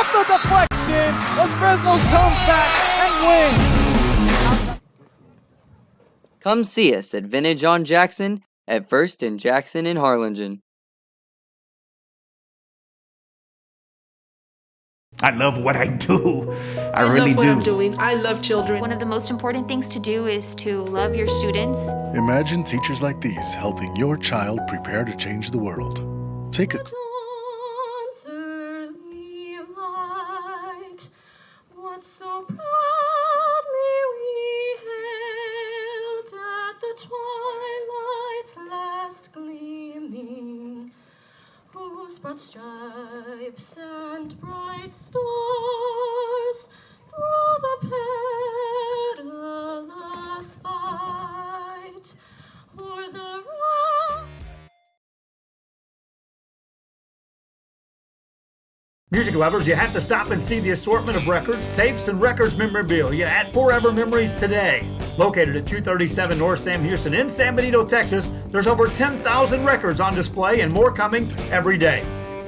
off the deflection. Los Fresnos comes back and wins. Come see us at Vintage on Jackson at First and Jackson in Harlingen. I love what I do. I really love what do. I'm doing. I love children. One of the most important things to do is to love your students. Imagine teachers like these helping your child prepare to change the world. Take a what so proudly we hailed at the twilight's last gleaming, whose broad stripes and bright stars through the perilous fight o'er the Music lovers, you have to stop and see the assortment of records, tapes, and records memorabilia at Forever Memories today. Located at 237 North Sam Houston in San Benito, Texas, there's over 10,000 records on display and more coming every day.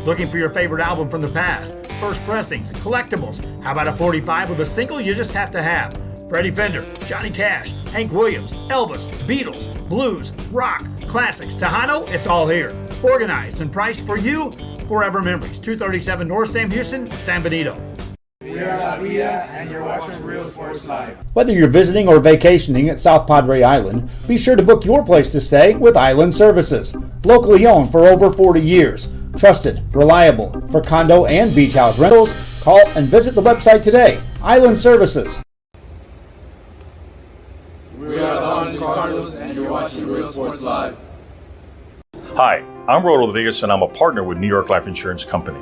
Looking for your favorite album from the past, first pressings, collectibles? How about a 45 with a single you just have to have? Freddie Fender, Johnny Cash, Hank Williams, Elvis, Beatles, blues, rock, classics, Tejano, it's all here. Organized and priced for you. Forever Memories, 237 North Sam Houston, San Benito. We are La Villa, and you're watching Real Sports Live. Whether you're visiting or vacationing at South Padre Island, be sure to book your place to stay with Island Services. Locally owned for over 40 years. Trusted, reliable for condo and beach house rentals. Call and visit the website today. Island Services. We are the Harlingen Cardinals, and you're watching Real Sports Live. Hi, I'm Roy Rodriguez, and I'm a partner with New York Life Insurance Company.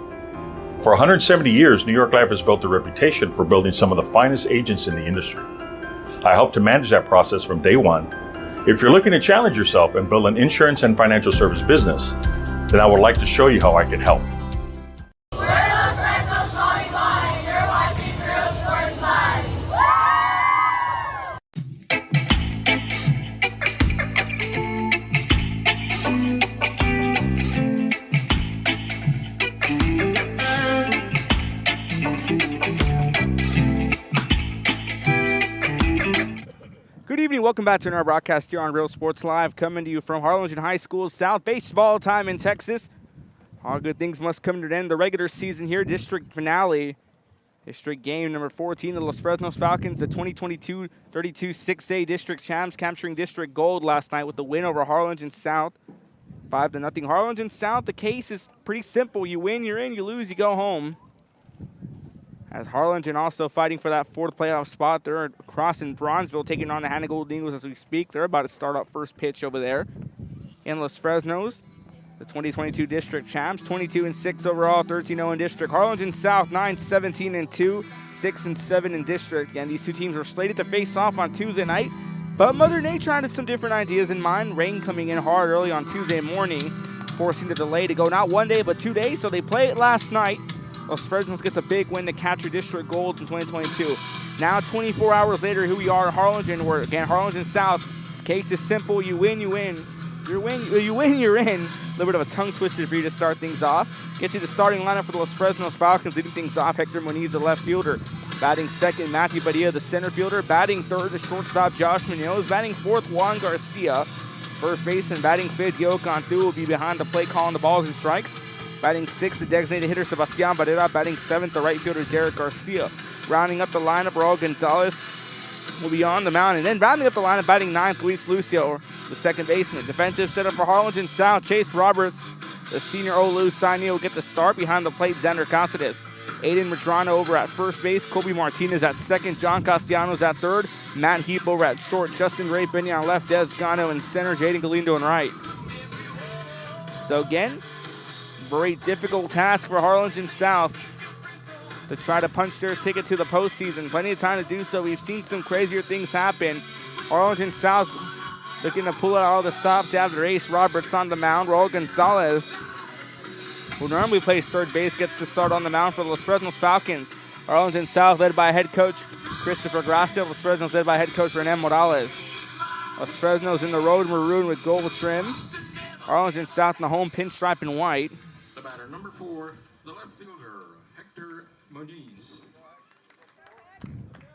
For 170 years, New York Life has built a reputation for building some of the finest agents in the industry. I help to manage that process from day one. If you're looking to challenge yourself and build an insurance and financial service business, then I would like to show you how I can help. We're Los Fresnos calling by, and you're watching Real Sports Live. Good evening. Welcome back to another broadcast here on Real Sports Live, coming to you from Harlingen High School South. Baseball time in Texas. All good things must come to an end. The regular season here, district finale. District game number 14, the Los Fresnos Falcons, the 2022-32 6A district champs, capturing district gold last night with the win over Harlingen South. 5-0 Harlingen South. The case is pretty simple. You win, you're in. You lose, you go home. As Harlingen also fighting for that fourth playoff spot. They're across in Bronzeville taking on the Hannah Golden Eagles as we speak. They're about to start up first pitch over there in Los Fresnos. The 2022 district champs, 22-6 overall, 13-0 in district. Harlingen South, 9-17-2, 6-7 in district. Again, these two teams were slated to face off on Tuesday night, but Mother Nature had some different ideas in mind. Rain coming in hard early on Tuesday morning, forcing the delay to go not 1 day but 2 days, so they play it last night. Los Fresnos gets a big win to capture district gold in 2022. Now, 24 hours later, here we are at Harlingen, where, again, Harlingen South, this case is simple. You win, you win. You win, you're in. A little bit of a tongue twister for you to start things off. Get you the starting lineup for the Los Fresnos Falcons, leading things off. Hector Moniz, the left fielder. Batting second, Matthew Padilla, the center fielder. Batting third, the shortstop, Josh Munoz. Batting fourth, Juan Garcia. First baseman, batting fifth, Yo Cantu will be behind the plate calling the balls and strikes. Batting sixth, the designated hitter, Sebastian Barrera. Batting seventh, the right fielder, Derek Garcia. Rounding up the lineup, Raul Gonzalez will be on the mound. And then rounding up the lineup, batting ninth, Luis Lucio, the second baseman. Defensive setup for Harlingen South, Chase Roberts. The senior Olu Saini will get the start. Behind the plate, Xander Casares. Aiden Madrano over at first base. Kobe Martinez at second. John Castellanos at third. Matt Heap over at short. Justin Ray Benya on left. Des Gano in center. Jaden Galindo in right. So again, very difficult task for Harlingen South to try to punch their ticket to the postseason. Plenty of time to do so. We've seen some crazier things happen. Harlingen South looking to pull out all the stops. They have their ace Roberts on the mound. Raul Gonzalez, who normally plays third base, gets to start on the mound for the Los Fresnos Falcons. Harlingen South led by head coach Christopher Gracia. Los Fresnos led by head coach René Morales. Los Fresnos in the road maroon with gold trim. Harlingen South in the home pinstripe in white. The batter, number 4, the left fielder, Hector Munoz.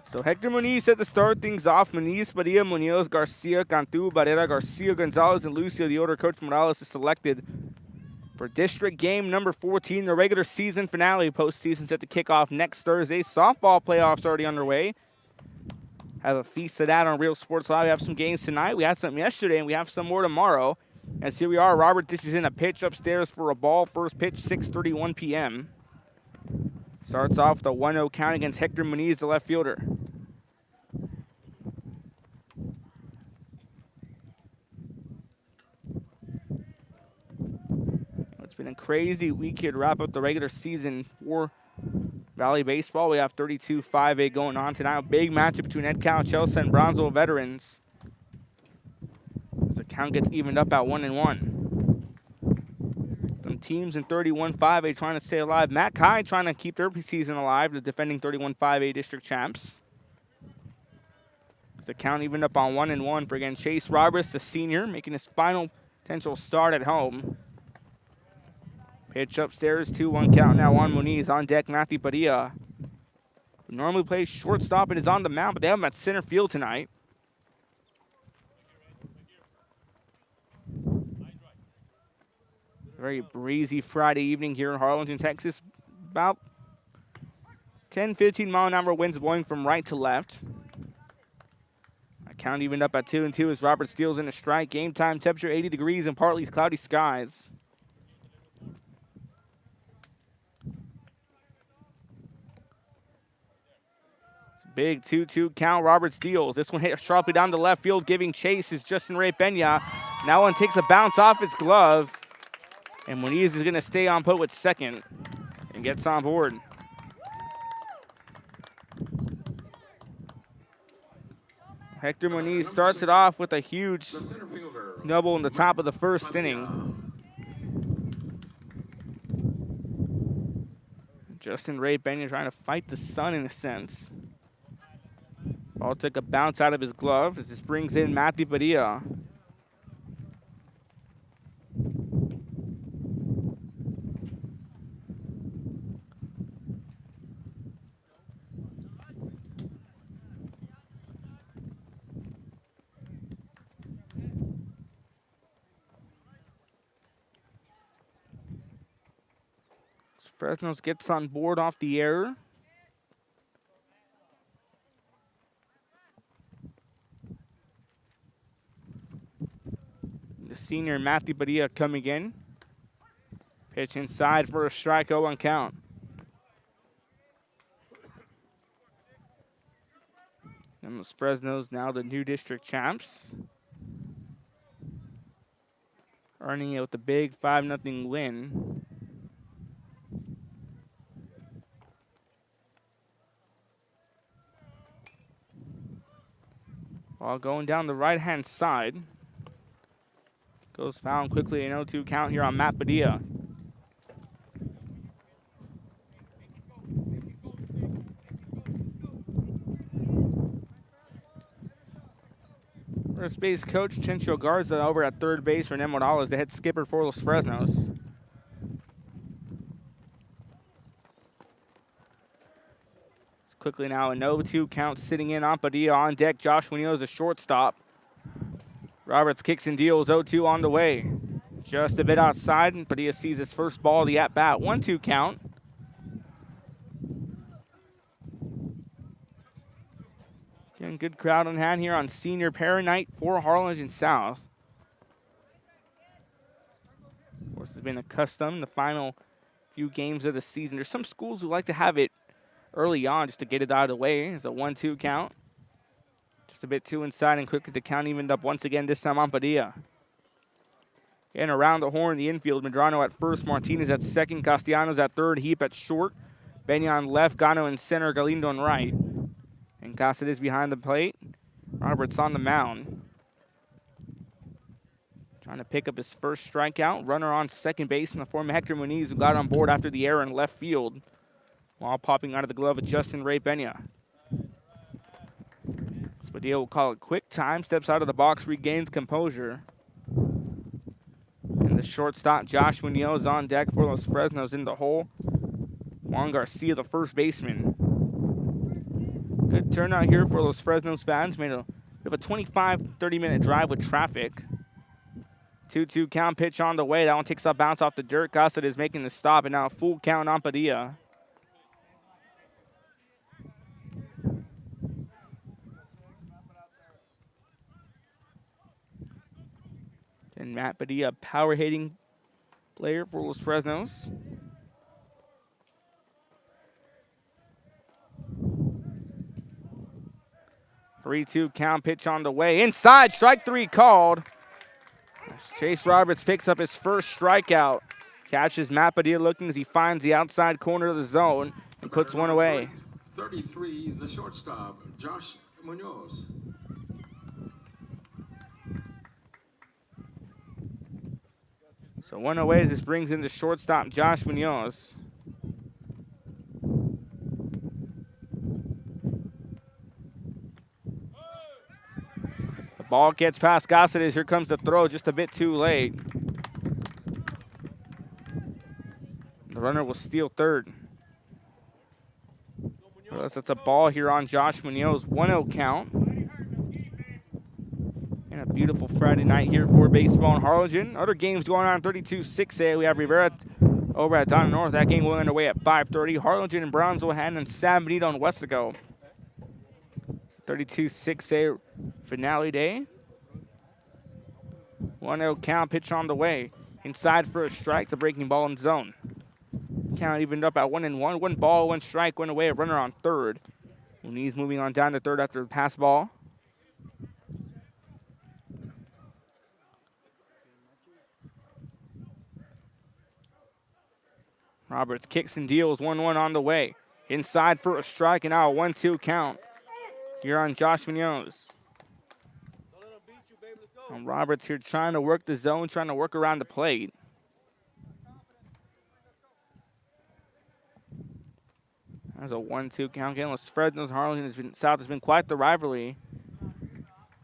So Hector Muniz set to start things off. Muniz, Padilla, Munoz, Garcia, Cantu, Barrera, Garcia, Gonzalez, and Lucio. The order Coach Morales is selected for district game number 14, the regular season finale. Postseason set to kick off next Thursday. Softball playoffs already underway. Have a feast of that on Real Sports Live. We have some games tonight. We had some yesterday, and we have some more tomorrow. As here we are, Robert dishes in a pitch upstairs for a ball. First pitch, 6:31 p.m. Starts off the 1-0 count against Hector Muniz, the left fielder. It's been a crazy week here to wrap up the regular season for Valley Baseball. We have 32-5A going on tonight. A big matchup between Ed Cal, Chelsea, and Bronzeville veterans. As the count gets evened up at 1-1. Some teams in 31-5A trying to stay alive. Matt Kai trying to keep their season alive, the defending 31-5A district champs. As the count evened up on 1-1 for, again, Chase Roberts, the senior, making his final potential start at home. Pitch upstairs, 2-1 count now on Muniz. On deck, Matthew Padilla, who normally plays shortstop and is on the mound, but they have him at center field tonight. Very breezy Friday evening here in Harlingen, Texas. About 10-15 mile an hour winds blowing from right to left. Count evened up at 2-2 as Robert steals in a strike. Game time temperature 80 degrees and partly cloudy skies. Big 2-2 count. Robert steals. This one hit sharply down the left field, giving chase is Justin Ray Pena. That one takes a bounce off his glove. And Muniz is going to stay on put with second and gets on board. Hector Muniz starts it off with a huge double in the top of the first inning. Justin Ray Pena trying to fight the sun in a sense. Ball took a bounce out of his glove as this brings in Matthew Padilla. Fresnos gets on board off the error. The senior Matthew Padilla coming in. Pitch inside for a strike, 0-1 count. And those Fresnos now the new district champs. Earning it with a big 5-0 win. While going down the right-hand side. Goes foul quickly, an 0-2 count here on Matt Padilla. First base coach Chencho Garza over at third base for Nemorales, the head skipper for Los Fresnos. Quickly now, a 0-2 count sitting in on Padilla. On deck, Josh Munoz, a shortstop. Roberts kicks and deals, 0-2 on the way. Just a bit outside, and Padilla sees his first ball of the at-bat. 1-2 count. Again, good crowd on hand here on senior parent night for Harlingen South. Of course, it's been a custom the final few games of the season. There's some schools who like to have it early on just to get it out of the way. It's a 1-2 count. Just a bit too inside, and quickly the count evened up once again, this time on Padilla. And around the horn, the infield, Medrano at first, Martinez at second, Castellanos at third, Heap at short, Benya on left, Gano in center, Galindo on right. And Caceres behind the plate. Roberts on the mound. Trying to pick up his first strikeout. Runner on second base in the form of Hector Muniz, who got on board after the error in left field, while popping out of the glove of Justin Ray Pena. Padilla will call it quick time, steps out of the box, regains composure. And the shortstop, Josh Munoz, on deck for Los Fresnos in the hole. Juan Garcia, the first baseman. Good turnout here for Los Fresnos fans. Made a bit of a 25-30-minute drive with traffic. 2-2 count, pitch on the way. That one takes a bounce off the dirt. Gossett is making the stop, and now a full count on Padilla. And Matt Padilla, power hitting player for Los Fresnos. Three-two count, pitch on the way. Inside, strike three called. Chase Roberts picks up his first strikeout. Catches Matt Padilla looking as he finds the outside corner of the zone and puts one away. 33, the shortstop, Josh Munoz. So one away as this brings in the shortstop, Josh Munoz. The ball gets past Gossett as here comes the throw, just a bit too late. The runner will steal third. That's a ball here on Josh Munoz. 1-0 count. And a beautiful Friday night here for baseball in Harlingen. Other games going on 32-6A. We have Rivera over at Donna North. That game will end away at 5:30. Harlingen and Brownsville had in San Benito and Westaco. It's a 32-6A finale day. 1-0 count, pitch on the way. Inside for a strike, the breaking ball in zone. Count evened up at 1-1. 1 ball, 1 strike, 1 away, a runner on third. Muniz moving on down to third after the pass ball. Roberts kicks and deals, 1-1 on the way. Inside for a strike, and now a 1-2 count. Here on Josh Munoz. And Roberts here trying to work the zone, trying to work around the plate. That's a 1-2 count. Again, Los Fresnos Harlingen South has been quite the rivalry.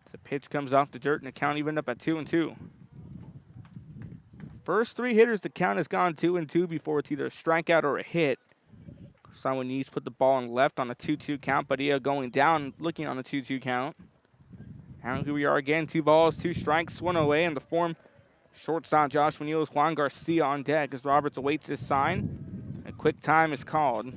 As a pitch comes off the dirt and the count evened up at 2-2. First 3 hitters, the count has gone 2-2 before it's either a strikeout or a hit. Simon Neese put the ball on left on a 2-2 count. Padilla going down, looking on a 2-2 count. And here we are again, 2 balls, 2 strikes, 1 away. In the form, shortstop Josh Munoz, Juan Garcia on deck as Roberts awaits his sign. A quick time is called.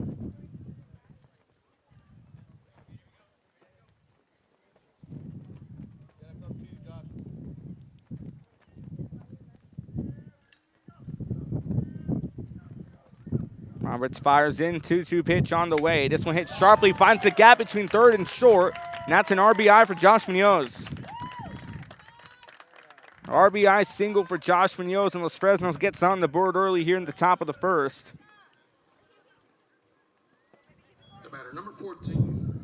Roberts fires in, 2-2 pitch on the way. This one hits sharply, finds the gap between third and short, and that's an RBI for Josh Munoz. RBI single for Josh Munoz, and Los Fresnos gets on the board early here in the top of the first. The batter, number 14.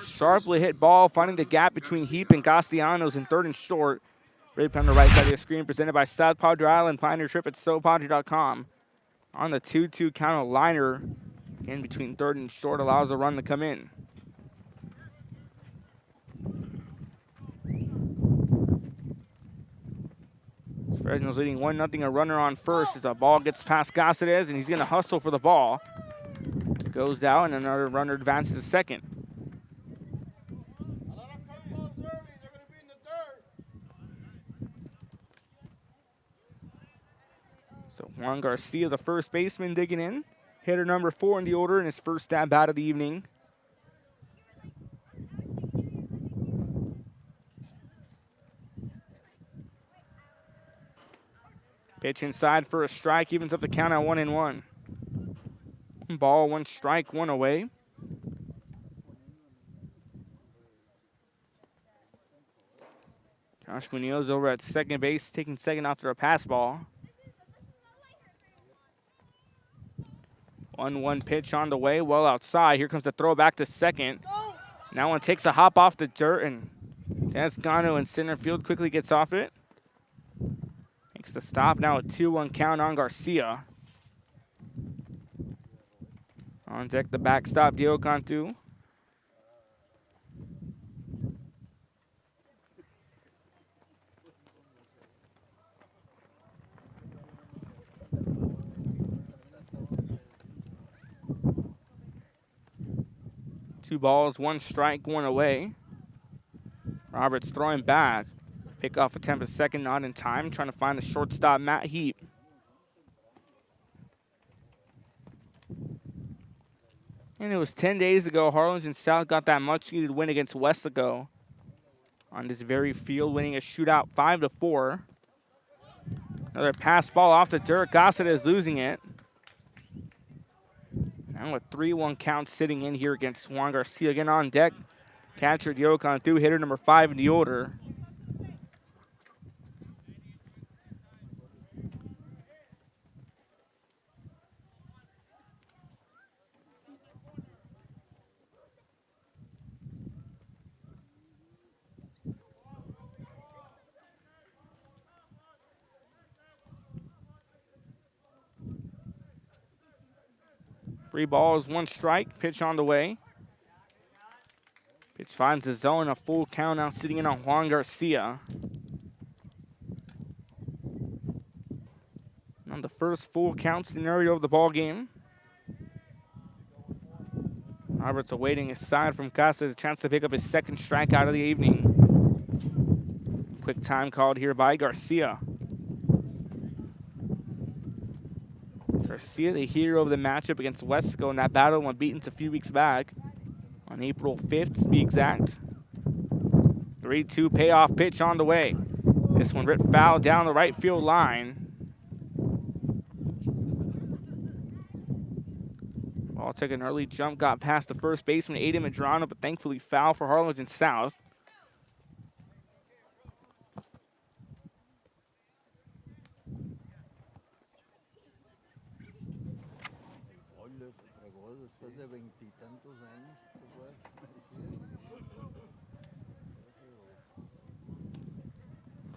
Sharply hit ball, finding the gap between Heap and Castellanos in third and short. Right on the right side of the screen, presented by South Padre Island. Plan your trip at SoPadre.com. On the 2-2 count, a liner in between third and short allows the run to come in. Fresno's leading 1-0, a runner on first as the ball gets past Cáceres, and he's going to hustle for the ball. Goes out, and another runner advances to second. So Juan Garcia, the first baseman, digging in. Hitter number 4 in the order in his first at-bat of the evening. Pitch inside for a strike, evens up the count at 1-1. 1 ball, 1 strike, 1 away. Josh Munoz over at second base, taking second after a pass ball. 1-1 pitch on the way, well outside. Here comes the throw back to second. Now one takes a hop off the dirt, and Desgano in center field quickly gets off it. Makes the stop, now a 2-1 count on Garcia. On deck, the backstop, Diego Cantu. 2 balls, 1 strike, 1 away. Roberts throwing back. Pickoff attempt at second, not in time. Trying to find the shortstop, Matt Heap. And it was 10 days ago, Harlingen South got that much-needed win against Westlake on this very field, winning a shootout 5-4. Another pass ball off to Dirk. Gossett is losing it. Now a 3-1 count sitting in here against Juan Garcia. Again on deck, catcher Diogo Cantu, hitter number 5 in the order. Three balls, 1 strike. Pitch on the way. Pitch finds the zone. A full count now sitting in on Juan Garcia. On the first full count scenario of the ball game. Roberts awaiting a side from Casa, a chance to pick up his 2nd strikeout of the evening. Quick time called here by Garcia. Garcia, the hero of the matchup against Wesco in that battle, unbeaten a few weeks back on April 5th to be exact. 3-2 payoff pitch on the way. This one ripped foul down the right field line. Ball took an early jump, got past the first baseman, Aiden Medrano, but thankfully foul for Harlingen South. Después de 20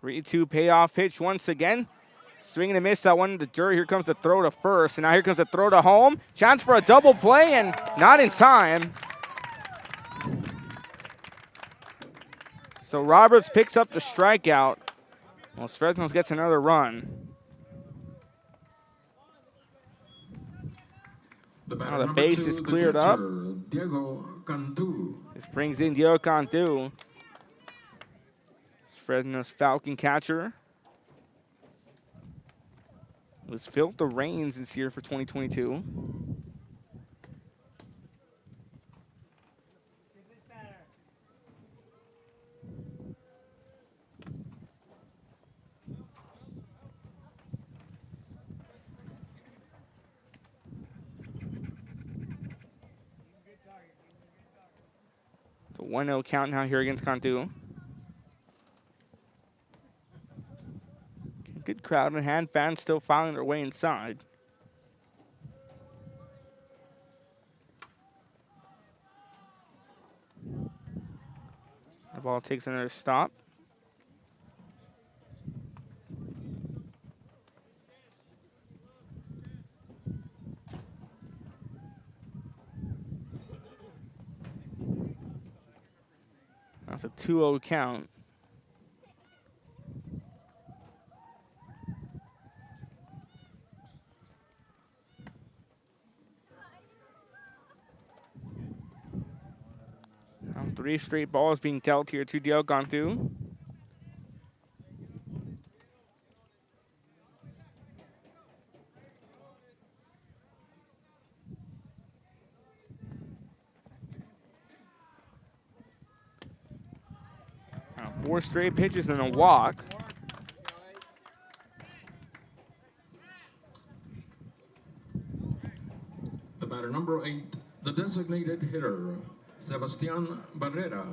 años. 3-2 payoff pitch once again. Swing and a miss that one to Dirt. Here comes the throw to first, and now here comes the throw to home. Chance for a double play, and not in time. So Roberts picks up the strikeout. Well, Fresnos gets another run. Now the base is cleared up. This brings in Diogo Cantu. Fresno's Falcon catcher. Was filled the reins this year for 2022. The 1-0 count now here against Cantu. Good crowd in hand. Fans still filing their way inside. The ball takes another stop. That's a 2-0 count. Now 3 straight balls being dealt here to Diogo Cantu. Now 4 straight pitches and a walk. The batter number 8, the designated hitter, Sebastian Barrera.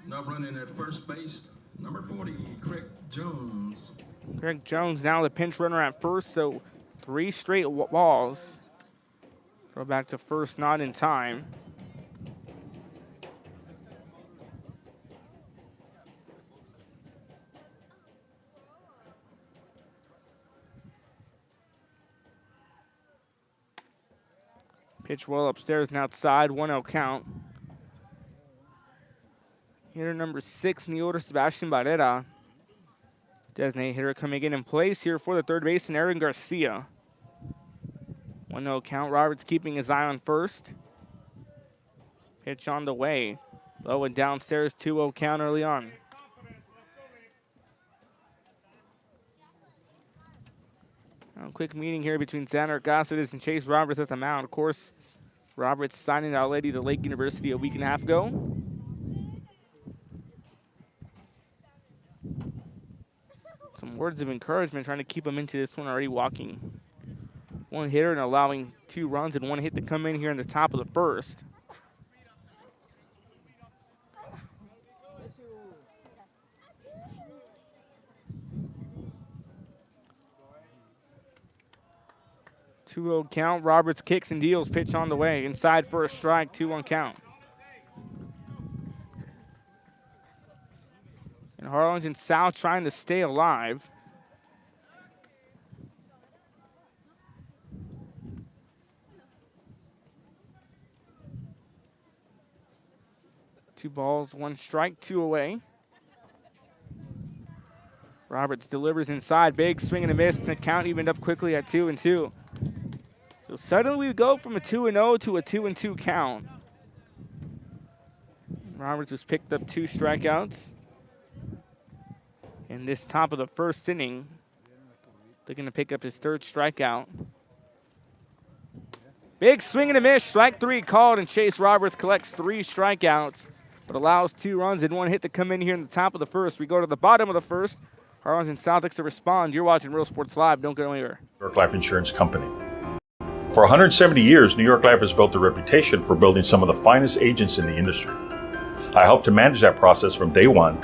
Now running at first base, number 40, Craig Jones. Craig Jones now the pinch runner at first, so 3 straight balls. Throw back to first, not in time. Pitch well upstairs and outside, 1-0 count. Hitter number 6 in the order, Sebastian Barrera. Designated hitter coming in place here for the third baseman, Aaron Garcia. 1-0 count. Roberts keeping his eye on first. Pitch on the way. Low and downstairs, 2-0 count early on. A quick meeting here between Xander Gossides and Chase Roberts at the mound. Of course, Roberts signing out lady to Lake University a week and a half ago. Some words of encouragement, trying to keep him into this one, already walking one hitter and allowing 2 runs and 1 hit to come in here in the top of the first. Two-0 count. Roberts kicks and deals. Pitch on the way. Inside for a strike. 2-1 count. And Harlingen South trying to stay alive. Two balls, 1 strike, 2 away. Roberts delivers inside. Big swing and a miss. And the count evened up quickly at 2-2. So suddenly we go from a 2-0 to a 2-2 count. Roberts has picked up 2 strikeouts in this top of the first inning. Looking to pick up his 3rd strikeout. Big swing and a miss. Strike 3 called, and Chase Roberts collects 3 strikeouts, but allows 2 runs and 1 hit to come in here in the top of the first. We go to the bottom of the first. Harlingen Celtics to respond. You're watching Real Sports Live. Don't go anywhere. New York Life Insurance Company. For 170 years, New York Life has built a reputation for building some of the finest agents in the industry. I helped to manage that process from day one.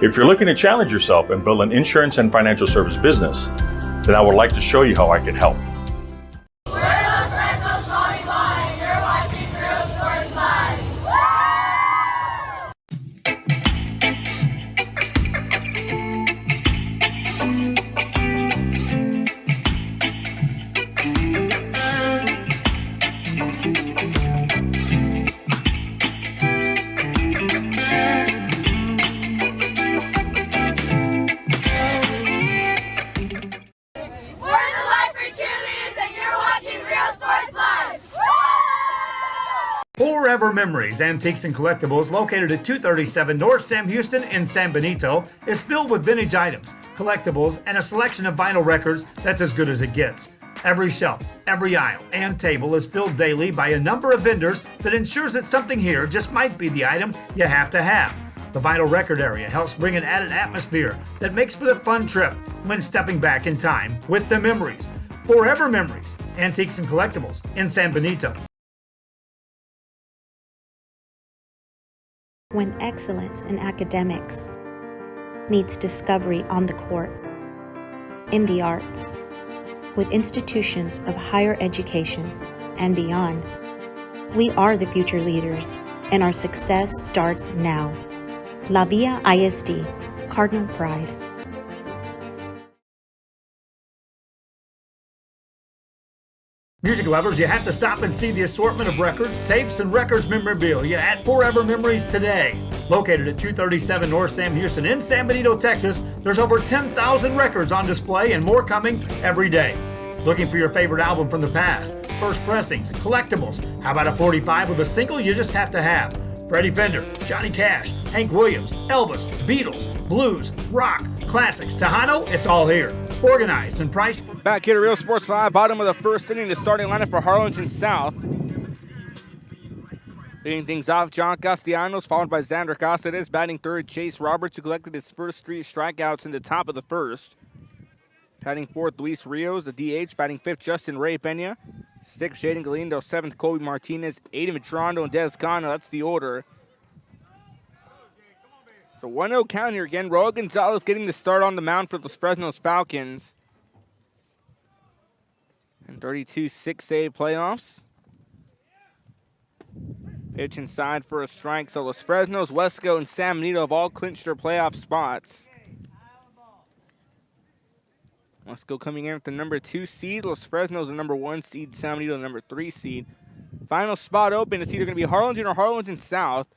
If you're looking to challenge yourself and build an insurance and financial service business, then I would like to show you how I can help. We're those Fresnos calling by. You're watching Real Sports Live. Forever Memories, Antiques and Collectibles, located at 237 North Sam Houston in San Benito, is filled with vintage items, collectibles, and a selection of vinyl records that's as good as it gets. Every shelf, every aisle, and table is filled daily by a number of vendors that ensures that something here just might be the item you have to have. The vinyl record area helps bring an added atmosphere that makes for the fun trip when stepping back in time with the memories. Forever Memories, Antiques and Collectibles in San Benito. When excellence in academics meets discovery on the court, in the arts, with institutions of higher education and beyond, we are the future leaders, and our success starts now. La Villa ISD, Cardinal Pride. Music lovers, you have to stop and see the assortment of records, tapes, and records memorabilia at Forever Memories today. Located at 237 North Sam Houston in San Benito, Texas, there's over 10,000 records on display and more coming every day. Looking for your favorite album from the past, first pressings, collectibles? How about a 45 with a single you just have to have? Freddie Fender, Johnny Cash, Hank Williams, Elvis, Beatles, blues, rock, classics, Tejano, it's all here. Organized and priced. Back here to Real Sports Live, bottom of the first inning, the starting lineup for Harlingen South. Leading things off, John Castellanos, followed by Xander Caceres. Batting third, Chase Roberts, who collected his first 3 strikeouts in the top of the first. Batting fourth, Luis Rios, the DH. Batting fifth, Justin Ray Pena. Sixth, Jaden Galindo. Seventh, Kobe Martinez. Aiden Matrondo and Des Cano. That's the order. So 1-0 count here again. Raul Gonzalez getting the start on the mound for the Fresnos Falcons. And 32 6A playoffs. Pitch inside for a strike. So Los Fresnos, Wesco, and San Benito have all clinched their playoff spots. Wesco coming in with the number 2 seed. Los Fresnos the number 1 seed. San Benito the number 3 seed. Final spot open. It's either going to be Harlingen or Harlingen South.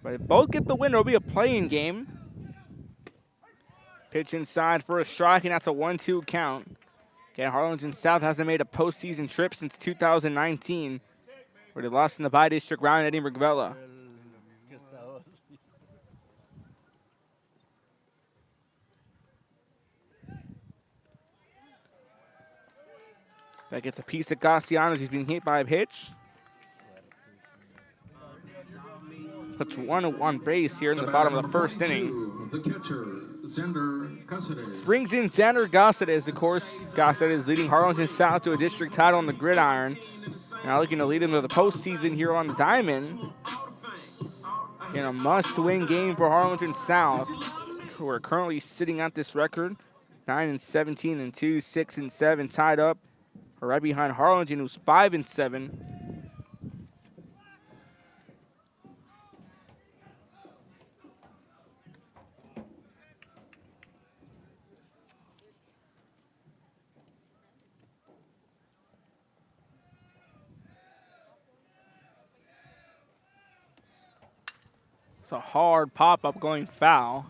But if both get the win, it'll be a playing game. Pitch inside for a strike, and that's a 1-2 count. Again, Harlingen South hasn't made a postseason trip since 2019, where they lost in the by-district round at Eddie McVella. That gets a piece of Castellanos. He's being hit by a pitch. Puts one on base here in the bottom of the first inning. The catcher, Xander Caceres. Brings in Xander Caceres, of course. Caceres leading Harlingen South to a district title on the gridiron. Now looking to lead him to the postseason here on the diamond. In a must-win game for Harlingen South, who are currently sitting at this record. 9-17 and 2, 6-7 tied up. Right behind Harlingen, who's 5-7. It's a hard pop-up going foul.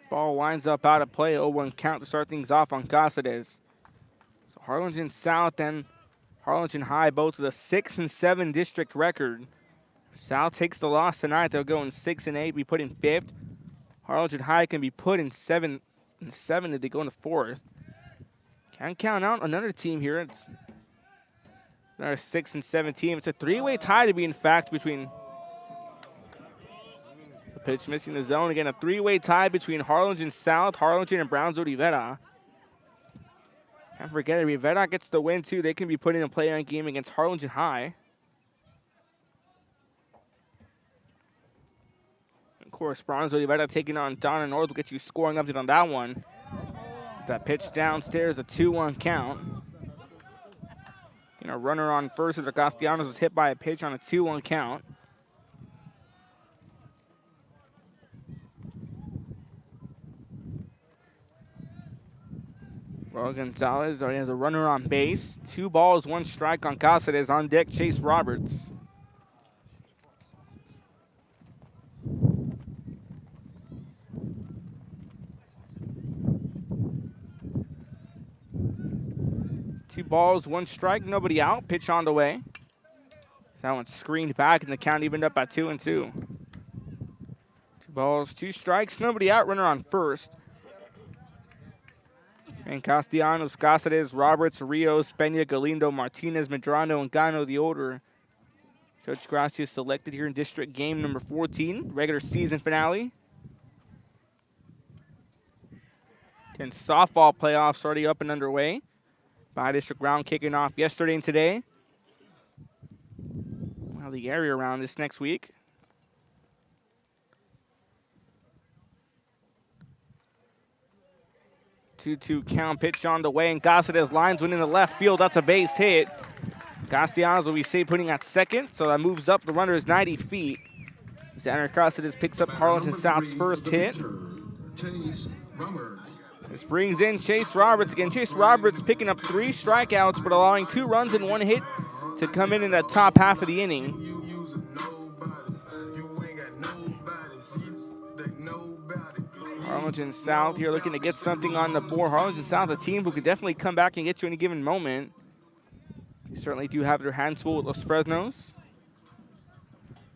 Ball winds up out of play, 0-1 count to start things off on Caceres. So Harlingen South and Harlingen High both with a 6-7 district record. South takes the loss tonight. They'll go in 6-8, be put in 5th. Harlingen High can be put in 7-7 if they go in the 4th. Can't count out another team here. It's another 6-7 team. It's a three-way tie to be in fact between the pitch missing the zone. Again, a three-way tie between Harlingen South, Harlingen, and Brownsville Rivera. Can't forget it, Rivera gets the win too. They can be put in a play-on game against Harlingen High. Of course, Brownsville Rivera taking on Donna North will get you scoring update on that one. It's that pitch downstairs, a 2-1 count. A runner on first of the Castellanos was hit by a pitch on a 2-1 count. Well, Gonzalez already has a runner on base. 2 balls, 1 strike on Caceres. On deck, Chase Roberts. Two balls, 1 strike, nobody out. Pitch on the way. That one's screened back, and the count evened up at 2-2. 2 balls, 2 strikes, nobody out. Runner on first. And Castellanos, Caceres, Roberts, Rios, Peña, Galindo, Martinez, Medrano, and Gano, the order. Coach Gracia selected here in district game number 14, regular season finale. And softball playoffs already up and underway. By-district round kicking off yesterday and today. Well, the area round this next week. Two-two count, pitch on the way, and Caceres lines one in the left field. That's a base hit. Castellanos will be safe putting at second, so that moves up. The runner is 90 feet. Xander Caceres picks up Harlingen South's first hit. Chase Roberts. This brings in Chase Roberts again. Chase Roberts picking up 3 strikeouts, but allowing 2 runs and 1 hit to come in that top half of the inning. Harlingen South here looking to get something on the board. Harlingen South, a team who could definitely come back and get you any given moment. They certainly do have their hands full with Los Fresnos.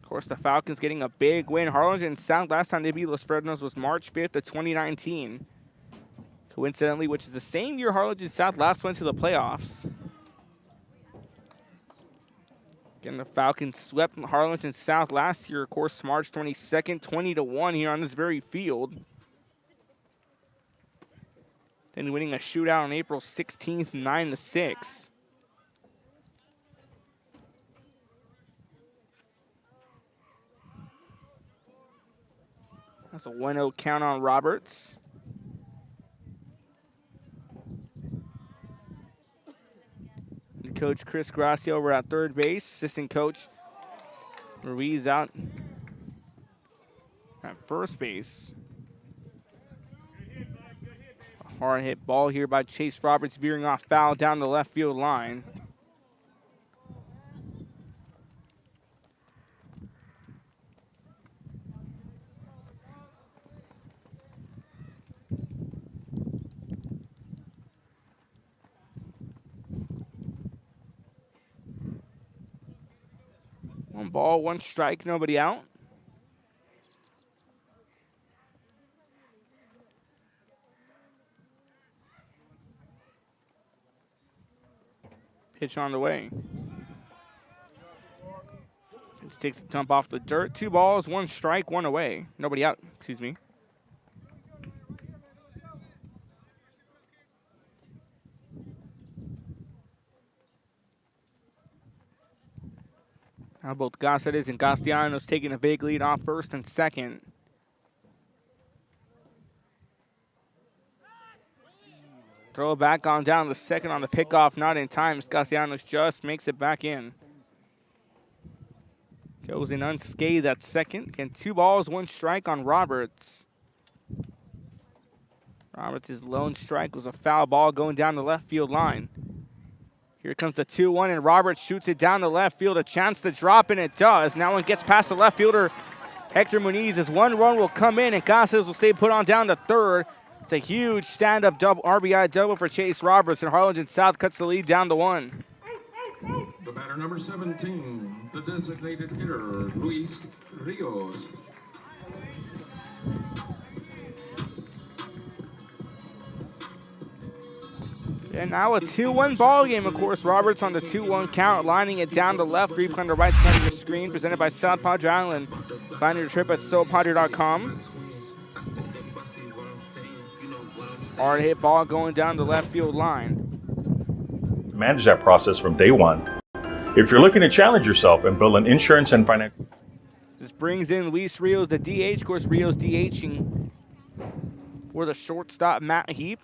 Of course, the Falcons getting a big win. Harlingen South, last time they beat Los Fresnos was March 5th of 2019. Coincidentally, which is the same year Harlingen South last went to the playoffs. Again, the Falcons swept Harlingen South last year, of course, March 22nd, 20-1 here on this very field. Then winning a shootout on April 16th, 9-6. That's a 1-0 count on Roberts. And Coach Chris Gracia over at third base. Assistant coach Ruiz out at first base. A hard hit ball here by Chase Roberts, veering off foul down the left field line. One ball, one strike, nobody out. Pitch on the way. Pitch takes the jump off the dirt. 2 balls, 1 strike, 1 away. Nobody out, excuse me. Now both Cáceres and Castellanos taking a big lead off first and second. Throw it back on down the second on the pickoff, not in time. Castellanos just makes it back in. Goes in unscathed at second. Again, 2 balls, 1 strike on Roberts. Roberts' lone strike was a foul ball going down the left field line. Here comes the 2-1, and Roberts shoots it down the left field. A chance to drop, and it does. Now it gets past the left fielder, Hector Muniz. As 1 run will come in, and Cáceres will stay put on down to third. It's a huge stand-up double, RBI double for Chase Roberts, and Harlingen South cuts the lead down to 1. The batter number 17, the designated hitter, Luis Rios. And now a 2-1 ball game, of course. Roberts on the 2-1 count, lining it down the left, replay on the right side of your screen, presented by South Padre Island. Find your trip at sopadre.com. Hard hit ball going down the left field line. Manage that process from day one. If you're looking to challenge yourself and build an insurance and financial... This brings in Luis Rios, the DH. Of course, Rios DHing for the shortstop, Matt Heap.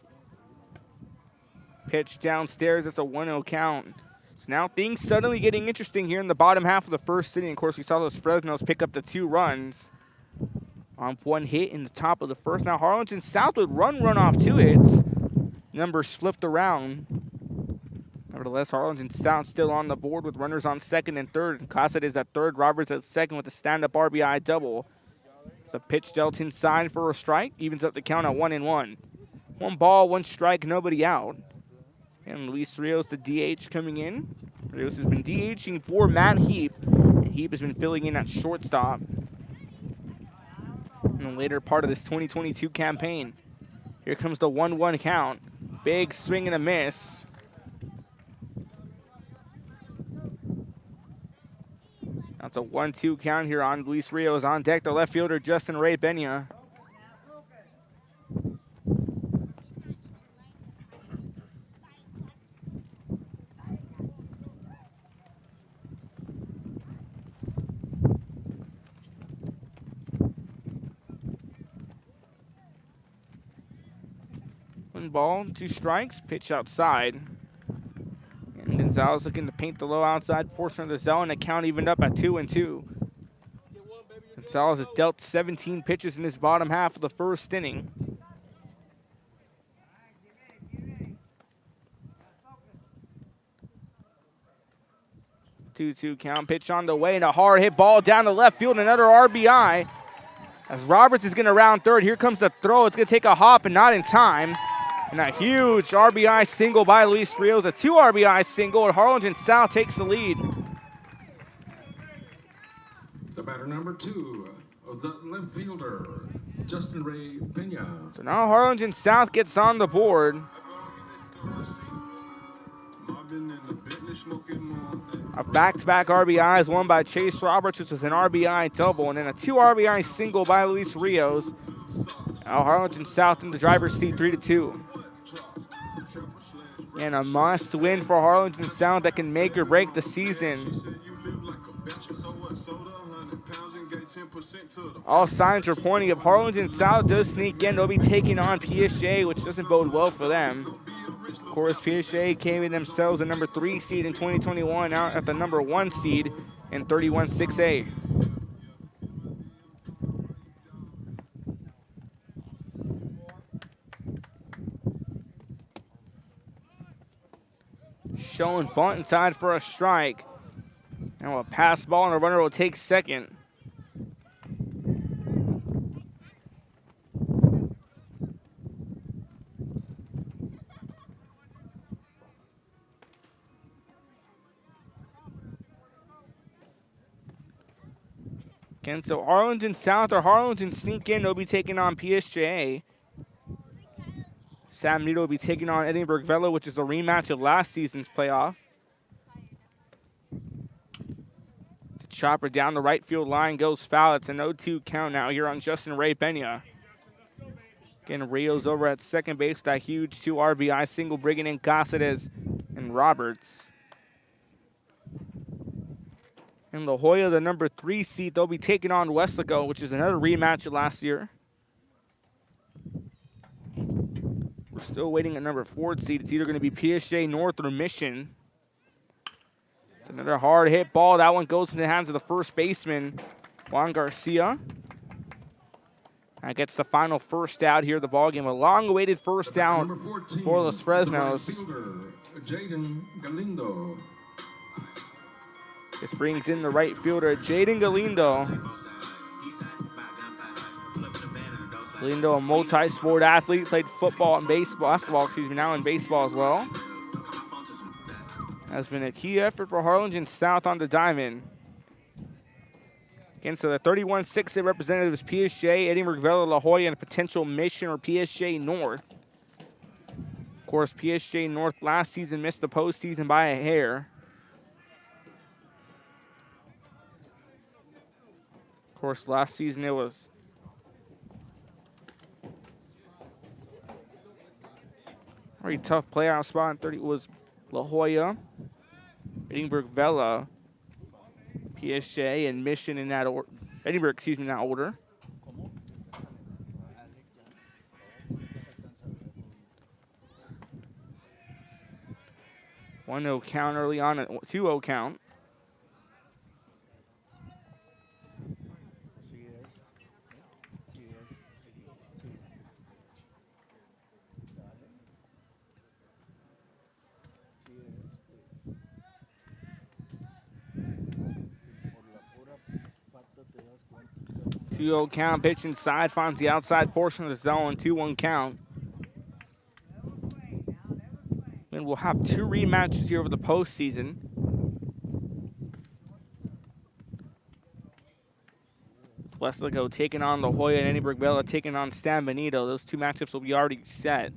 Pitch downstairs, it's a 1-0 count. So now things suddenly getting interesting here in the bottom half of the first inning. Of course, we saw those Fresnos pick up the 2 runs on 1 hit in the top of the first. Now Harlingen South would run off 2 hits. Numbers flipped around. Nevertheless, Harlingen South still on the board with runners on second and third. Cáceres is at third, Roberts at second with a stand-up RBI double. It's a pitch dealt inside for a strike. Evens up the count at 1-1. 1 ball, 1 strike, nobody out. And Luis Rios, the DH, coming in. Rios has been DHing for Matt Heap. And Heap has been filling in at shortstop in the later part of this 2022 campaign. Here comes the 1-1 count. Big swing and a miss. That's a 1-2 count here on Luis Rios. On deck, the left fielder, Justin Ray Benya. Ball, 2 strikes, pitch outside. And Gonzalez looking to paint the low outside portion of the zone. The count evened up at 2-2. Gonzalez has dealt 17 pitches in this bottom half of the first inning. Two count, pitch on the way, and a hard hit ball down the left field. Another RBI. As Roberts is going to round third, here comes the throw. It's going to take a hop and not in time. And a huge RBI single by Luis Rios, a 2 RBI single, and Harlingen South takes the lead. The batter number 2, the left fielder, Justin Ray Pena. So now Harlingen South gets on the board. A back-to-back RBIs, one by Chase Roberts, which was an RBI double, and then a 2 RBI single by Luis Rios. Now Harlingen South in the driver's seat, 3-2. And a must win for Harlingen South that can make or break the season. All signs are pointing if Harlingen South does sneak in, they'll be taking on PSG, which doesn't bode well for them. Of course, PSG came in themselves a number 3 seed in 2021, now at the number 1 seed in 31-6A. Showing bunt inside for a strike. Now a pass ball and a runner will take second. Again, so Harlingen South or Harlingen sneak in. They'll be taking on PSJA. San Benito will be taking on Edinburgh Vela, which is a rematch of last season's playoff. The chopper down the right field line goes foul. It's an 0-2 count now here on Justin Ray Pena. Again, Rios over at second base. That huge 2 RBI single bringing in Cáceres and Roberts. In La Jolla, the number 3 seed, they'll be taking on Weslaco, which is another rematch of last year. We're still waiting at number 4 seed. It's either going to be PSJ North or Mission. It's another hard hit ball. That one goes in the hands of the first baseman, Juan Garcia. That gets the final first out here of the ballgame. A long-awaited first out for Los Fresnos. Jaden Galindo. This brings in the right fielder, Jaden Galindo. Galindo, a multi-sport athlete, played football and basketball, now in baseball as well. Has been a key effort for Harlingen South on the diamond. Again, so the 31-6A representative is PSJ, Edinburgh Vela, La Jolla, and a potential Mission or PSJ North. Of course, PSJ North last season missed the postseason by a hair. Of course, last season it was a very tough playoff spot. In 30 was La Jolla, Edinburgh Vela, PSJ, and Mission in that order. Edinburgh, in that order. One 0 count early on, a 2-0 count. Count, pitch inside, finds the outside portion of the zone, 2-1 count. And we'll have 2 rematches here over the postseason. Weslaco taking on La Jolla and Edinburgh Vela taking on San Benito. Those 2 matchups will be already set.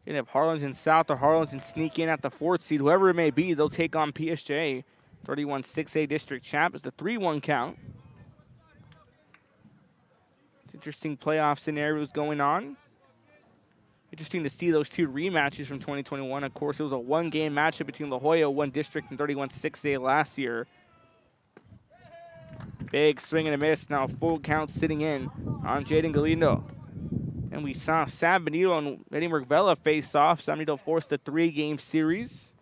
And if Harlingen South or Harlingen sneak in at the 4th seed, whoever it may be, they'll take on PSJ. 31-6A district champ is the 3-1 count. It's interesting playoff scenarios going on. Interesting to see those 2 rematches from 2021. Of course, it was a 1-game matchup between La Jolla, 1 district, and 31-6A last year. Big swing and a miss. Now full count sitting in on Jaden Galindo. And we saw San Benito and Edinburgh Vela face off. San Benito forced a 3-game series.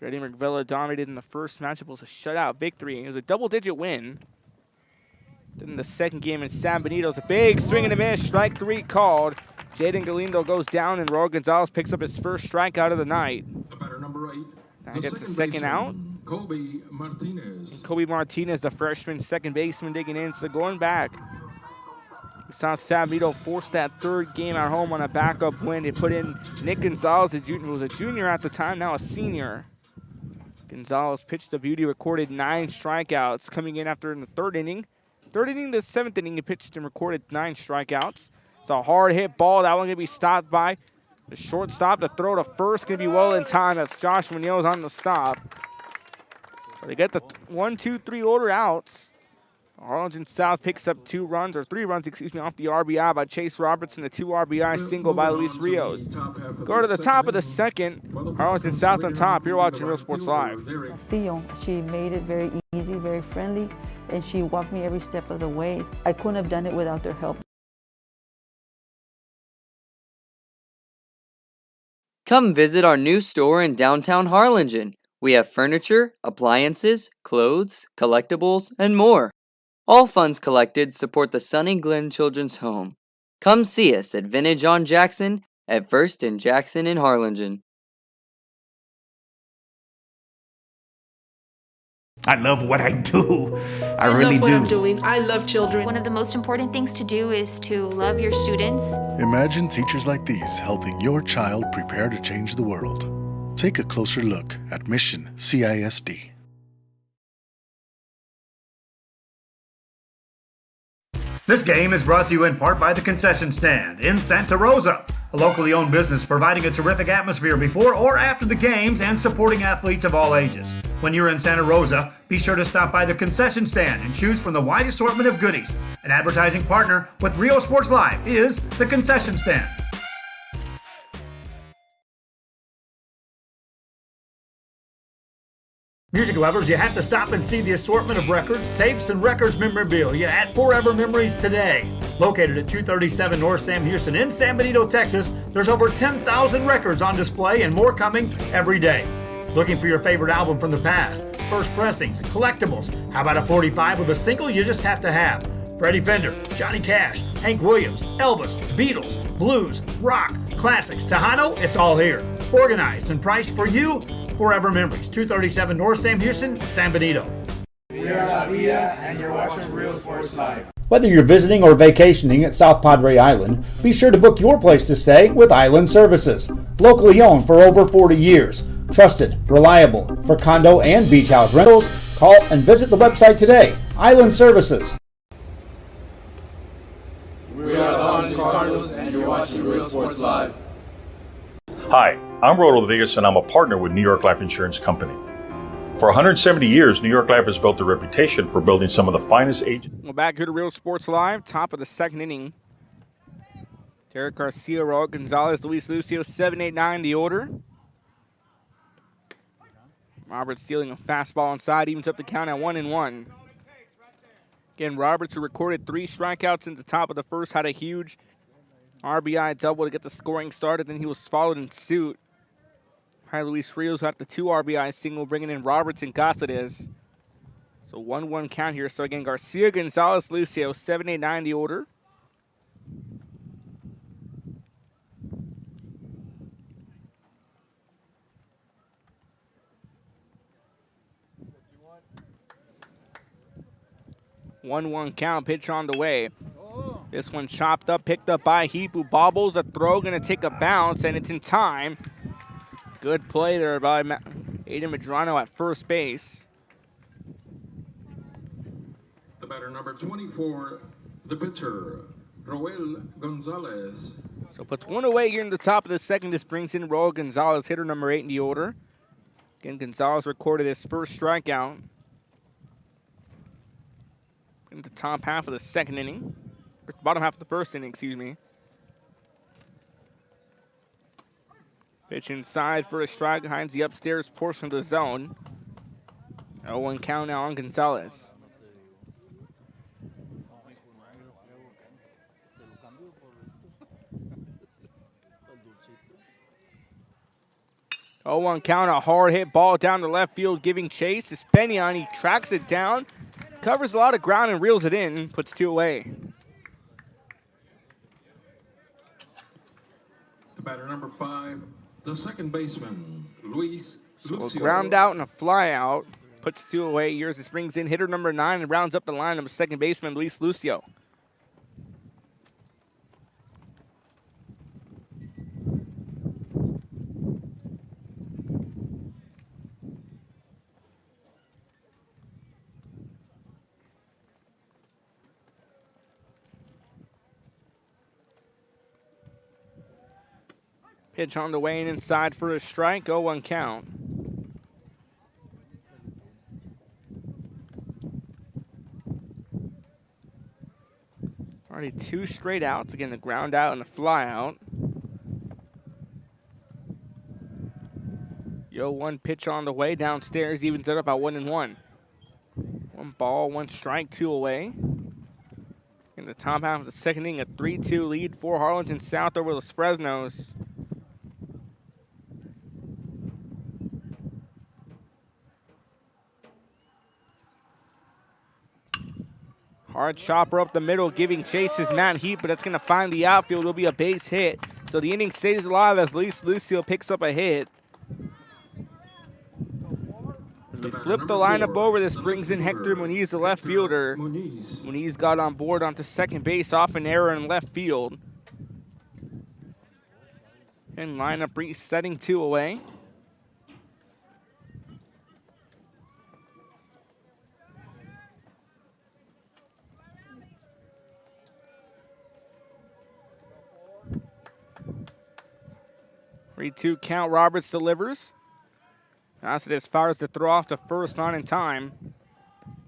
Edinburgh Vela dominated in the first matchup. It was a shutout victory. It was a double-digit win. Then the second game in San Benito's a big swing and a miss. Strike 3 called. Jaden Galindo goes down, and Raul Gonzalez picks up his first strikeout of the night. The batter number 8. That gets the second out. Kobe Martinez. And Kobe Martinez, the freshman second baseman, digging in. So going back, we saw San Benito force that 3rd game at home on a backup win. They put in Nick Gonzalez, who was a junior at the time, now a senior. Gonzalez pitched the beauty, recorded 9 strikeouts coming in after in the 3rd inning. 3rd inning, the 7th inning, he pitched and recorded 9 strikeouts. It's a hard hit ball. That one going to be stopped by the shortstop. The throw to first going to be well in time. That's Josh Munoz on the stop. So they get the 1, 2, 3 order outs. Harlingen South picks up 3 runs off the RBI by Chase Robertson, the 2 RBI single by Luis Rios. Go to the top of the 2nd. Harlingen South on top. You're watching Real Sports Live. She made it very easy, very friendly, and she walked me every step of the way. I couldn't have done it without their help. Come visit our new store in downtown Harlingen. We have furniture, appliances, clothes, collectibles, and more. All funds collected support the Sunny Glen Children's Home. Come see us at Vintage on Jackson at 1st and Jackson in Harlingen. I love what I do. I really love what do. I'm doing. I love children. One of the most important things to do is to love your students. Imagine teachers like these helping your child prepare to change the world. Take a closer look at Mission CISD. This game is brought to you in part by the Concession Stand in Santa Rosa, a locally owned business providing a terrific atmosphere before or after the games and supporting athletes of all ages. When you're in Santa Rosa, be sure to stop by the Concession Stand and choose from the wide assortment of goodies. An advertising partner with Rio Sports Live is the Concession Stand. Music lovers, you have to stop and see the assortment of records, tapes, and records memorabilia at Forever Memories today. Located at 237 North Sam Houston in San Benito, Texas, there's over 10,000 records on display and more coming every day. Looking for your favorite album from the past, first pressings, collectibles? How about a 45 with a single you just have to have? Freddie Fender, Johnny Cash, Hank Williams, Elvis, Beatles, blues, rock, classics, Tejano, it's all here. Organized and priced for you. Forever Memories, 237 North Sam Houston, San Benito. We are La Villa, and you're watching Real Sports Live. Whether you're visiting or vacationing at South Padre Island, be sure to book your place to stay with Island Services. Locally owned for over 40 years. Trusted, reliable for condo and beach house rentals. Call and visit the website today. Island Services. We are Don Carlos, and you're watching Real Sports Live. Hi, I'm Rodo Rodriguez, and I'm a partner with New York Life Insurance Company. For 170 years, New York Life has built a reputation for building some of the finest agents. Well, back here to Real Sports Live, top of the second inning. Derek Garcia, Raul Gonzalez, Luis Lucio, 7-8-9 the order. Roberts stealing a fastball inside, evens up the count at 1-1. Again, Roberts, who recorded 3 strikeouts in the top of the first, had a huge RBI double to get the scoring started. Then he was followed in suit by Luis Rios, who had the 2 RBI single, bringing in Roberts and Caceres. So 1-1 count here. So again, Garcia, Gonzalez, Lucio, 7-8-9 the order. One count, pitch on the way. This one chopped up, picked up by Heap, who bobbles. The throw going to take a bounce, and it's in time. Good play there by Aiden Medrano at first base. The batter number 24, the pitcher, Roel Gonzalez. So puts one away here in the top of the second. This brings in Roel Gonzalez, hitter number 8 in the order. Again, Gonzalez recorded his first strikeout in the top half of the second inning. Or bottom half of the first inning, excuse me. Pitch inside for a strike behind the upstairs portion of the zone. 0-1 count now on Gonzalez. Oh, 1 count, a hard hit ball down the left field, giving chase. It's Pena, he tracks it down, covers a lot of ground and reels it in, puts 2 away. The batter number 5, the second baseman, Luis Lucio. So a ground out and a fly out, puts 2 away. Here's this brings in hitter number 9 and rounds up the line of second baseman Luis Lucio. Pitch on the way and inside for a strike, 0-1 count. Already 2 straight outs. Again, the ground out and the fly out. 0-1 pitch on the way. Downstairs, evens it up at 1-1. 1 ball, 1 strike, 2 away. In the top half of the second inning, a 3-2 lead for Harlingen South over the Fresnos. Hard chopper up the middle, giving chase is Matt Heap, but that's going to find the outfield. It'll be a base hit. So the inning stays alive as Luis Lucio picks up a hit. As we flip the lineup over, this brings in Hector Muniz, the left fielder. Muniz got on board onto second base off an error in left field. And lineup resetting 2 away. 3-2 count. Roberts delivers. Caceres fires the throw off to first, not in time.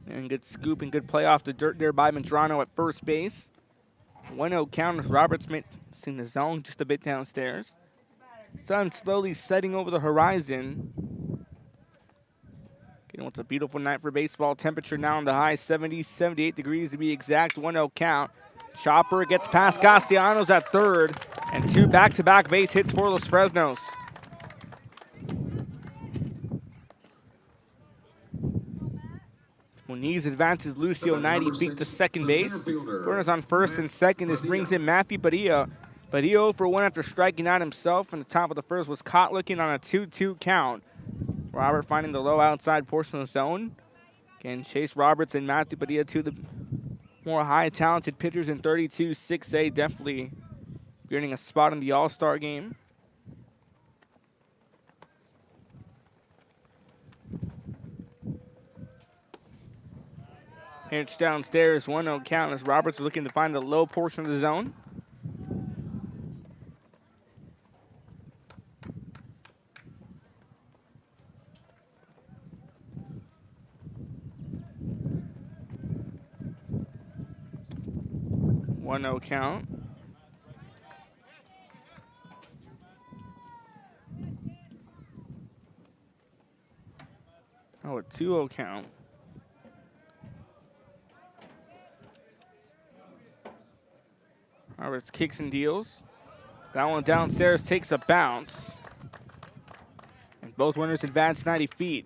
And good scoop and good play off the dirt there by Medrano at first base. 1-0 count as Roberts missing the zone just a bit downstairs. Sun slowly setting over the horizon. Again, it's a beautiful night for baseball. Temperature now in the high 70s, 78 degrees to be exact. 1-0 count. Chopper gets past Castellanos at third. And 2 back-to-back base hits for Los Fresnos. Moniz advances Lucio 90 feet to second base. Furnace on first and second. This brings in Matthew Padilla. Padilla for 1 after striking out himself. And the top of the first was caught looking on a 2-2 count. Robert finding the low outside portion of the zone. Again, Chase Roberts and Matthew Padilla, 2 of the more high talented pitchers in 32-6A. Definitely earning a spot in the All-Star game. Pitch downstairs, 1-0 count as Roberts is looking to find the low portion of the zone. No count. Oh, a 2-0 count. Roberts kicks and deals. That one downstairs takes a bounce. And both runners advance 90 feet.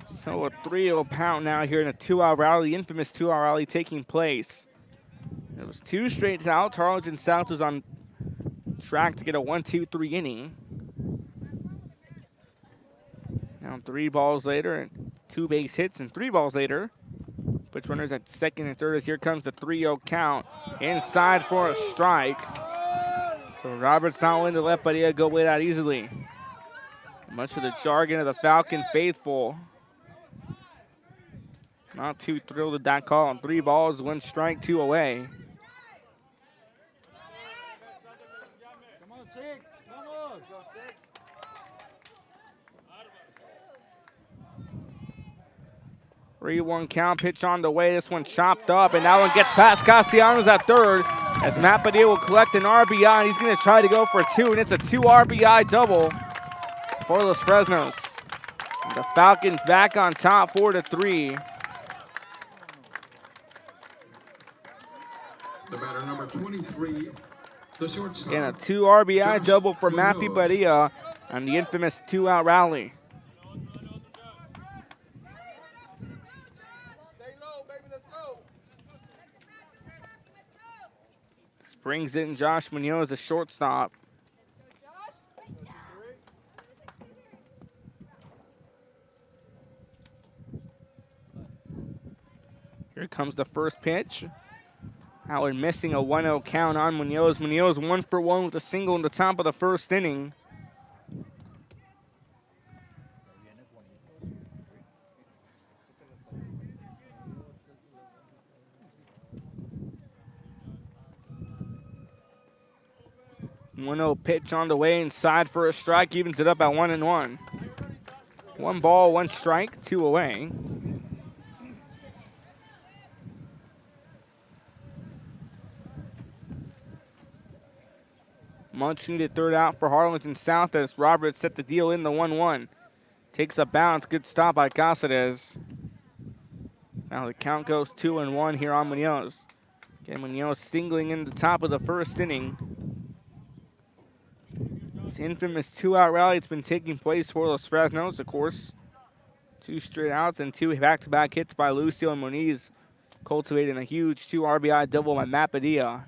So a 3-0 count now here in a 2-out rally, the infamous 2-out rally taking place. It was 2 straight outs. Harlingen South was on track to get a 1-2-3 inning. Now 3 balls later and 2 base hits and 3 balls later. Puts runners at second and third as here comes the 3-0 count. Inside for a strike. So Roberts not willing to let Padilla go away that easily. Much of the jargon of the Falcon faithful. Not too thrilled with that call on 3 balls, 1 strike, 2 away. Come on, 6. Come on. Go 6. 3-1 count, pitch on the way. This one chopped up, and that one gets past Castellanos at third as Matt Padilla will collect an RBI. He's going to try to go for 2, and it's a 2 RBI double for Los Fresnos. And the Falcons back on top 4-3. The batter number 23, the shortstop. And a 2 RBI double for Matthew Padilla on the infamous 2-out rally. This brings in Josh Munoz, the shortstop. Here comes the first pitch. Howard missing a 1-0 count on Munoz. Munoz 1 for 1 with a single in the top of the first inning. One-0 pitch on the way inside for a strike, evens it up at 1-1. 1 ball, 1 strike, 2 away. Much needed third out for Harlingen South as Roberts set the deal in the 1-1. Takes a bounce, good stop by Caceres. Now the count goes 2-1 here on Munoz. Again, Munoz singling in the top of the first inning. This infamous 2-out rally that's been taking place for Los Fresnos, of course. 2 straight outs and 2 back-to-back hits by Lucio and Moniz, cultivating a huge 2 RBI double by Matt Padilla.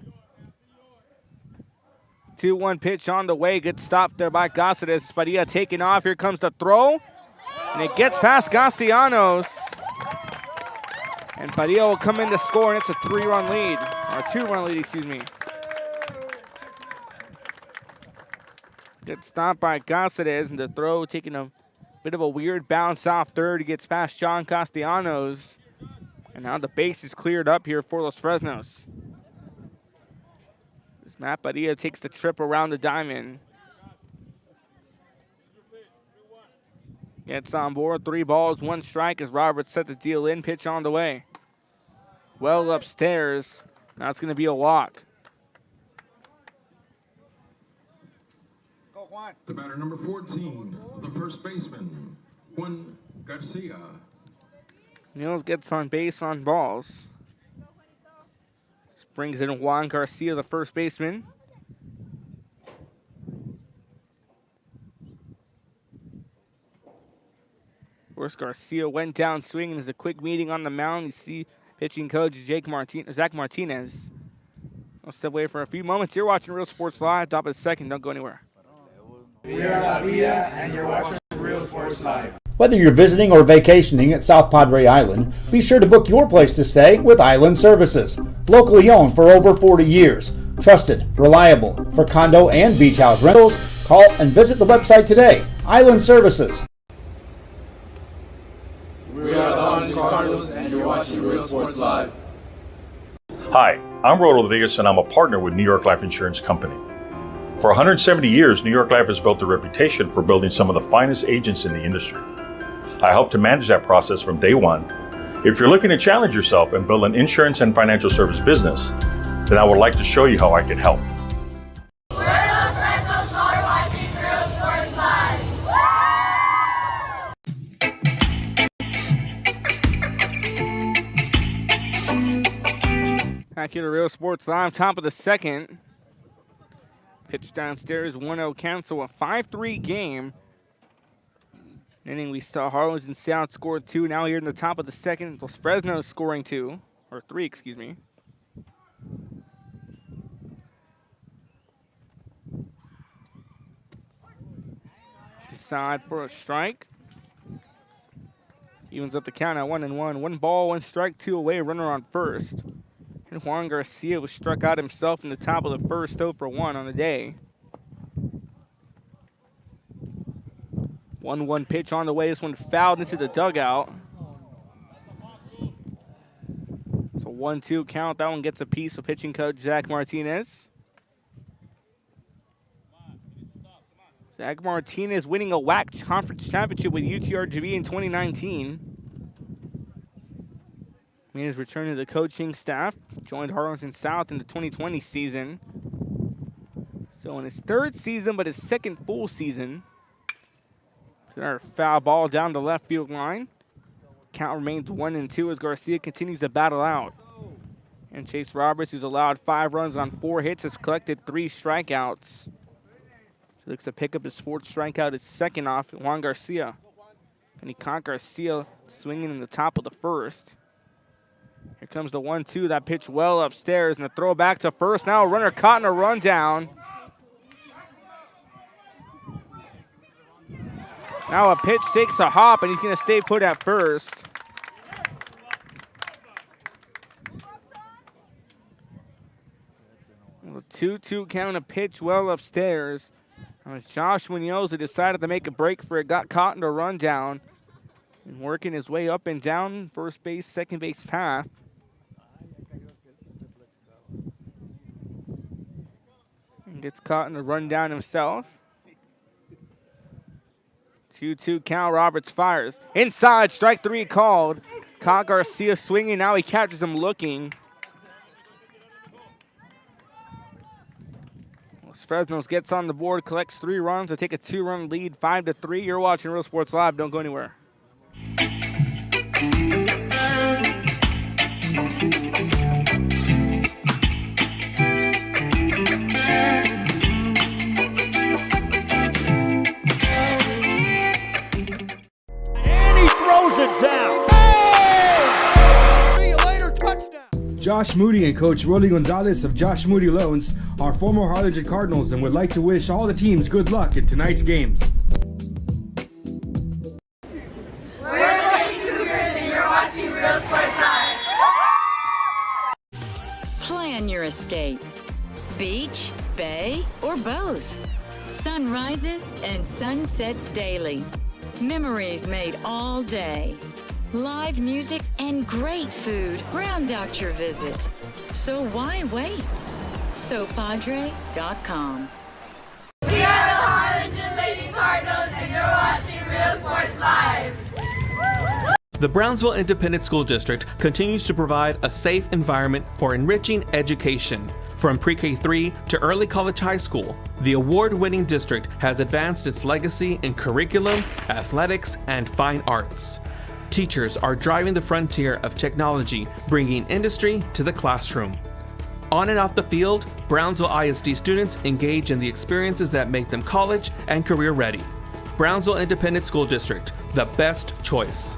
2-1 pitch on the way. Good stop there by Caceres. Padilla taking off. Here comes the throw. And it gets past Castellanos. And Padilla will come in to score, and it's a 3-run lead. Or 2-run lead, excuse me. Good stop by Caceres, and the throw taking a bit of a weird bounce off third. He gets past John Castellanos. And now the base is cleared up here for Los Fresnos. Matt Padilla takes the trip around the diamond. Gets on board, 3 balls, 1 strike as Roberts set the deal in, pitch on the way. Well upstairs, now it's going to be a walk. The batter number 14, the first baseman, Juan Garcia. Niels gets on base on balls. This brings in Juan Garcia, the first baseman. Of course, Garcia went down swinging. There's a quick meeting on the mound. You see pitching coach Zach Martinez. I'll step away for a few moments. You're watching Real Sports Live. Top of the second. Don't go anywhere. We are La Villa, and you're watching Real Sports Live. Whether you're visiting or vacationing at South Padre Island, be sure to book your place to stay with Island Services. Locally owned for over 40 years. Trusted, reliable. For condo and beach house rentals, call and visit the website today. Island Services. We are the Harlingen Cardinals, and you're watching Real Sports Live. Hi, I'm Rodo Rodriguez, and I'm a partner with New York Life Insurance Company. For 170 years, New York Life has built a reputation for building some of the finest agents in the industry. I help to manage that process from day one. If you're looking to challenge yourself and build an insurance and financial service business, then I would like to show you how I can help. We're Los Fresnos, while you're watching Real Sports Live. Back here to Real Sports Live, top of the second. Pitch downstairs, 1-0 count, so a 5-3 game. Inning we saw Harlingen South scored 2. Now here in the top of the second, Los Fresnos scoring 2, or 3, excuse me. Inside for a strike. Evens up the count at 1-1. 1 ball, 1 strike, 2 away, runner on first. And Juan Garcia was struck out himself in the top of the first, 0 for 1 on the day. 1-1 pitch on the way. This one fouled into the dugout. So 1-2 count. That one gets a piece of pitching coach Zach Martinez. Zach Martinez winning a WAC conference championship with UTRGV in 2019. Made his return to the coaching staff. Joined Harlingen South in the 2020 season. So in his 3rd season, but his 2nd full season. Another foul ball down the left field line. Count remains 1-2 as Garcia continues to battle out. And Chase Roberts, who's allowed 5 runs on 4 hits, has collected 3 strikeouts. He looks to pick up his 4th strikeout, his 2nd off Juan Garcia. And he caught Garcia swinging in the top of the first. Here comes the 1-2. That pitch well upstairs, and a throw back to first. Now a runner caught in a rundown. Now a pitch takes a hop, and he's going to stay put at first. A 2-2 count, a pitch well upstairs. As Josh Munoz decided to make a break for it, got caught in a rundown. And working his way up and down first base, second base path. And gets caught in the rundown himself. 2-2 count, Roberts fires. Inside, strike 3 called. Caught Garcia swinging, now he catches him looking. Los Fresnos gets on the board, collects 3 runs to take a 2-run lead, 5-3. You're watching Real Sports Live, don't go anywhere. Josh Moody and Coach Rolly Gonzalez of Josh Moody Loans are former Harlingen Cardinals and would like to wish all the teams good luck in tonight's games. We're the Lady Cougars, and you're watching Real Sports Live. Plan your escape. Beach, bay, or both. Sunrises and sunsets daily. Memories made all day. Live music and great food round out your visit. So why wait? SoPadre.com. We are the Harlingen Lady Cardinals, and you're watching Real Sports Live. The Brownsville Independent School District continues to provide a safe environment for enriching education. From pre-K-3 to early college high school, the award-winning district has advanced its legacy in curriculum, athletics, and fine arts. Teachers are driving the frontier of technology, bringing industry to the classroom. On and off the field, Brownsville ISD students engage in the experiences that make them college and career ready. Brownsville Independent School District, the best choice.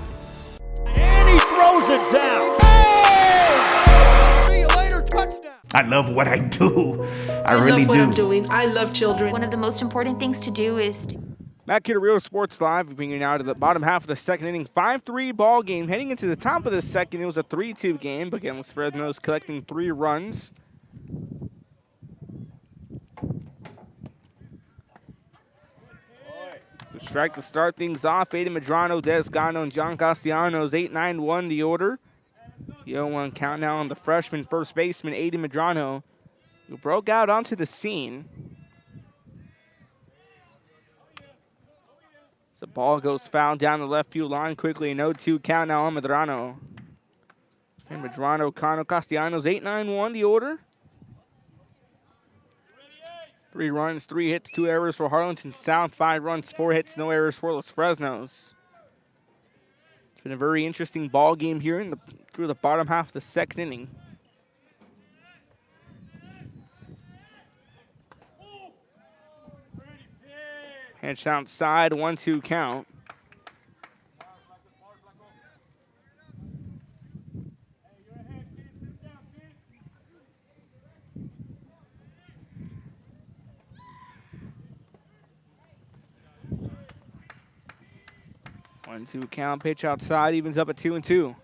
And he throws it down. Hey! See you later, touchdown. I love what I do. I love really what do. I'm doing. I love children. One of the most important things to do is Back here to Real Sports Live, we bring you now to the bottom half of the second inning. 5-3 ball game. Heading into the top of the second, it was a 3-2 game. But again, Fresnos collecting 3 runs. So strike to start things off. Aiden Medrano, Des Gano, and John Castellanos. 8-9-1 the order. The 0-1 count now on the freshman first baseman, Aiden Medrano, who broke out onto the scene. The ball goes foul down the left field line quickly. An 0-2 count now on Medrano. And Medrano, Cano, Castellanos, 8-9-1 the order. 3 runs, 3 hits, 2 errors for Harlingen South. 5 runs, 4 hits, no errors for Los Fresnos. It's been a very interesting ball game here through the bottom half of the second inning. Pitch outside, 1-2 count. One-two count, pitch outside, evens up at 2-2.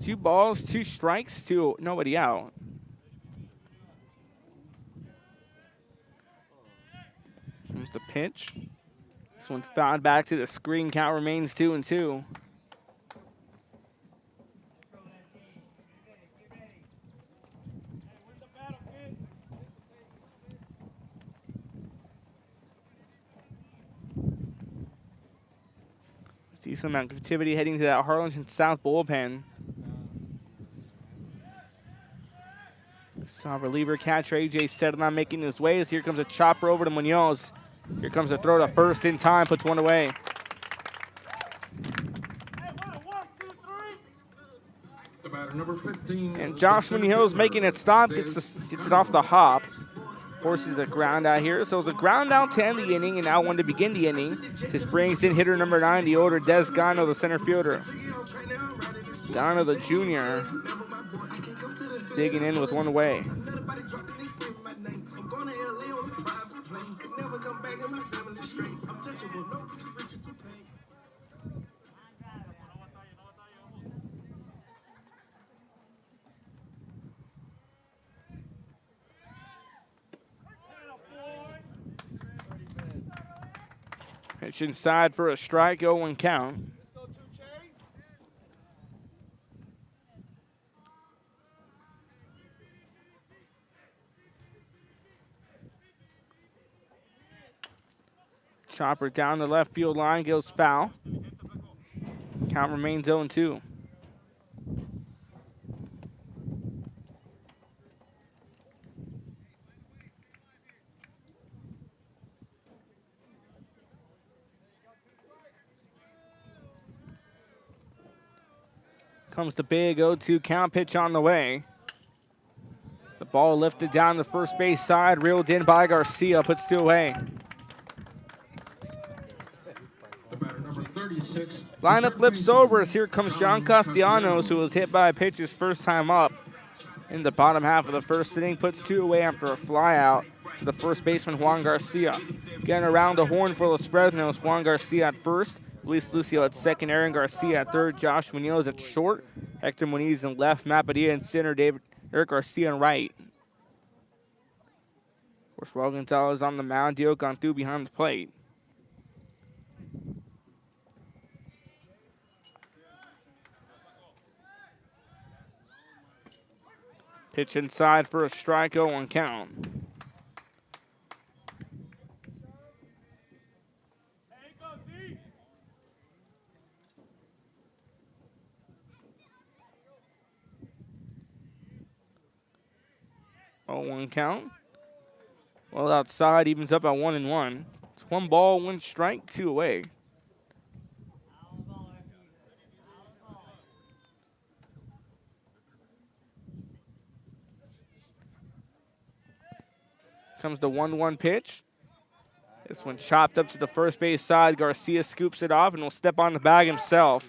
2 balls, 2 strikes, nobody out. Here's the pitch. This one's fouled back to the screen. Count remains 2-2. See some activity heading to that Harlingen South bullpen. Saw reliever catcher A.J. Sedlon making his way as here comes a chopper over to Munoz. Here comes a throw to first in time, puts one away. The batter, number 15. And Josh Munoz making it stop, gets it off the hop. Forces a ground out here. So it's a ground out to end the inning, and now one to begin the inning. This brings in hitter number 9, the order, Des Gano, the center fielder. Gano, the junior, digging in with one away. Pitch inside for a strike, 0-1 count. Chopper down the left field line, goes foul. Count remains 0-2. Comes the big 0-2 count, pitch on the way. The ball lifted down the first base side, reeled in by Garcia, puts 2 away. The batter, number 36. Lineup flips over as here comes John Castellanos, who was hit by a pitch his first time up in the bottom half of the first inning, puts 2 away after a fly out to the first baseman Juan Garcia. Getting around the horn for Los Fresnos, Juan Garcia at first, Luis Lucio at second, Aaron Garcia at third, Josh Munoz at short, Hector Muniz in left, Matt Padilla in center, Eric Garcia in right. Of course, Raul Gonzalez on the mound, Dio Cantu behind the plate. Pitch inside for a strike, 0-1 count. Oh, 1 count. Well, outside evens up at 1-1. It's 1 ball, 1 strike, 2 away. Comes the 1-1 pitch. This one chopped up to the first base side. Garcia scoops it off and will step on the bag himself.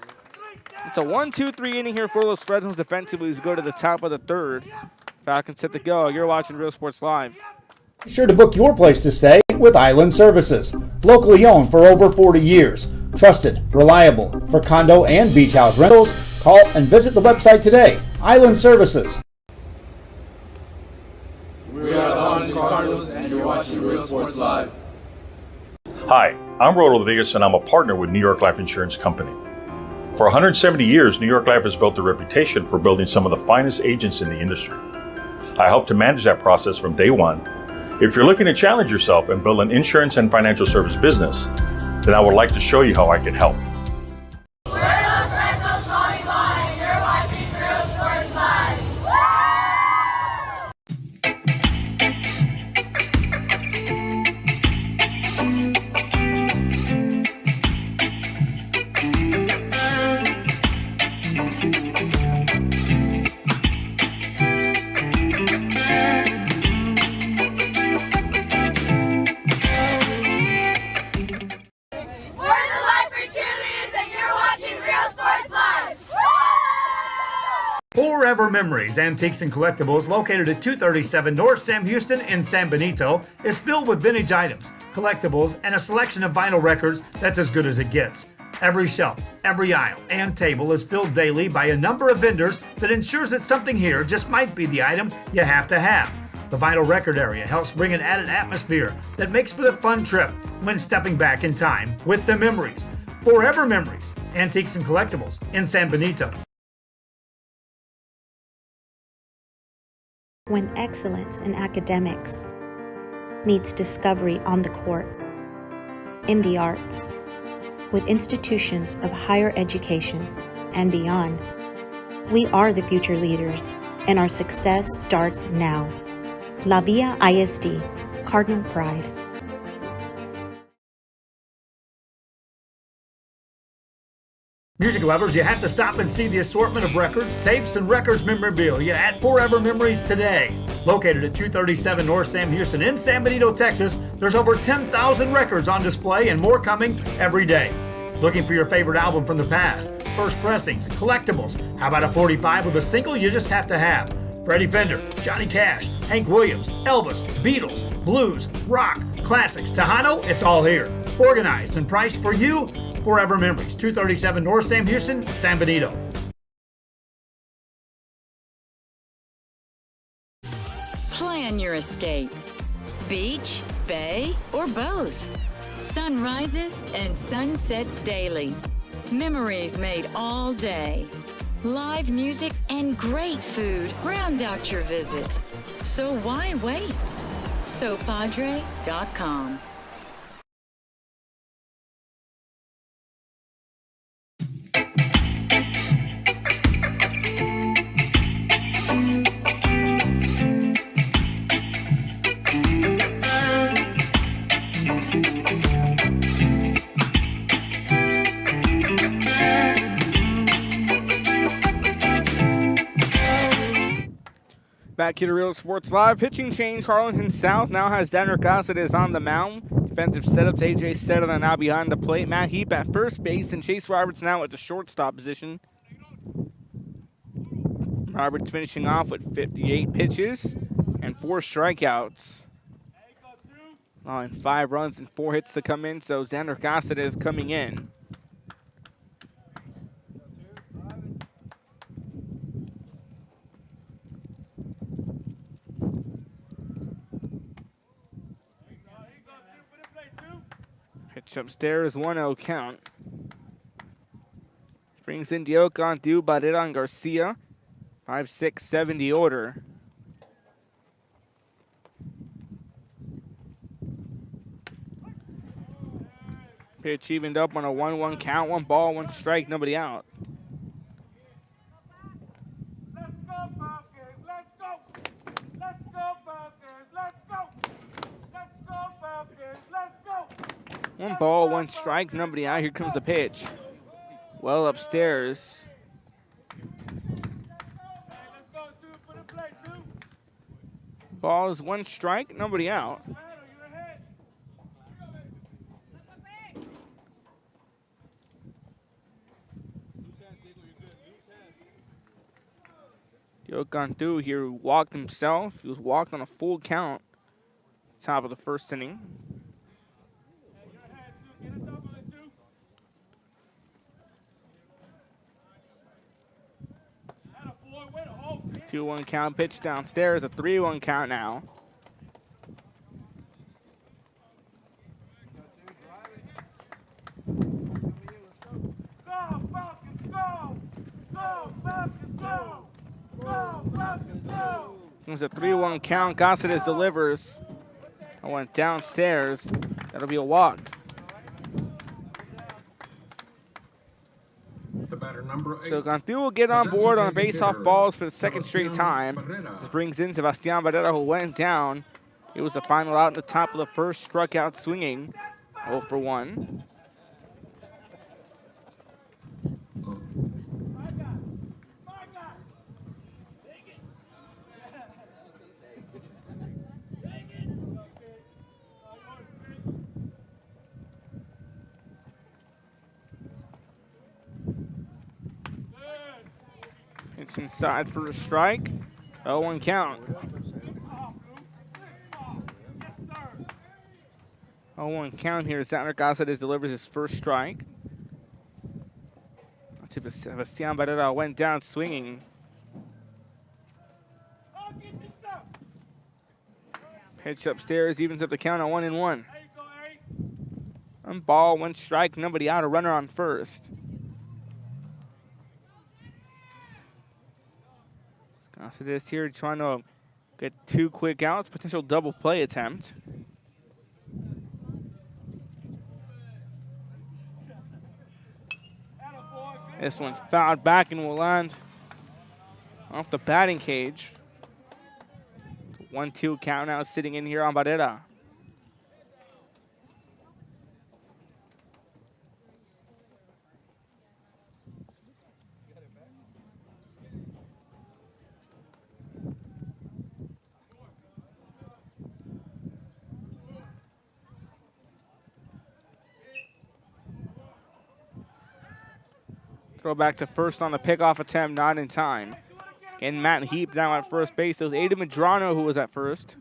It's a 1-2-3 inning here for Los Fresnos defensively as we go to the top of the third. Falcons set to go. You're watching Real Sports Live. Be sure to book your place to stay with Island Services. Locally owned for over 40 years. Trusted, reliable for condo and beach house rentals. Call and visit the website today. Island Services. We are the Harlingen Cardinals, and you're watching Real Sports Live. Hi, I'm Rodo Rodriguez, and I'm a partner with New York Life Insurance Company. For 170 years, New York Life has built a reputation for building some of the finest agents in the industry. I help to manage that process from day one. If you're looking to challenge yourself and build an insurance and financial service business, then I would like to show you how I can help. We're Los Fresnos calling by, and you're watching Real Sports Live. Forever Memories, Antiques and Collectibles, located at 237 North Sam Houston in San Benito, is filled with vintage items, collectibles, and a selection of vinyl records that's as good as it gets. Every shelf, every aisle, and table is filled daily by a number of vendors that ensures that something here just might be the item you have to have. The vinyl record area helps bring an added atmosphere that makes for the fun trip when stepping back in time with the memories. Forever Memories, Antiques and Collectibles in San Benito. When excellence in academics meets discovery on the court, in the arts, with institutions of higher education and beyond, we are the future leaders, and our success starts now. La Villa ISD, Cardinal Pride. Music lovers, you have to stop and see the assortment of records, tapes, and records memorabilia at Forever Memories today. Located at 237 North Sam Houston in San Benito, Texas, there's over 10,000 records on display and more coming every day. Looking for your favorite album from the past, first pressings, collectibles? How about a 45 with a single you just have to have? Freddie Fender, Johnny Cash, Hank Williams, Elvis, Beatles, blues, rock, classics, Tejano, it's all here. Organized and priced for you. Forever Memories, 237 North Sam Houston, San Benito. Plan your escape. Beach, bay, or both. Sunrises and sunsets daily. Memories made all day. Live music and great food round out your visit. So why wait? SoPadre.com. Back here to Real Sports Live. Pitching change. Harlingen South now has Danner Cáceres on the mound. Defensive setups. AJ Setterlin now behind the plate. Matt Heap at first base and Chase Roberts now at the shortstop position. Roberts finishing off with 58 pitches and 4 strikeouts. Allowing 5 runs and 4 hits to come in, so Xander Cáceres coming in. Pitch upstairs, 1-0 count. Brings in Dioc on due, Barrera and Garcia. 5'6", 70 order. Pitch evened up on a 1-1 count. 1 ball, 1 strike, nobody out. Let's go, Falcons. Let's go. Let's go, Falcons. Let's go. Let's go, Falcons. Let's go. 1 ball, 1 strike, nobody out. Here comes the pitch. Well upstairs. Ball is 1 strike, nobody out. Cantu here walked himself. He was walked on a full count. Top of the first inning. A 2-1 count, pitch downstairs, a 3-1 count now. Go, Falcons, go! Go, Falcons, go! Go, Falcons, go! It was a 3-1 count. Cáceres delivers. I went downstairs. That'll be a walk. So Cantu will get on board on the base-off balls for the second straight time. This brings in Sebastián Barrera, who went down. It was the final out in the top of the first, struck out swinging. 0 for 1. Pitch inside for a strike. 0-1 count. 0-1 count here. Xander Cáceres delivers his first strike. Sebastián Barrera went down swinging. Pitch upstairs, evens up the count on 1-1. 1 ball, 1 strike, nobody out. A runner on first. Cáceres here trying to get 2 quick outs, potential double play attempt. This one fouled back and will land off the batting cage. 1-2 count now sitting in here on Barrera. Throw back to first on the pickoff attempt, not in time. And Matt Heap now at first base. It was Aiden Medrano who was at first.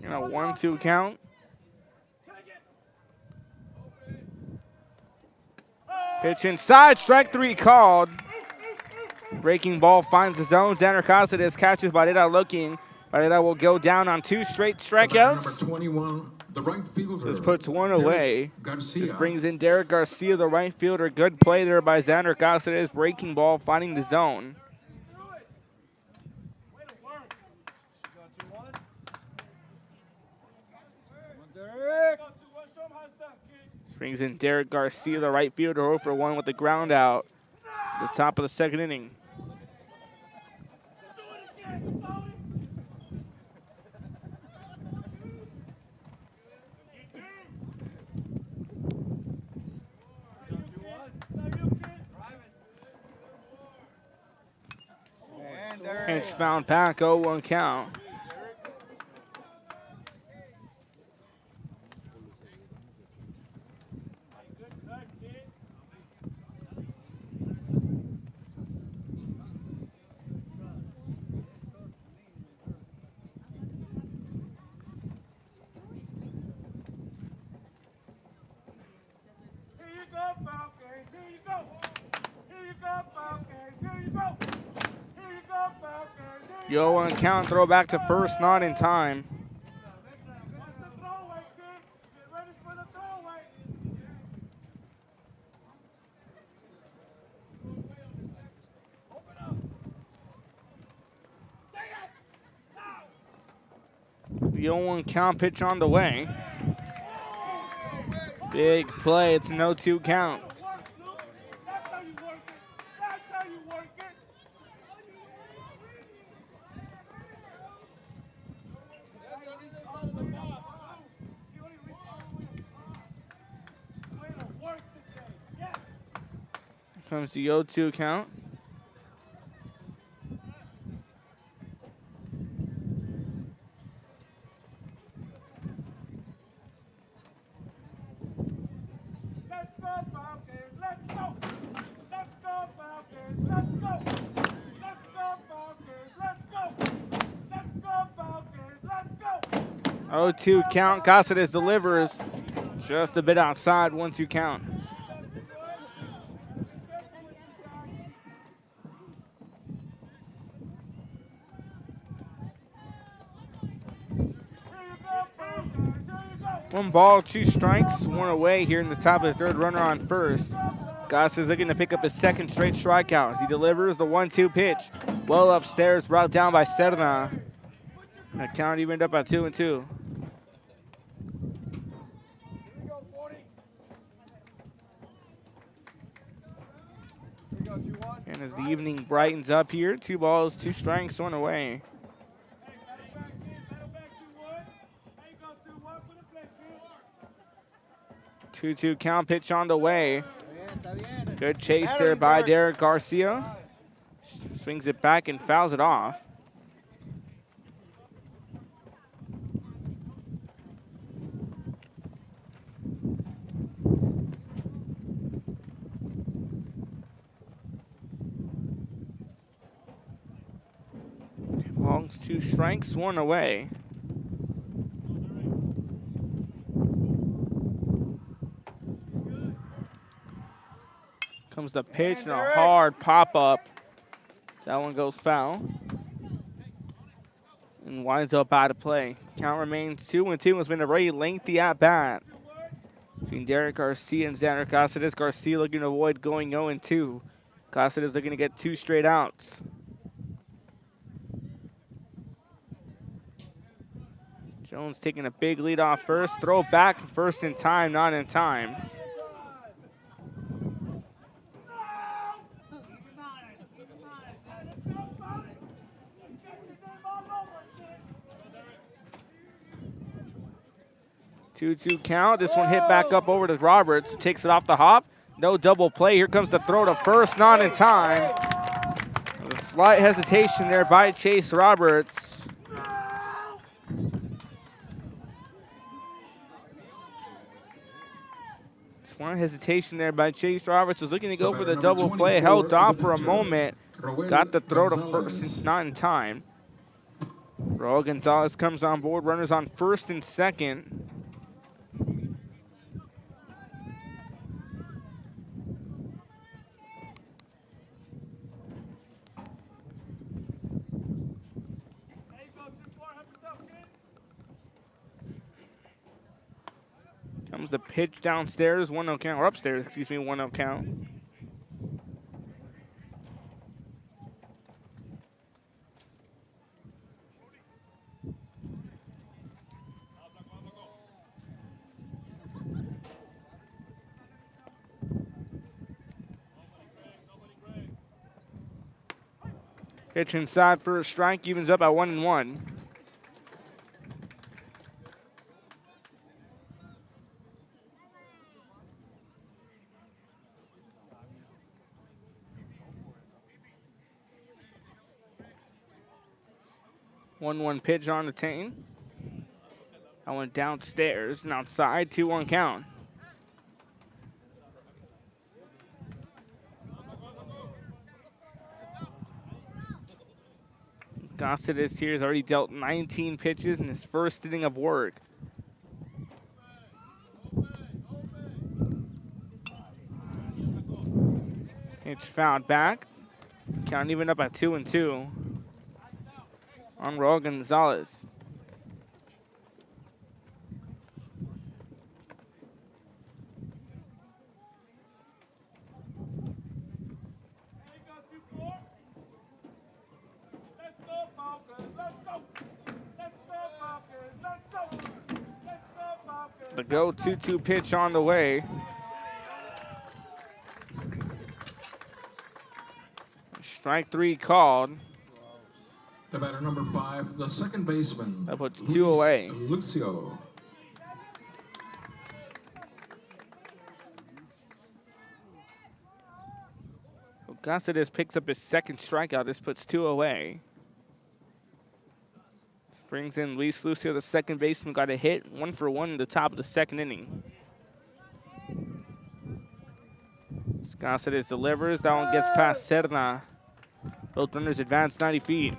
And a 1-2 count. Pitch inside, strike 3 called. Breaking ball finds the zone. Xander Cáceres catches Barrera looking. Barrera will go down on 2 straight strikeouts. Number 21, the right fielder. This puts 1 away. This brings in Derek Garcia, the right fielder. Good play there by Xander Cáceres. Breaking ball, finding the zone. This brings in Derek Garcia, the right fielder, 0 for 1 with the ground out. At the top of the second inning. Pitch found back, 0-1 count. Yo, 1 count, throw back to first, not in time. The 0-1 count, pitch on the way. Big play. It's an 0-2 count. That's how you work it. That's how you work it. Comes the 0-2 count. Let's go, Falcons. Let's go. Let's go, Falcons. Let's go. Let's go, Falcons. Let's go. Let's go, Falcons. Let's go. 0-2 count. Cáceres delivers just a bit outside. 1-2 count. One ball, 2 strikes, 1 away here in the top of the third. Runner on first. Goss is looking to pick up his second straight strikeout as he delivers the 1-2 pitch. Well upstairs, brought down by Serna. The count evened up at 2-2. And as the evening brightens up here, 2 balls, 2 strikes, 1 away. 2-2 count, pitch on the way. Good chase there by Derek Garcia. Swings it back and fouls it off. Longs, 2 strikes, 1 away. Comes the pitch and a hard pop-up. That one goes foul. And winds up out of play. Count remains 2-2. It's been a very lengthy at-bat between Derek Garcia and Xander Cáceres. Garcia looking to avoid going 0-2. Cáceres looking to get 2 straight outs. Jones taking a big lead off first. Throw back first in time, not in time. Two count. This one hit back up over to Roberts, who takes it off the hop. No double play. Here comes the throw to first, not in time. A slight hesitation there by Chase Roberts. Slight hesitation there by Chase Roberts. Was looking to go for the double play. Held off for a moment. Got the throw to first, not in time. Raul Gonzalez comes on board. Runners on first and second. Comes the pitch downstairs, 1-0 count, or upstairs, excuse me, 1-0 count. Pitch inside for a strike, evens up at 1-1. One pitch on the team. I went downstairs and outside, 2-1 count. Cáceres here has already dealt 19 pitches in his first inning of work. Pitch fouled back. Count even up at 2-2 on Raul Gonzalez. The go 2-2 pitch on the way. Strike 3 called. The batter number 5, the second baseman. That puts 2 away. Lucio. Gonzalez picks up his second strikeout. This puts 2 away. This brings in Luis Lucio, the second baseman, got a hit, 1 for 1 in the top of the second inning. Gonzalez delivers. That one gets past Serna. Both runners advance 90 feet.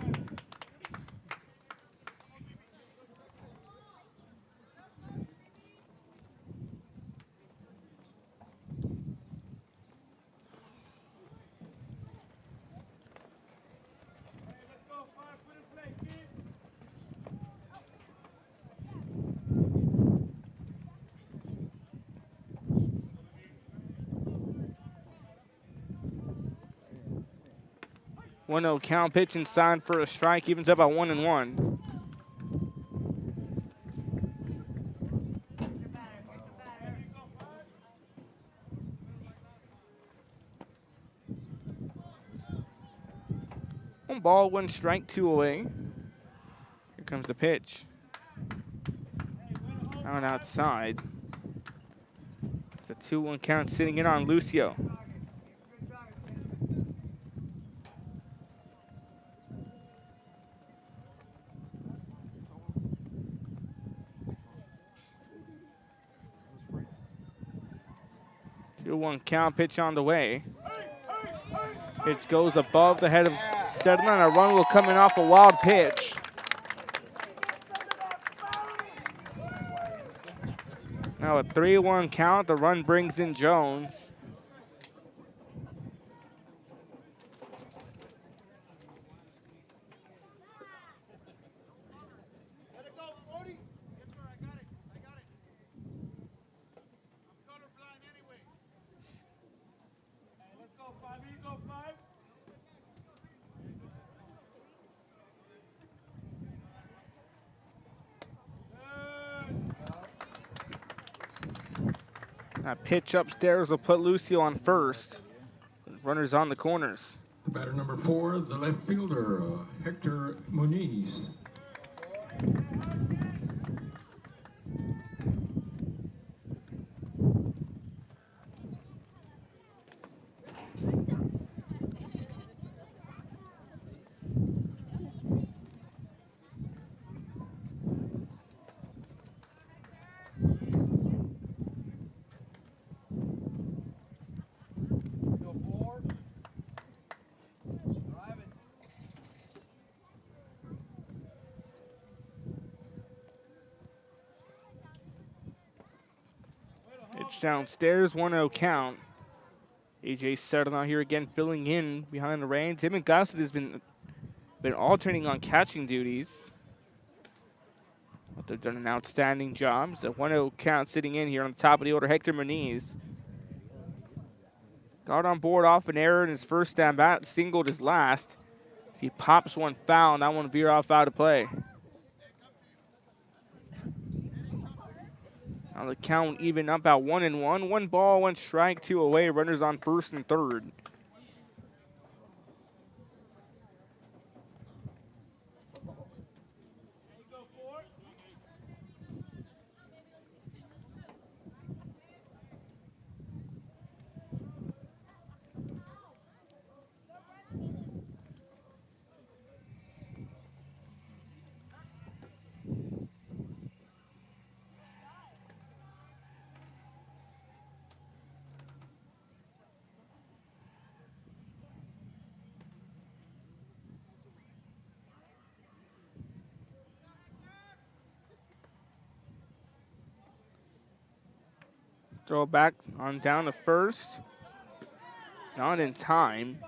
One 0 count, pitch inside for a strike, evens up at 1-1. One ball, 1 strike, 2 away. Here comes the pitch. Out outside. It's a 2-1 count sitting in on Lucio. One count, pitch on the way. Pitch goes above the head of Sedman. A run will come in off a wild pitch. Now a 3-1 count. The run brings in Jones. That pitch upstairs will put Lucio on first. Runners on the corners. The batter number 4, the left fielder, Hector Muniz. Pitch downstairs, 1-0 count. AJ Serna here again filling in behind the reins. Him and Gossett has been alternating on catching duties. But they've done an outstanding job. It's a 1-0 count sitting in here on the top of the order. Hector Muniz got on board off an error in his first at bat, singled his last. As he pops one foul, and that one veer off out of play. Now the count even up at 1-1. 1 ball, 1 strike, 2 away. Runners on first and third. Throw it back on down to first. Not in time.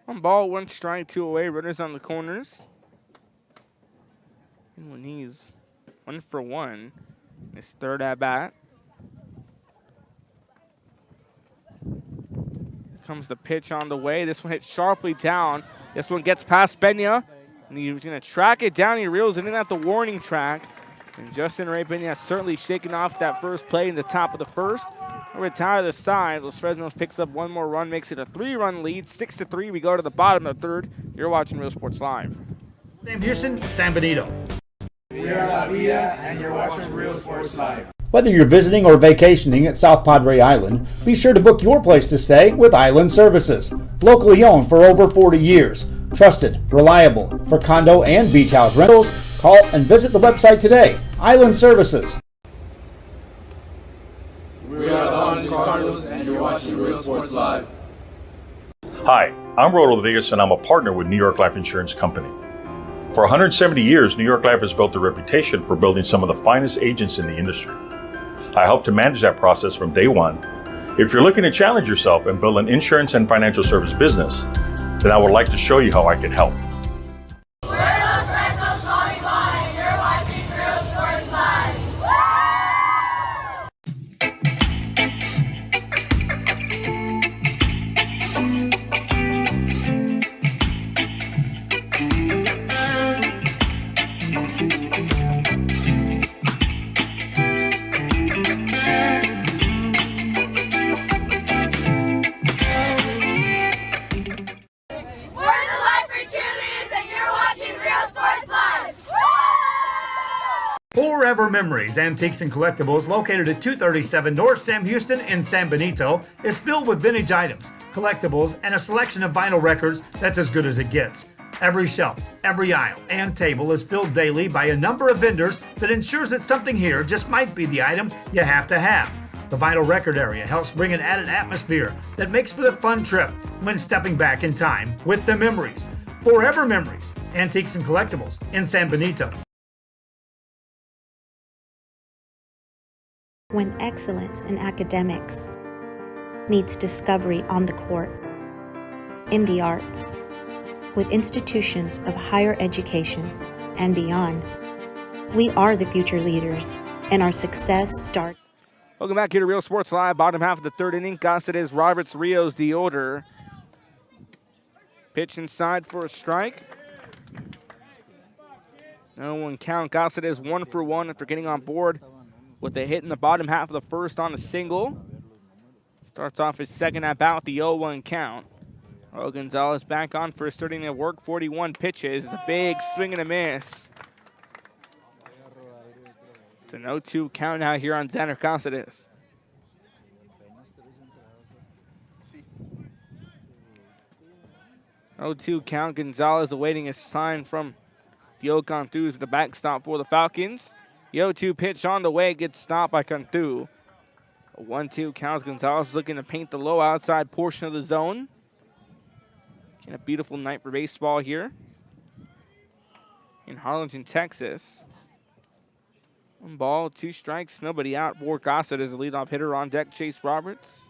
One ball, 1 strike, 2 away. Runners on the corners. And when he's 1 for 1, his third at bat. comes the pitch on the way. This one hits sharply down. This one gets past Benya, and he's going to track it down. He reels it in at the warning track. And Justin Ray Benya has certainly shaken off that first play in the top of the first. Retire the side. Los Fresnos picks up one more run, makes it a 3-run lead. 6-3. We go to the bottom of the third. You're watching Real Sports Live. Sam Houston, San Benito. We are La Villa, and you're watching Real Sports Live. Whether you're visiting or vacationing at South Padre Island, be sure to book your place to stay with Island Services. Locally owned for over 40 years. Trusted, reliable for condo and beach house rentals. Call and visit the website today. Island Services. We are the Harlingen Cardinals, and you're watching Real Sports Live. Hi, I'm Rodo Rodriguez, and I'm a partner with New York Life Insurance Company. For 170 years, New York Life has built a reputation for building some of the finest agents in the industry. I help to manage that process from day one. If you're looking to challenge yourself and build an insurance and financial service business, then I would like to show you how I can help. We're Los Fresnos calling by, and you're watching Real Sports Live. We're the Lifer Cheerleaders, and you're watching Real Sports Live. Forever Memories, Antiques and Collectibles, located at 237 North Sam Houston in San Benito, is filled with vintage items, collectibles, and a selection of vinyl records that's as good as it gets. Every shelf, every aisle, and table is filled daily by a number of vendors that ensures that something here just might be the item you have to have. The vinyl record area helps bring an added atmosphere that makes for the fun trip when stepping back in time with the memories. Forever Memories, Antiques and Collectibles in San Benito. When excellence in academics meets discovery on the court, in the arts, with institutions of higher education and beyond, we are the future leaders, and our success starts. Welcome back here to Real Sports Live. Bottom half of the third inning. Cáceres, Roberts, Rios, the order. Pitch inside for a strike. 0-1 count. Cáceres 1 for 1 after getting on board with a hit in the bottom half of the first on a single. Starts off his second at bat with the 0-1 count. Raul Gonzalez back on for his third inning of work. 41 pitches. It's a big swing and a miss. It's an 0-2 count now here on Xander Cáceres. Oh, 2 count. Gonzalez awaiting a sign from Dio Cantu to the backstop for the Falcons. The 0-2 pitch on the way gets stopped by Cantu. A 1-2 count. Gonzalez looking to paint the low outside portion of the zone. And a beautiful night for baseball here in Harlingen, Texas. 1 ball, 2 strikes, nobody out. Ward Gossett is the leadoff hitter on deck. Chase Roberts.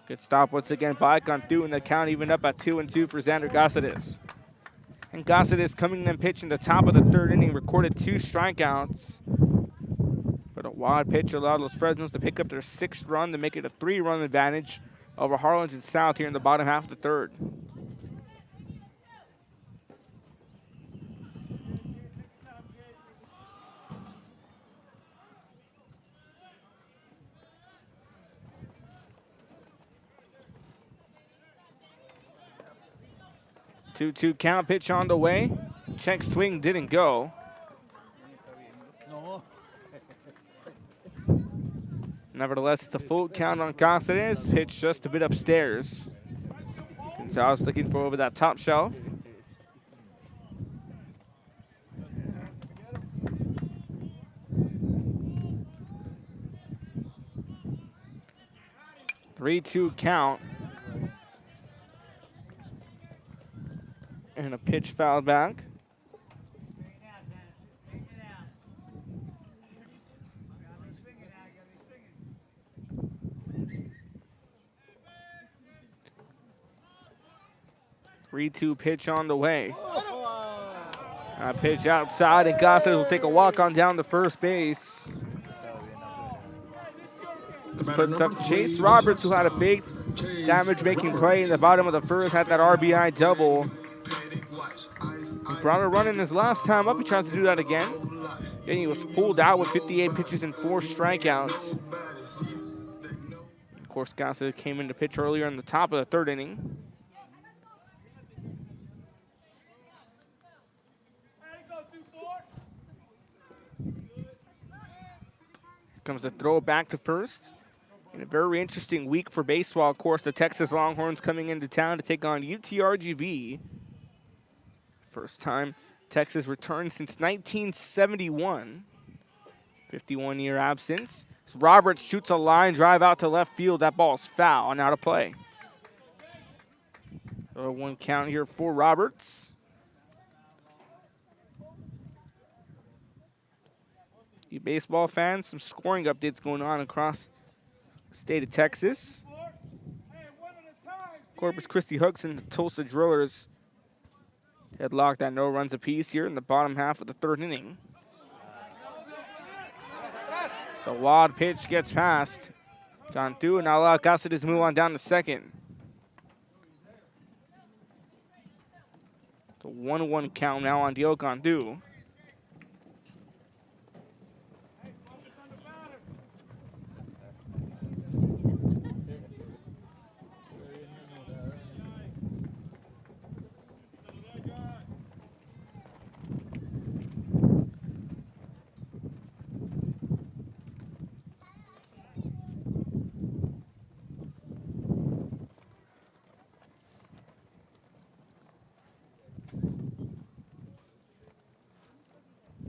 Good stop once again by Cantu, and the count even up at 2-2 for Xander Gossett. And Gossett is coming in pitch in the top of the third inning. Recorded 2 strikeouts. But a wild pitch allowed Los Fresnos to pick up their 6th run to make it a 3-run advantage over Harlingen South here in the bottom half of the third. Two count, pitch on the way. Check swing didn't go. Nevertheless, it's a full count on Cáceres. Pitch just a bit upstairs. Gonzalez looking for over that top shelf. Three-two count. And a pitch fouled back. Three-two pitch on the way. A pitch outside, and Gossett will take a walk on down to first base. This puts up Chase Roberts, who had a big damage-making play in the bottom of the first, had that RBI double. He brought a run in his last time up. He tries to do that again. Then he was pulled out with 58 pitches and 4 strikeouts. Of course, Gossett came in to pitch earlier in the top of the third inning. Comes the throw back to first. In a very interesting week for baseball, of course, the Texas Longhorns coming into town to take on UTRGV. First time Texas returned since 1971. 51-year absence. So Roberts shoots a line drive out to left field. That ball's foul and out of play. 0-1 count here for Roberts. You baseball fans, some scoring updates going on across the state of Texas. Corpus Christi Hooks and the Tulsa Drillers headlocked at no runs apiece here in the bottom half of the third inning. So wild pitch gets past. Gone through, and now allow Gossett to move on down to second. So 1-1 count now on Dio Gandu.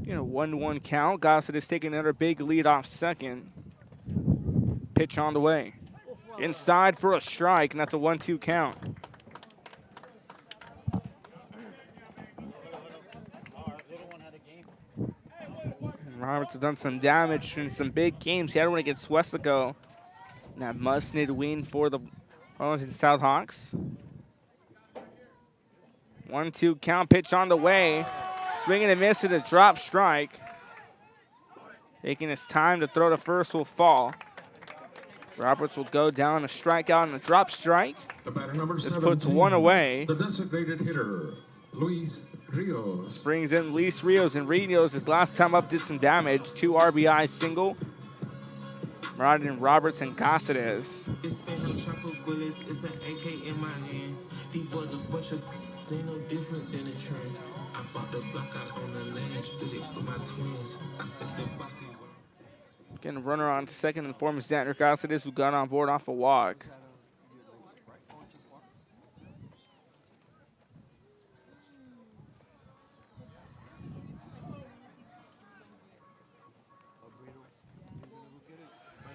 In a 1-1 count, Gossett is taking another big lead off second. Pitch on the way. Inside for a strike, and that's a 1-2 count. Roberts has done some damage in some big games. He had one against Wesco. And that must-need win for the Harlingen South Hawks. 1-2 count, pitch on the way. Swing and a miss at a drop strike. Taking his time to throw to first will fall. Roberts will go down a strikeout and a drop strike. The batter number this 17, puts one away. The designated hitter, Luis Rios. This brings in Luis Rios, and Rios, his last time up, did some damage. 2 RBI single. Riding Roberts and Cáceres. It's been no chocolate bullets, it's an AK in my hand. These boys a bunch of, they no different than a trend. I bought the block out on the land, split it with my twins. I said the bossy. Getting a runner on second and form is Xander Cáceres, who got on board off a walk.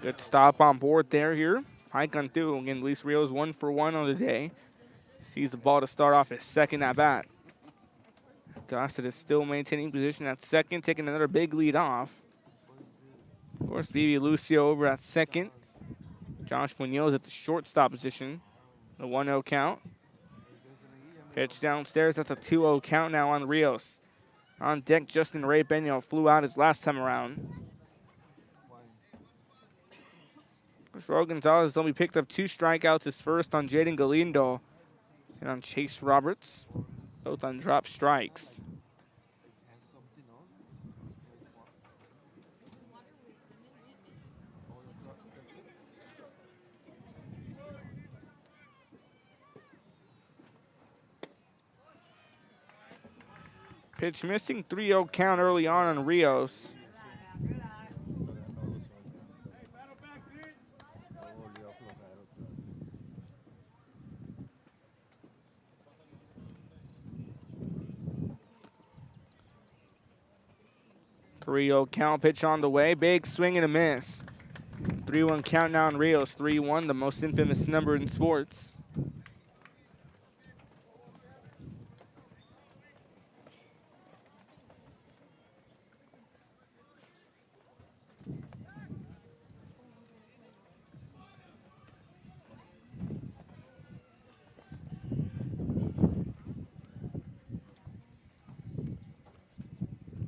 Good stop on board there here. Hike on through. Again, Luis Rios 1 for 1 on the day. Sees the ball to start off his second at bat. Gossett is still maintaining position at second, taking another big lead off. Of course, BB Lucio over at second. Josh Munoz at the shortstop position. The 1-0 count. Pitch downstairs. That's a 2-0 count now on Rios. On deck, Justin Ray Benio flew out his last time around. Roel Gonzalez only picked up 2 strikeouts, his first on Jaden Galindo and on Chase Roberts, both on drop strikes. Pitch missing, 3-0 count early on Rios. Three-0 count, pitch on the way. Big swing and a miss. 3-1 count now on Rios. 3-1, the most infamous number in sports.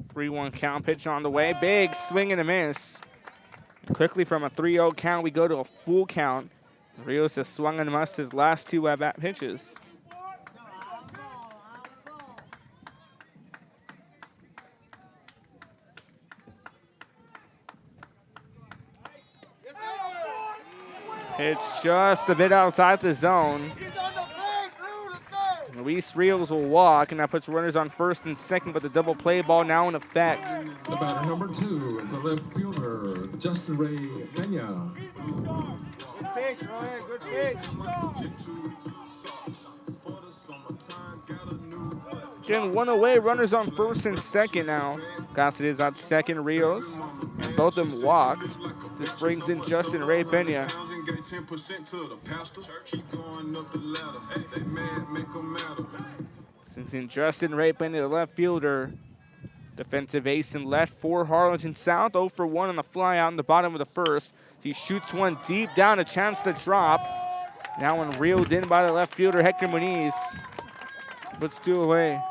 Three-one count, pitch on the way. Big swing and a miss. Quickly from a 3-0 count, we go to a full count. Rios has swung and missed his last 2 at-bat pitches. It's just a bit outside the zone. Luis Rios will walk, and that puts runners on first and second, but the double play ball now in effect. The batter number 2, the left fielder, Justin Ray Pena. Good pitch, Roy. Good pitch. Getting 1 away, runners on first and second now. Gossett is on second, Rios, and both of them walked. This brings in Justin Ray Pena. Since in Justin Ray Pena, the left fielder, defensive ace in left for Harlingen South. 0 for 1 on the fly out in the bottom of the first. He shoots one deep down, a chance to drop. Now one reeled in by the left fielder, Hector Muniz. Puts 2 away.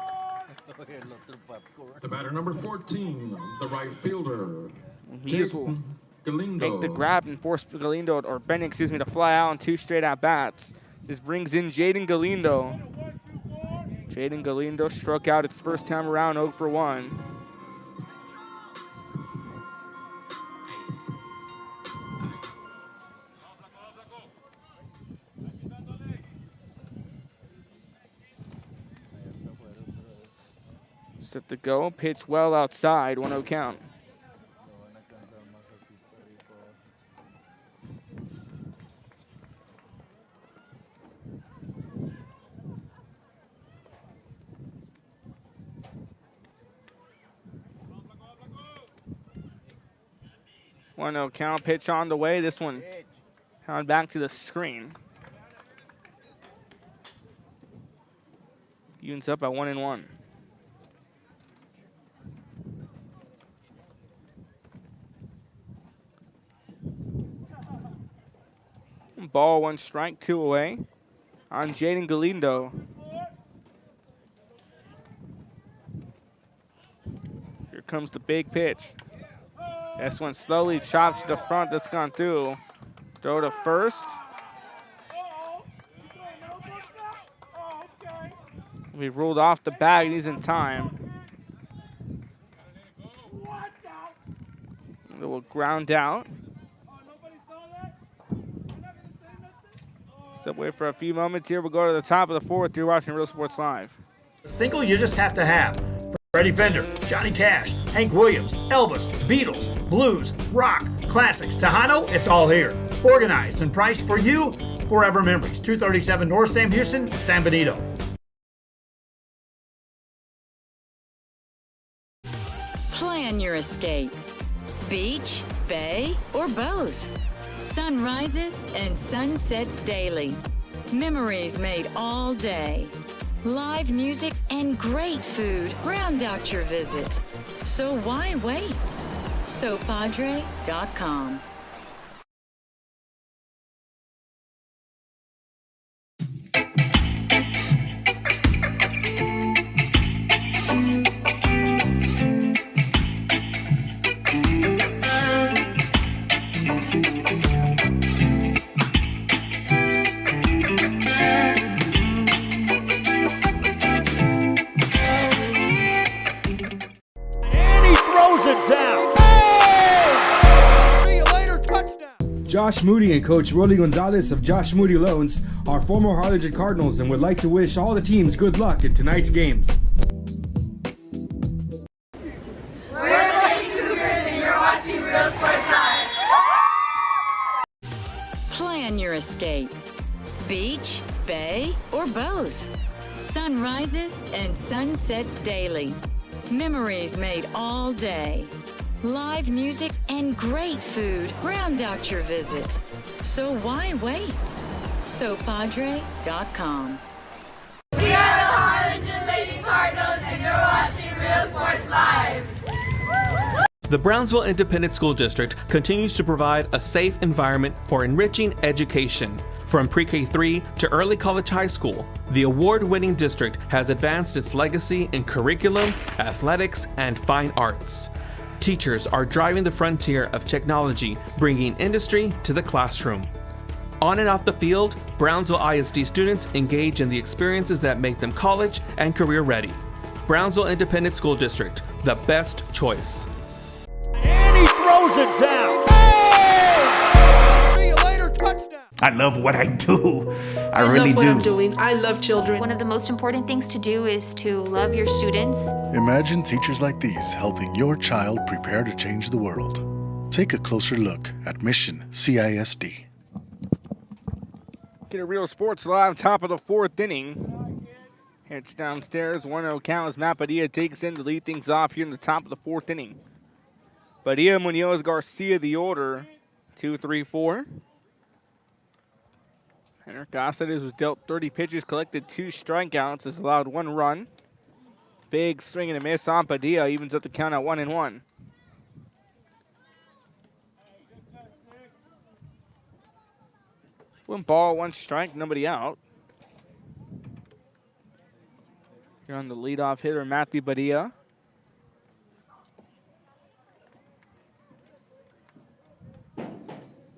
The batter number 14, the right fielder, Muniz will Galindo. make the grab and force Galindo, or Benny, excuse me, to fly out on 2 straight at bats. This brings in Jaden Galindo. Jaden Galindo struck out its first time around, 0 for 1. Set to go, pitch well outside, 1-0 count. One-0 count, pitch on the way. This one held back to the screen. Evens up at 1-1. Ball, 1 strike, 2 away on Jaden Galindo. Here comes the big pitch. This one slowly chopped to the front. That's gone through. Throw to first. We ruled off the bag. He's in time. It will ground out. Step away for a few moments here. We'll go to the top of the 4th. You're watching Real Sports Live. A single you just have to have. Freddie Fender, Johnny Cash, Hank Williams, Elvis, Beatles, blues, rock, classics, Tejano, it's all here. Organized and priced for you. Forever Memories, 237 North Sam Houston, San Benito. Plan your escape. Beach, bay, or both. Sunrises and sunsets daily. Memories made all day. Live music and great food round out your visit. So why wait? SoPadre.com. Josh Moody and Coach Rolly Gonzalez of Josh Moody Loans are former Harlingen Cardinals and would like to wish all the teams good luck in tonight's games. We're the Lady Cougars and you're watching Real Sports Live. Plan your escape. Beach, bay, or both. Sunrises and sunsets daily. Memories made all day. Live music and great food round out your visit. So why wait? SoPadre.com. We are the Harlingen Lady Cardinals and you're watching Real Sports Live. The Brownsville Independent School District continues to provide a safe environment for enriching education. From pre-K3 to early college high school, the award-winning district has advanced its legacy in curriculum, athletics, and fine arts. Teachers are driving the frontier of technology, bringing industry to the classroom. On and off the field, Brownsville ISD students engage in the experiences that make them college and career ready. Brownsville Independent School District, the best choice. And he throws it down. Hey! See you later, touchdown. I love what I do. I love really what do. I'm doing. I love children. One of the most important things to do is to love your students. Imagine teachers like these helping your child prepare to change the world. Take a closer look at Mission CISD. Get a Real Sports Live, top of the fourth inning. Heads downstairs, 1-0 count as Matt Padilla takes in to lead things off here in the top of the fourth inning. Padilla, Munoz, Garcia, the order, 2-3-4. Henrik Gossett was dealt 30 pitches, collected 2 strikeouts, has allowed 1 run. Big swing and a miss on Padilla, evens up the count at 1-1. One ball, 1 strike, nobody out. Here on the leadoff hitter, Matthew Padilla.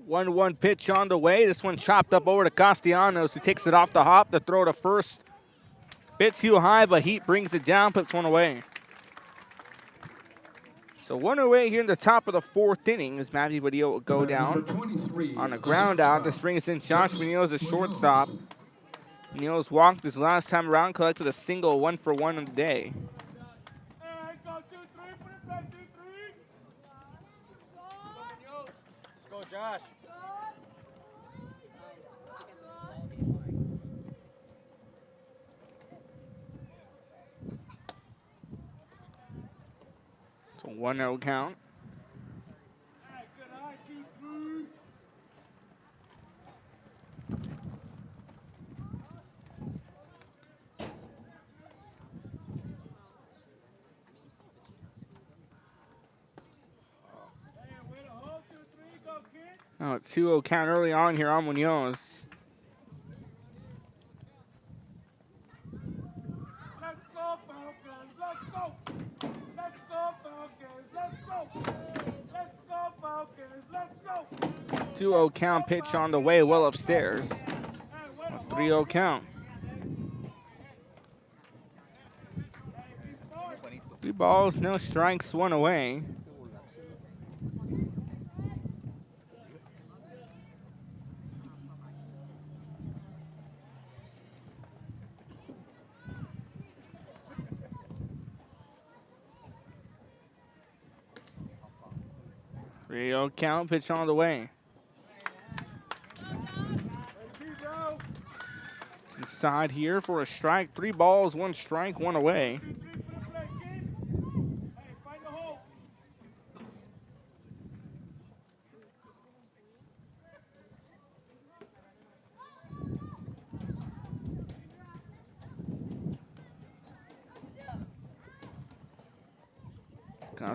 One pitch on the way. This one chopped up over to Castellanos, who takes it off the hop to throw to first. Bit too high, but Heat brings it down, puts one away. So 1 away here in the top of the fourth inning as Matthew Padilla will go down on a ground out. This brings in Josh Munoz, a shortstop. Munoz walked his last time around, collected a single, 1-for-1 on the day. Let's go, Josh. So 1-0 count. Oh, it's 2-0 count early on here on Munoz. Let's go, Falcons. Let's go. Let's go, Falcons. Let's go. Let's go, Falcons. Let's go. 2-0 count, pitch on the way, well upstairs. 3-0 count. 3 balls, no strikes, 1 away. Count, pitch on the way. It's inside here for a strike. 3 balls, 1 strike, 1 away.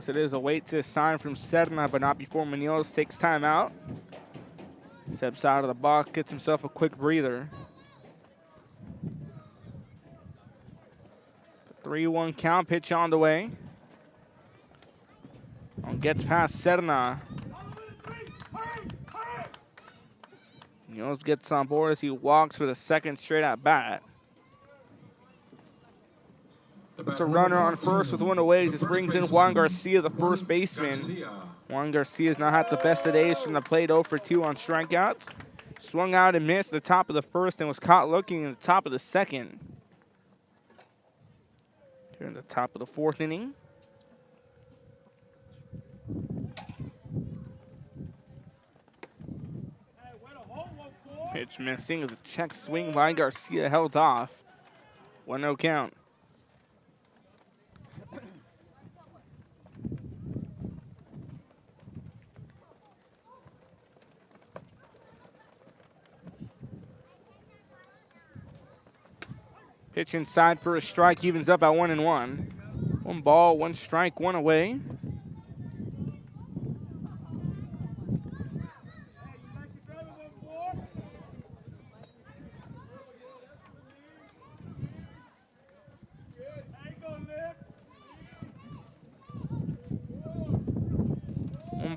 It is a wait to sign from Serna, but not before Munoz takes time out. Steps out of the box, gets himself a quick breather. 3-1 count, pitch on the way. Gets past Serna. Munoz gets on board as he walks for the second straight at bat. It's a runner on first with 1 away. This brings in Juan Garcia, the first baseman. Juan Garcia's not had the best of days from the plate, 0-for-2 on strikeouts. Swung out and missed the top of the first and was caught looking in the top of the second. Here in the top of the fourth inning. Pitch missing as a check swing by Garcia held off. 1-0 count. Pitch inside for a strike, evens up at 1-1. 1 ball, 1 strike, 1 away.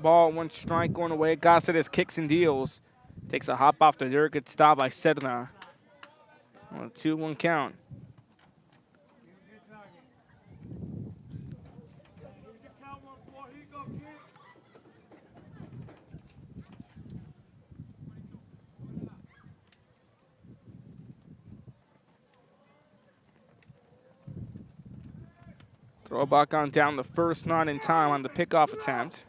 ball, 1 strike going away. Gossett has kicks and deals. Takes a hop off the dirt. Good stop by Sedna. On a 2-1 count. Throw back on down the first, not in time on the pickoff attempt.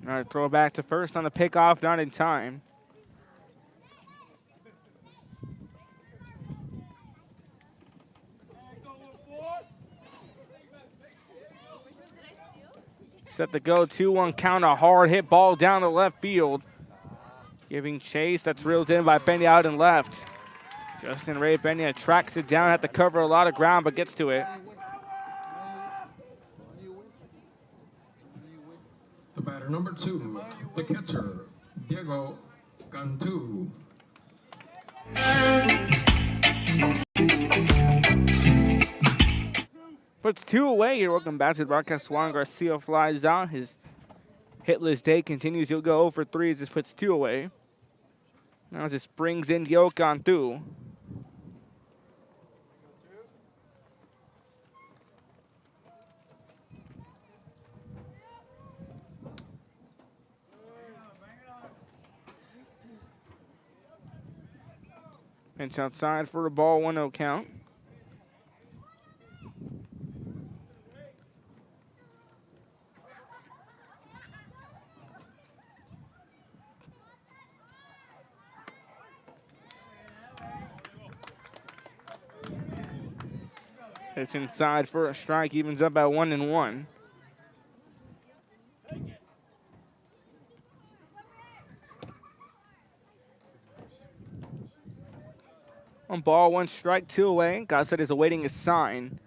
All right, throw back to first on the pickoff, not in time. Set the go, 2-1 count, a hard hit ball down the left field. Giving chase, that's reeled in by Benya out and left. Justin Ray Benya tracks it down, had to cover a lot of ground, but gets to it. The batter number 2, the catcher, Diego Cantu. Puts 2 away here. Welcome back to the broadcast. Juan Garcia flies out. His hitless day continues. He'll go 0 for 3 as this puts 2 away. Now as this brings in Diego Cantu. Pinch outside for a ball, 1-0 count. It's inside for a strike, evens up at 1-1. One ball, 1 strike, 2 away. Gossett is awaiting a sign.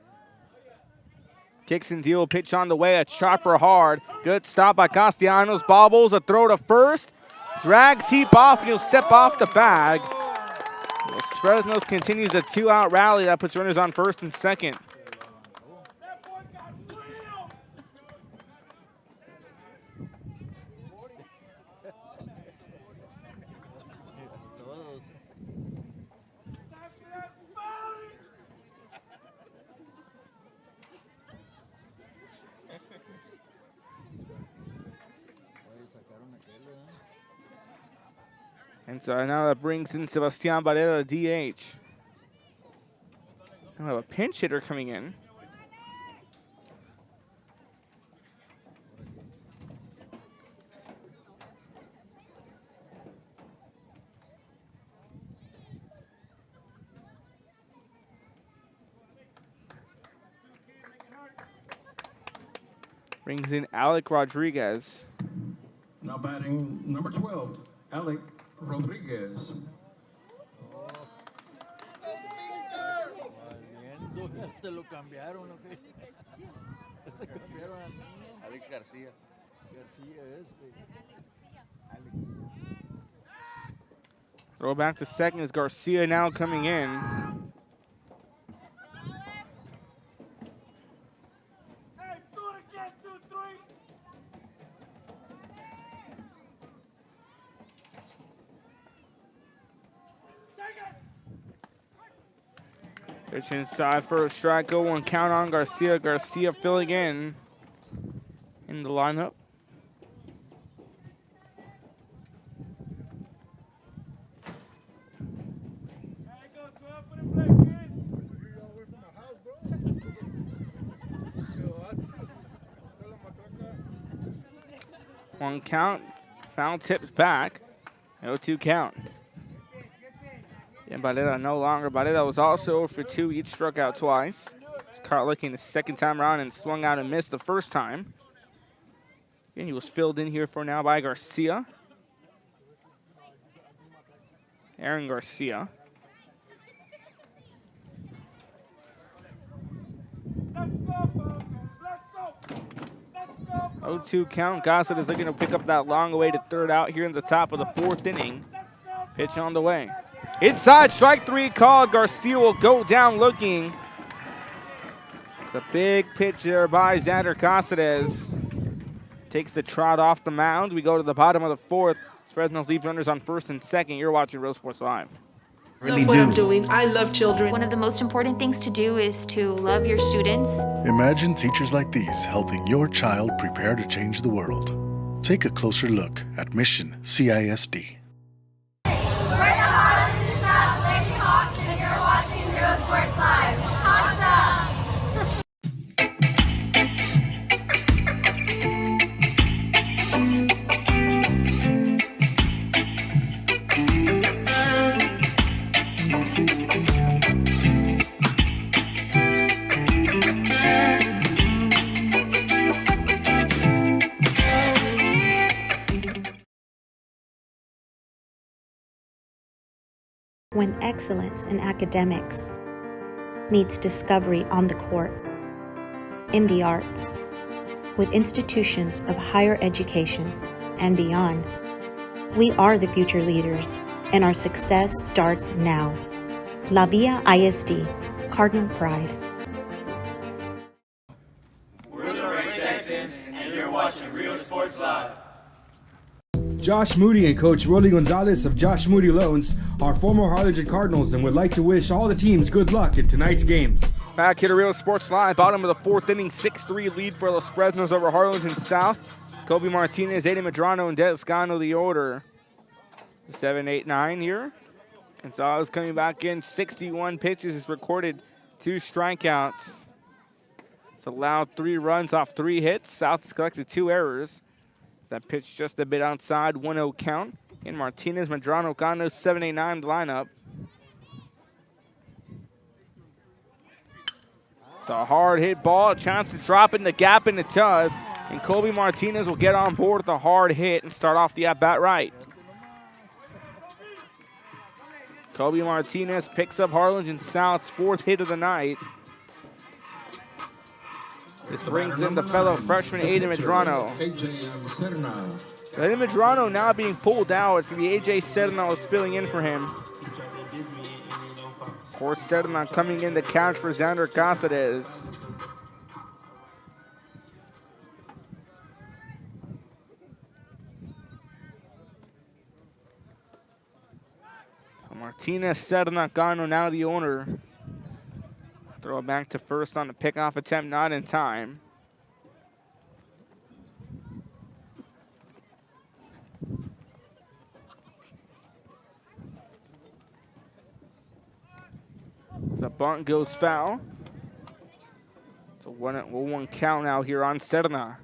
Kicks and deal, pitch on the way, a chopper hard. Good stop by Castellanos, bobbles, a throw to first. Drags Heap off, and he'll step off the bag. Fresnos continues a 2-out rally that puts runners on first and second. And so now that brings in Sebastian Barrera, DH. Now we have a pinch hitter coming in. Brings in Alec Rodriguez. Now batting number 12, Alec Rodriguez. Alex Garcia. Throw back to second as Garcia now coming in. Pitch inside for a strike, 0-1 count on Garcia. Garcia filling in the lineup. One count, foul tipped back, 0-2 count. And Barrera no longer. Barrera was also 0 for 2. Each struck out twice. It's caught looking the second time around and swung out and missed the first time. And he was filled in here for now by Garcia. Aaron Garcia. Let's go. 0-2 count. Gossett is looking to pick up that long away to third out here in the top of the 4th inning. Pitch on the way. Inside, strike three called. Garcia will go down looking. It's a big pitch there by Xander Cáceres. Takes the trot off the mound. We go to the bottom of the fourth. Fresnos leaves runners on first and second. You're watching Real Sports Live. Love what I'm doing. I love children. One of the most important things to do is to love your students. Imagine teachers like these helping your child prepare to change the world. Take a closer look at Mission CISD. We're the Harlingen South Lady Hawks, and you're watching Real Sports Live. Hawks up! When excellence in academics meets discovery on the court, in the arts, with institutions of higher education and beyond, we are the future leaders, and our success starts now. La Villa ISD, Cardinal Pride. We're the Red Texans, and you're watching Real Sports Live. Josh Moody and Coach Rolly Gonzalez of Josh Moody Loans are former Harlingen Cardinals and would like to wish all the teams good luck in tonight's games. Back here to Real Sports Live, bottom of the fourth inning, 6-3 lead for Los Fresnos over Harlingen South. Kobe Martinez, Aiden Medrano, and Descano the order. 7-8-9 here. Gonzalez coming back in, 61 pitches, has recorded 2 strikeouts. It's allowed 3 runs off 3 hits. South has collected 2 errors. That pitch just a bit outside, 1-0 count. And Martinez, Medrano, Gano, 7-8-9 the lineup. It's a hard hit ball, a chance to drop in the gap, and it does. And Kobe Martinez will get on board with a hard hit and start off the at-bat right. Kobe Martinez picks up Harlingen South's 4th hit of the night. This brings in the fellow freshman Aiden Medrano. Aiden Medrano now being pulled out. It's going to be A.J. Sedano filling in for him. Of course, Sedano coming in the couch for Xander Cáceres. So Martinez, Sedano, Gano, now the owner. Throw it back to first on the pickoff attempt, not in time. So bunt goes foul. It's a 1-1 count now here on Serna.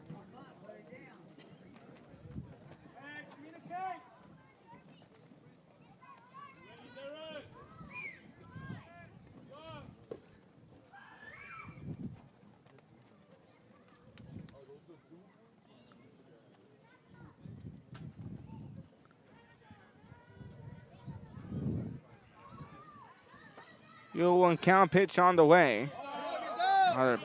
You'll 1 count, pitch on the way. So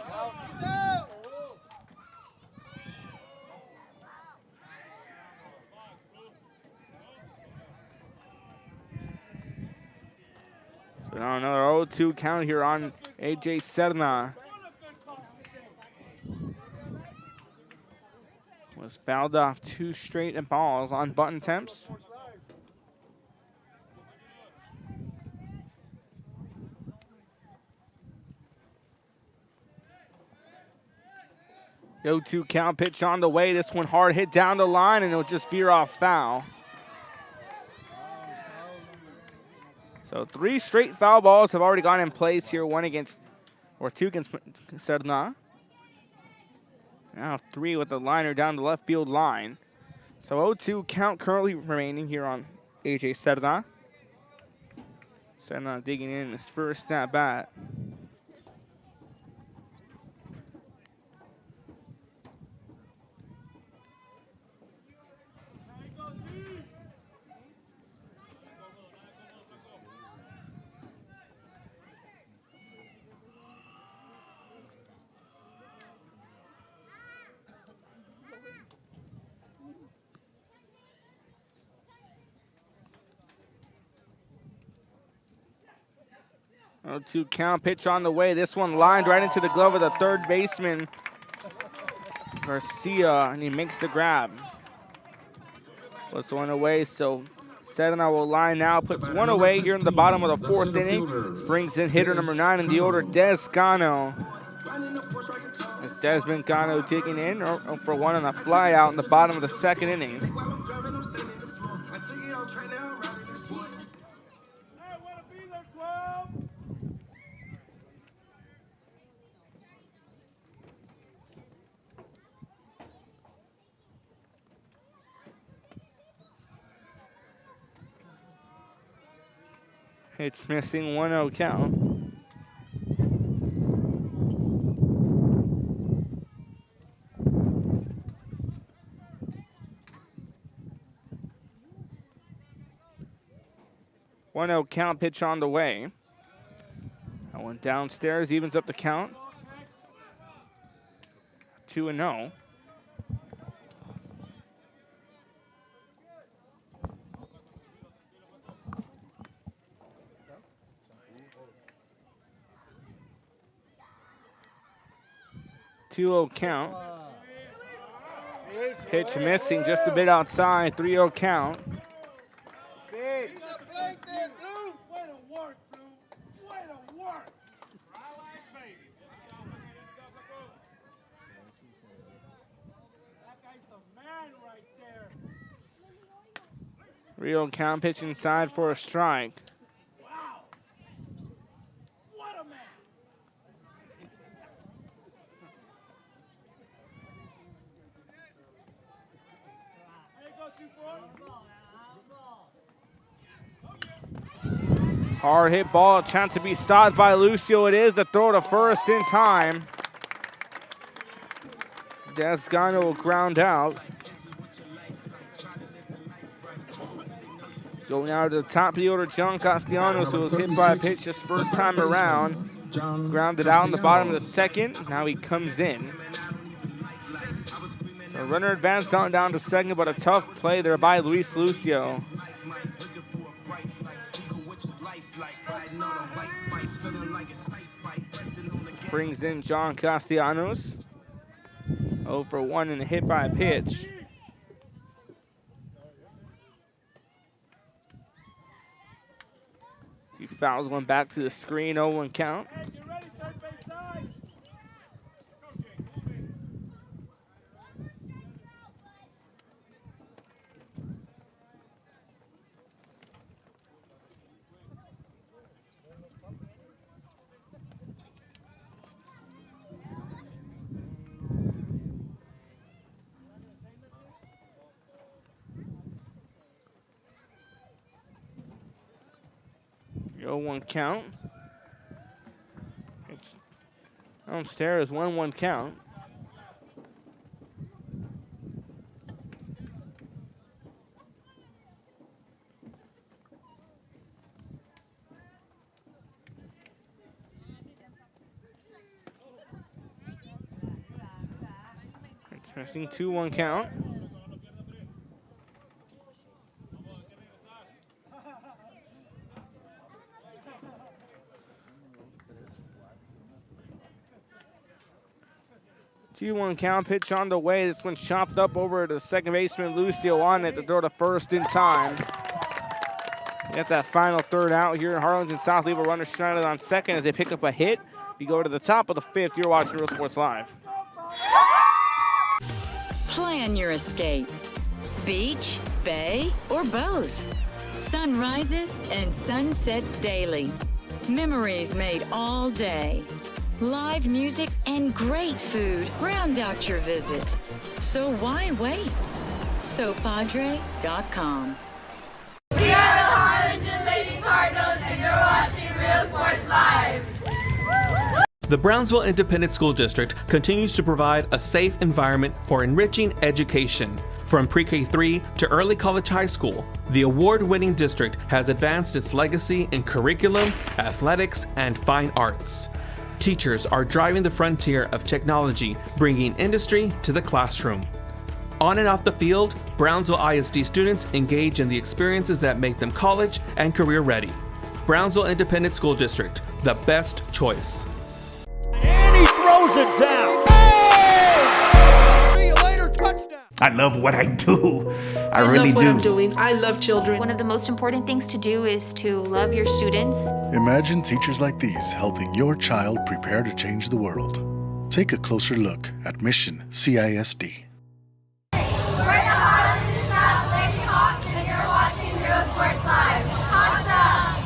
now another 0-2 count here on A.J. Serna. Was fouled off 2 straight balls on bunt attempts. The 0-2 count, pitch on the way. This one hard hit down the line, and it'll just veer off foul. So 3 straight foul balls have already gone in place here. 2 against Serna. Now 3 with the liner down the left field line. So 0-2 count currently remaining here on A.J. Serna. Serna digging in his first at bat. 0-2 count, pitch on the way. This one lined right into the glove of the third baseman, Garcia, and he makes the grab. Puts one away, so Sedona will line now, puts one away here in the bottom of the fourth inning. This brings in hitter number 9 in the order, Descano. As Desmond Gano taking in 0 for 1 on a fly out in the bottom of the second inning. Pitch missing, 1-0 count. Count, pitch on the way. That one downstairs, evens up the count. 2-0. Count. Pitch missing just a bit outside. 3-0 count. Real count, pitch inside for a strike. Hard hit ball, a chance to be stopped by Lucio. It is the throw to first in time. Descano will ground out. Going out to the top of the order, John Castellanos, who was hit by a pitch his first time around. Grounded out in the bottom of the second. Now he comes in. So runner advanced on down to second, but a tough play there by Luis Lucio. Brings in John Castellanos. 0 for 1 and a hit by a pitch. He fouls one back to the screen, 0-1 count. 0-1 count. It's downstairs, 1-1 count. It's missing, 2-1 count. One count, pitch on the way. This one chopped up over to second baseman Lucio on it to throw to first in time. Get that final third out here in Harlingen. South leave a runner stranded on second as they pick up a hit. We go to the top of the fifth. You're watching Real Sports Live. Plan your escape. Beach, bay, or both. Sunrises and sunsets daily. Memories made all day. Live music and great food round out your visit. So why wait? SoPadre.com. We are the Harlingen Lady Cardinals, and you're watching Real Sports Live. The Brownsville Independent School District continues to provide a safe environment for enriching education. From pre-K3 to early college high school, the award-winning district has advanced its legacy in curriculum, athletics, and fine arts. Teachers are driving the frontier of technology, bringing industry to the classroom. On and off the field, Brownsville ISD students engage in the experiences that make them college and career ready. Brownsville Independent School District, the best choice. And he throws it down. Hey! See you later, touchdown. I love what I do. I I really love what do. I'm doing. I love children. One of the most important things to do is to love your students. Imagine teachers like these helping your child prepare to change the world. Take a closer look at Mission CISD. We're the Harlingen South Lady Hawks, and you're watching Real Sports Live. Hawks up!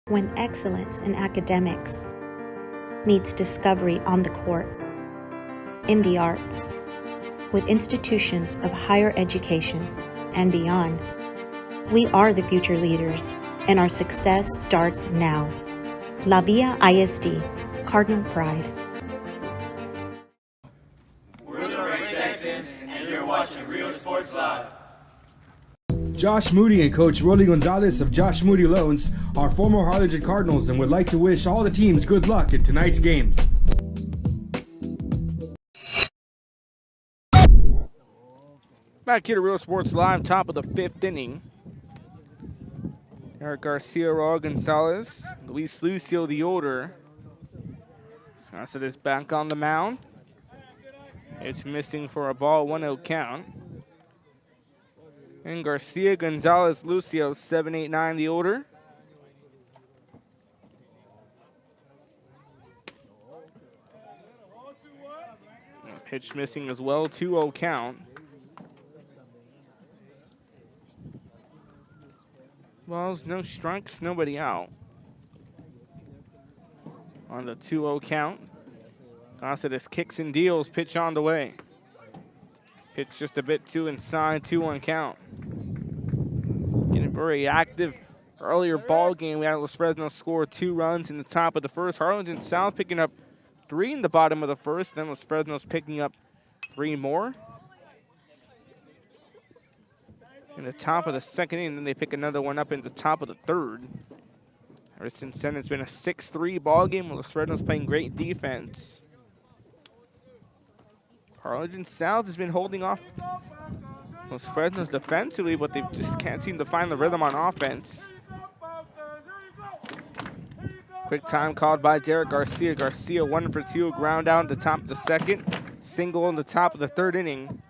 When excellence in academics meets discovery on the court, in the arts, with institutions of higher education and beyond, we are the future leaders, and our success starts now. La Villa ISD, Cardinal Pride. We're the Red Texans, and you're watching Real Sports Live. Josh Moody and Coach Rolly Gonzalez of Josh Moody Loans are former Harlingen Cardinals and would like to wish all the teams good luck in tonight's games. Back here to Real Sports Live, top of the 5th inning. Eric Garcia, Raul Gonzalez, Luis Lucio the older. Sasa is back on the mound. It's missing for a ball, 1-0 count. And Garcia, Gonzalez, Lucio, 7, 8, 9 the older. Pitch missing as well, 2-0 count. Balls, no strikes, nobody out. On the 2-0 count. Gossett kicks and deals, pitch on the way. Pitch just a bit too inside, 2-1 count. Getting very active earlier ball game. We had Los Fresnos score 2 runs in the top of the first. Harlingen South picking up 3 in the bottom of the first. Then Los Fresnos picking up 3 more in the top of the second inning. Then they pick another one up in the top of the third. Ever since then, it's been a 6-3 ball game. Los Fresnos playing great defense. Harlingen South has been holding off Los Fresnos defensively, but they just can't seem to find the rhythm on offense. Quick time called by Derek Garcia. Garcia 1 for 2, ground out at the top of the second. Single in the top of the third inning.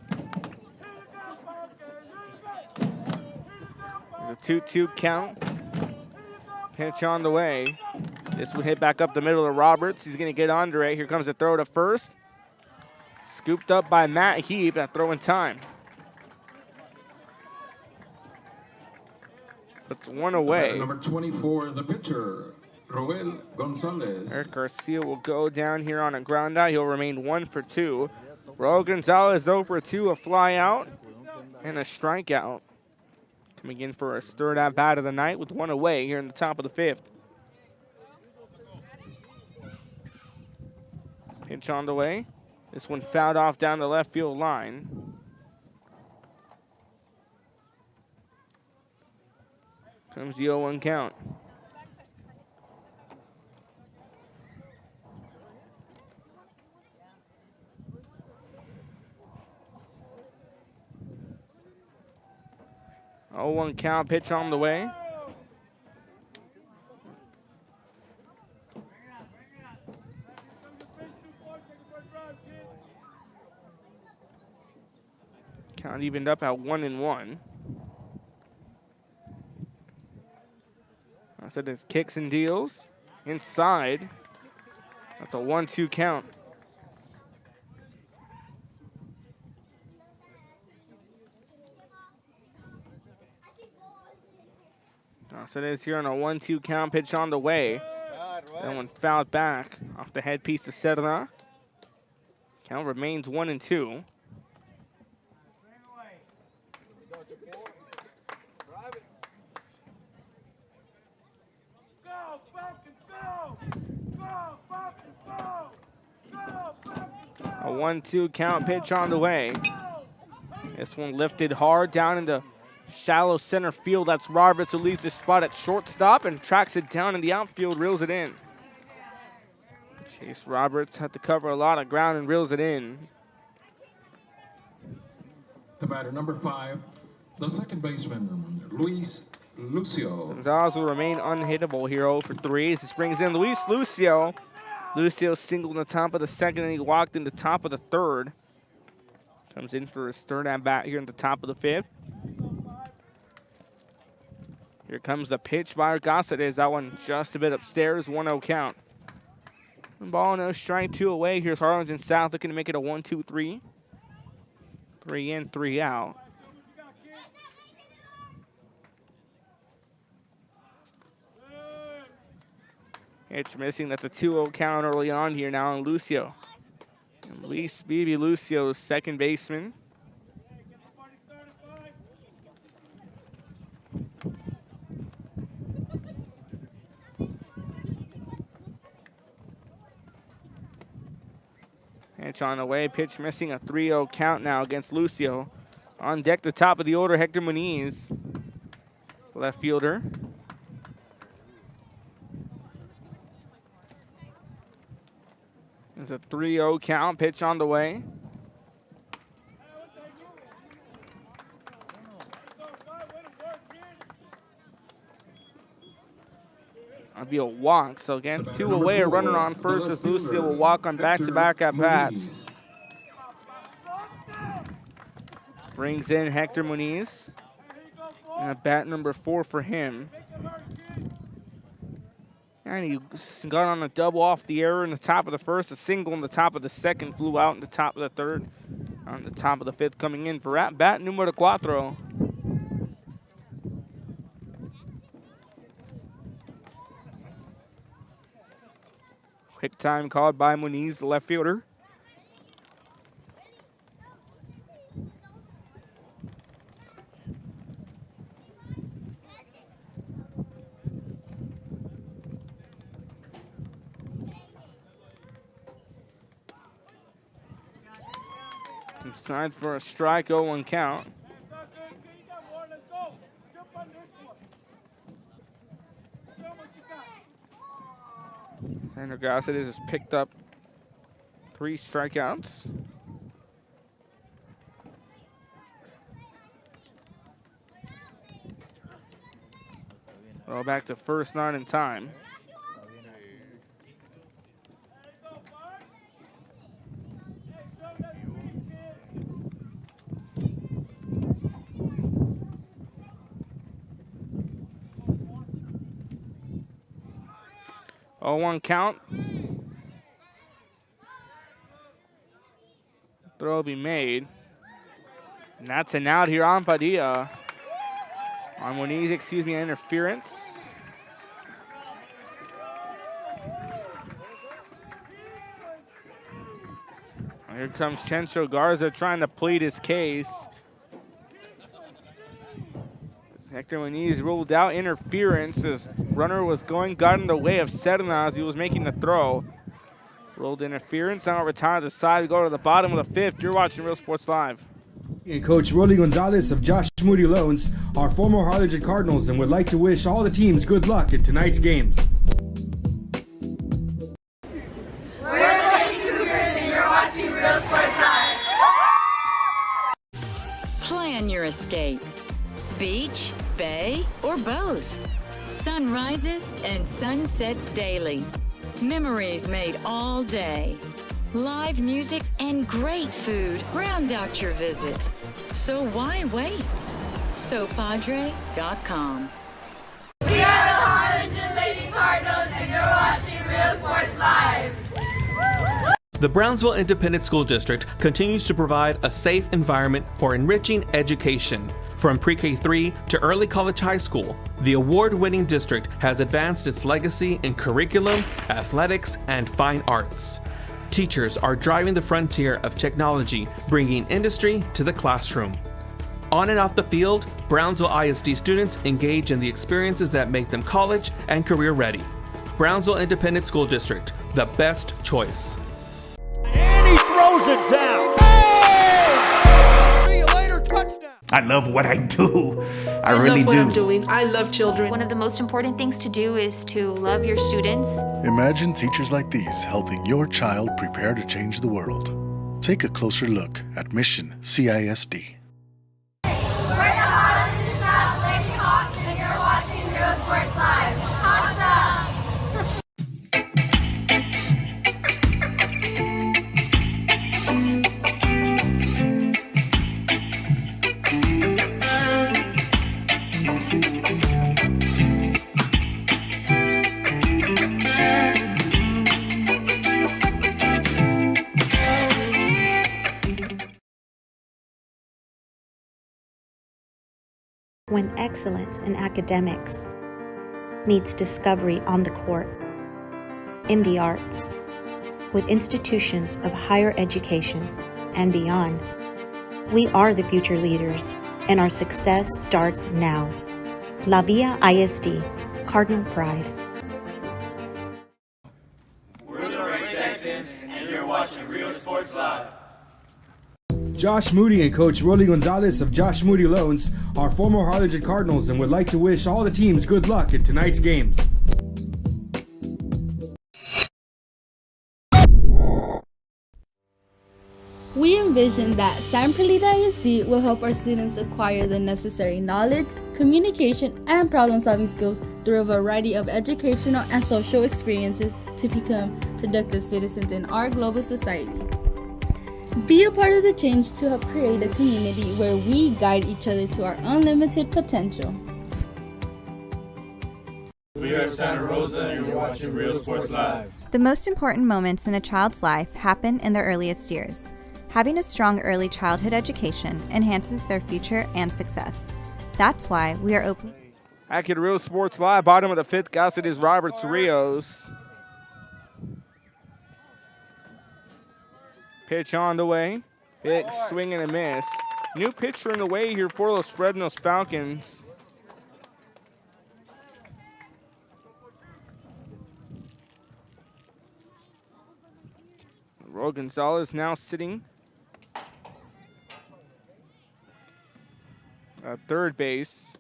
There's a 2-2 count. Pitch on the way. This would hit back up the middle of Roberts. He's going to get under it. Here comes the throw to first. Scooped up by Matt Heap at throw in time. It's 1 away. Number 24, the pitcher, Roel Gonzalez. Eric Garcia will go down here on a ground out. He'll remain 1 for 2. Raul Gonzalez 0 for 2, a fly out and a strikeout. Coming in for his third at bat of the night with 1 away here in the top of the 5th. Pitch on the way. This one fouled off down the left field line. Comes the 0-1 count. Oh, 1 count, pitch on the way. Count evened up at 1-1. I said it's kicks and deals. Inside. That's a 1-2 count. So it is here on a 1-2 count, pitch on the way. That one fouled back off the headpiece of Serna. Count remains 1-2. A 1-2 count, pitch on the way. This one lifted hard down in the shallow center field. That's Roberts, who leaves his spot at shortstop and tracks it down in the outfield, reels it in. Chase Roberts had to cover a lot of ground and reels it in. The batter, number 5, the second baseman, Lucio. Gonzalez will remain unhittable here, 0 for 3 as he brings in Luis Lucio. Lucio singled in the top of the second, and he walked in the top of the third. Comes in for his third at-bat here in the top of the fifth. Here comes the pitch by Arcasides. That one just a bit upstairs, 1-0 count. Ball, no strike, 2 away. Here's Harlingen South looking to make it a 1-2-3. 3 in, 3 out. Pitch missing. That's a 2-0 count early on here now on Lucio. And Luis Bibi Lucio, second baseman. Pitch on the way. Pitch missing. A 3-0 count now against Lucio. On deck, the top of the order, Hector Muniz, left fielder. There's a 3-0 count, pitch on the way. That'll be a walk. So again, 2 away, a runner on first as Lucio will walk on back-to-back at-bats. Brings in Hector Muniz. And a bat number 4 for him. And he got on a double off the error in the top of the first. A single in the top of the second. Flew out in the top of the third. On the top of the fifth coming in for at-bat numero 4. Quick time called by Muniz, the left fielder. It's time for a strike, 0-1 count. And Arcasides has picked up 3 strikeouts. Well, back to first, not in time. Oh, 1 count. Throw will be made. And that's an out here on Padilla. On Muniz, interference. Here comes Chencho Garza trying to plead his case. Hector Muniz ruled out interference. His runner was got in the way of Serna as he was making the throw. Ruled interference. Now retire to the side. We go to the bottom of the 5th. You're watching Real Sports Live. And Coach Rolly Gonzalez of Josh Moody Loans are former Harlingen Cardinals and would like to wish all the teams good luck in tonight's games. We're the Lady Cougars and you're watching Real Sports Live. Plan your escape. Beach, bay, or both. Sunrises and sunsets daily. Memories made all day. Live music and great food round out your visit. So why wait? SoPadre.com. We are the Harlingen Lady Cardinals and you're watching Real Sports Live. The Brownsville Independent School District continues to provide a safe environment for enriching education. From pre-K3 to early college high school, the award-winning district has advanced its legacy in curriculum, athletics, and fine arts. Teachers are driving the frontier of technology, bringing industry to the classroom. On and off the field, Brownsville ISD students engage in the experiences that make them college and career ready. Brownsville Independent School District, the best choice. And he throws it down. See you later, touchdown. I love what I do. I love really what do. I'm doing. I love children. One of the most important things to do is to love your students. Imagine teachers like these helping your child prepare to change the world. Take a closer look at Mission CISD. We're the Harlingen South Lady Hawks, and you're watching Real Sports Live. Hawks up! When excellence in academics meets discovery on the court, in the arts, with institutions of higher education and beyond, we are the future leaders, and our success starts now. La Villa ISD, Cardinal Pride. We're the Red Texans, and you're watching Real Sports Live. Josh Moody and Coach Rolly Gonzalez of Josh Moody Loans are former Harlingen Cardinals and would like to wish all the teams good luck in tonight's games. We envision that San Perlita ISD will help our students acquire the necessary knowledge, communication, and problem-solving skills through a variety of educational and social experiences to become productive citizens in our global society. Be a part of the change to help create a community where we guide each other to our unlimited potential. We are Santa Rosa, and you're watching Real Sports Live. The most important moments in a child's life happen in their earliest years. Having a strong early childhood education enhances their future and success. That's why we are open. Back at Real Sports Live, bottom of the fifth, Gossett is Roberts Rios. Pitch on the way. Big swing and a miss. New pitcher in the way here for Los Fresnos Falcons. Roy Gonzalez now sitting at third base.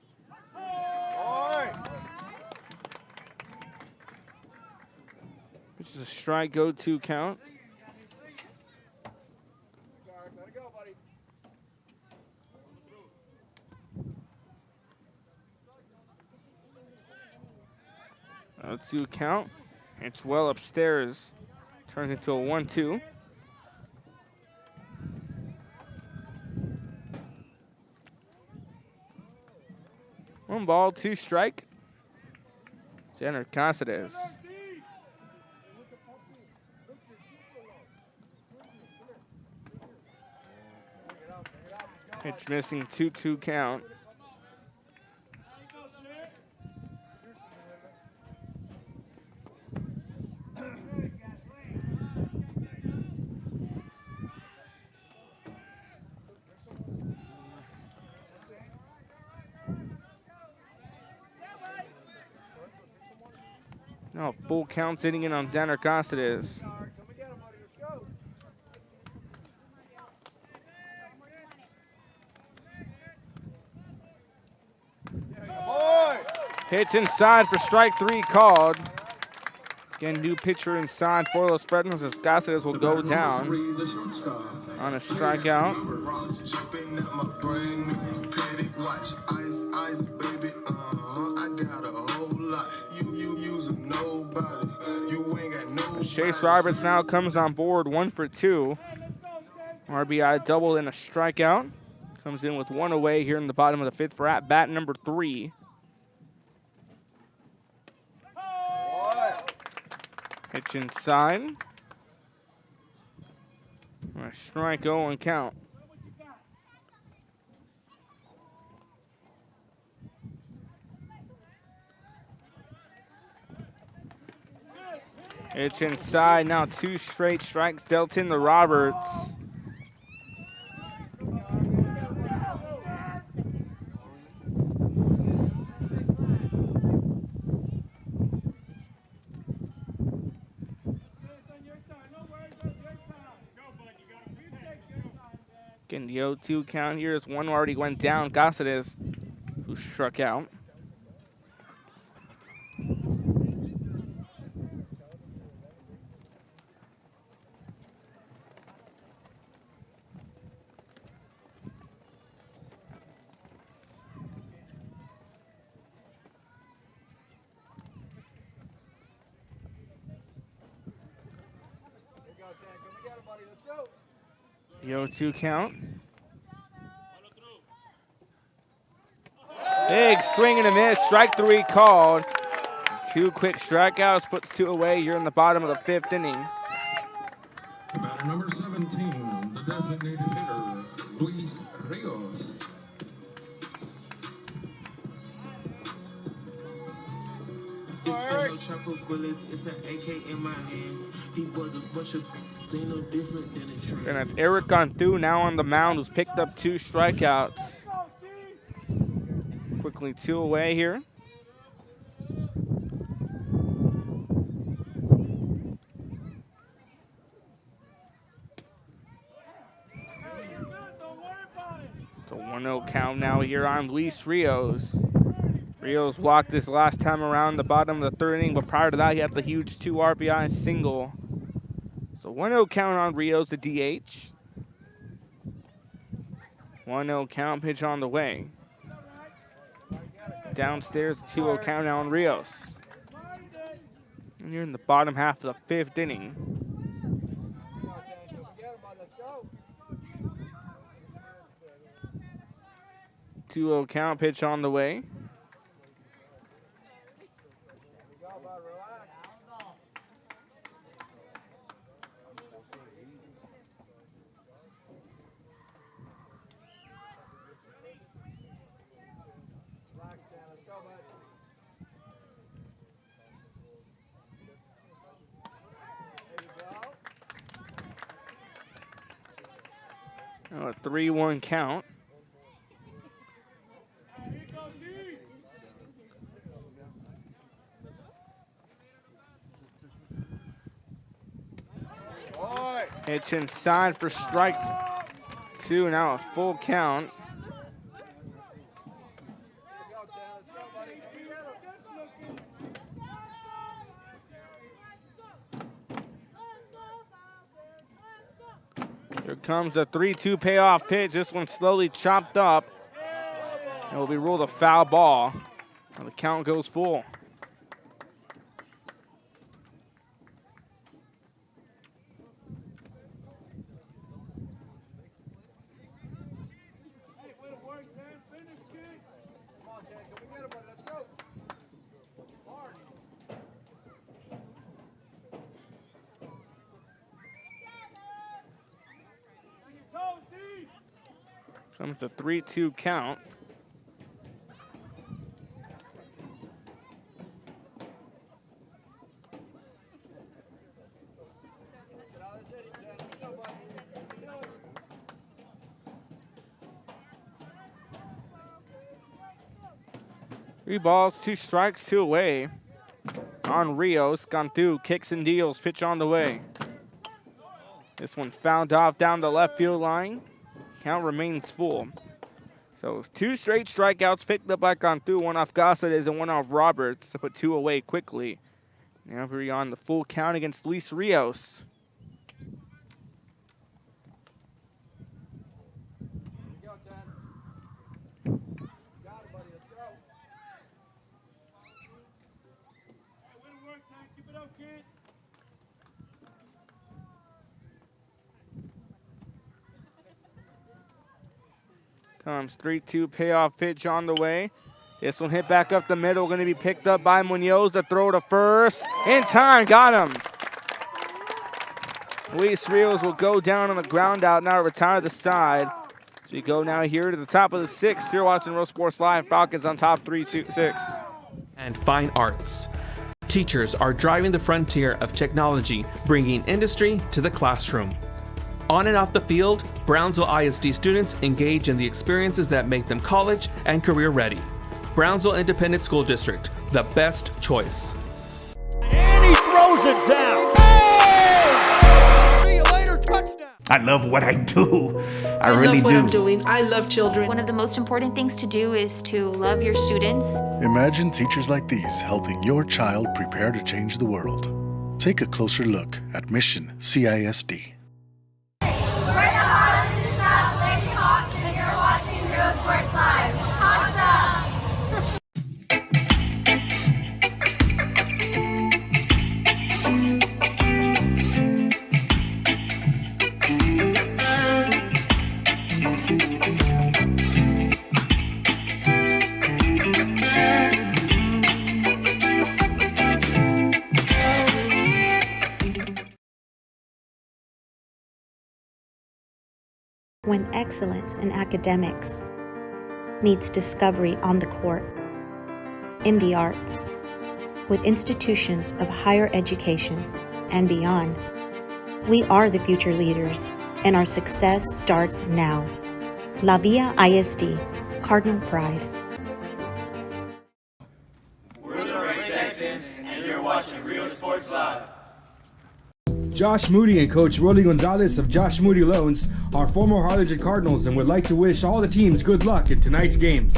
Which is a strike, go-to count. Go-to count. It's well upstairs. Turns into a 1-2. One ball, two strike. Jenner Cáceres. Pitch missing, 2-2 count. Now full count sitting in on Xander Cáceres. Hits inside for strike three called. Again, new pitcher inside for Los Fresnos as Cáceres will go down on a strikeout. Chase Roberts now comes on board, 1 for 2. RBI double and a strikeout. Comes in with one away here in the bottom of the fifth for at bat number 3. Pitch inside. A strike 0 and count. It's inside, now 2 straight strikes dealt in to Roberts. Again, the 0-2 count here as one already went down. Cáceres, who struck out. The 0-2 count. Big swing and a miss. Strike 3 called. 2 quick strikeouts puts 2 away. You're in the bottom of the 5th inning. Batter number 17, the designated hitter, Luis Rios. It's chopper bullets, it's an AK in my hand. He was a bunch of things no different than a train. And that's Eric Gontu now on the mound, who's picked up 2 strikeouts. Quickly 2 away here. It's a 1-0 count now here on Luis Rios. Rios walked this last time around the bottom of the 3rd inning, but prior to that, he had the huge 2 RBI single. So 1-0 count on Rios, the DH. 1-0 count, pitch on the way. Downstairs, 2-0 count now on Rios. And you're in the bottom half of the 5th inning. 2-0 count, pitch on the way. A 3-1 count. Pitch inside for strike 2. Now a full count. Here comes the 3-2 payoff pitch. This one slowly chopped up. It will be ruled a foul ball. And the count goes full. Comes the 3-2 count. Three balls, 2 strikes, 2 away. On Rios, Gontu kicks and deals, pitch on the way. This one fouled off down the left field line. Count remains full. So 2 straight strikeouts picked up by Gontu, 1 off Cáceres and 1 off Roberts to put 2 away quickly. Now we're on the full count against Luis Rios. Comes 3-2 payoff pitch on the way. This one hit back up the middle, going to be picked up by Munoz. The throw to first. In time, got him. Luis Rios will go down on the ground out, now retire the side. So we go now here to the top of the 6th. You're watching Real Sports Live. Falcons on top 3-6. And fine arts. Teachers are driving the frontier of technology, bringing industry to the classroom. On and off the field, Brownsville ISD students engage in the experiences that make them college and career ready. Brownsville Independent School District, the best choice. And he throws it down. Hey! See you later, touchdown. I love what I do. I really love what do. I'm doing. I love children. One of the most important things to do is to love your students. Imagine teachers like these helping your child prepare to change the world. Take a closer look at Mission CISD. We're the Harlingen South Lady Hawks, and you're watching Real Sports Live. Hawks up! When excellence in academics meets discovery on the court, in the arts, with institutions of higher education and beyond, we are the future leaders, and our success starts now. La Villa ISD, Cardinal Pride. We're the Red Texans, and you're watching Real Sports Live. Josh Moody and Coach Rolly Gonzalez of Josh Moody Loans are former Harlingen Cardinals and would like to wish all the teams good luck in tonight's games.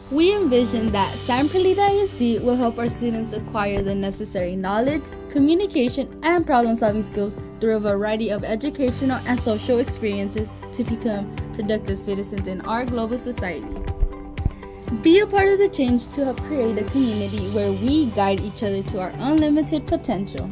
We envision that San Perlita ISD will help our students acquire the necessary knowledge, communication, and problem-solving skills through a variety of educational and social experiences to become productive citizens in our global society. Be a part of the change to help create a community where we guide each other to our unlimited potential.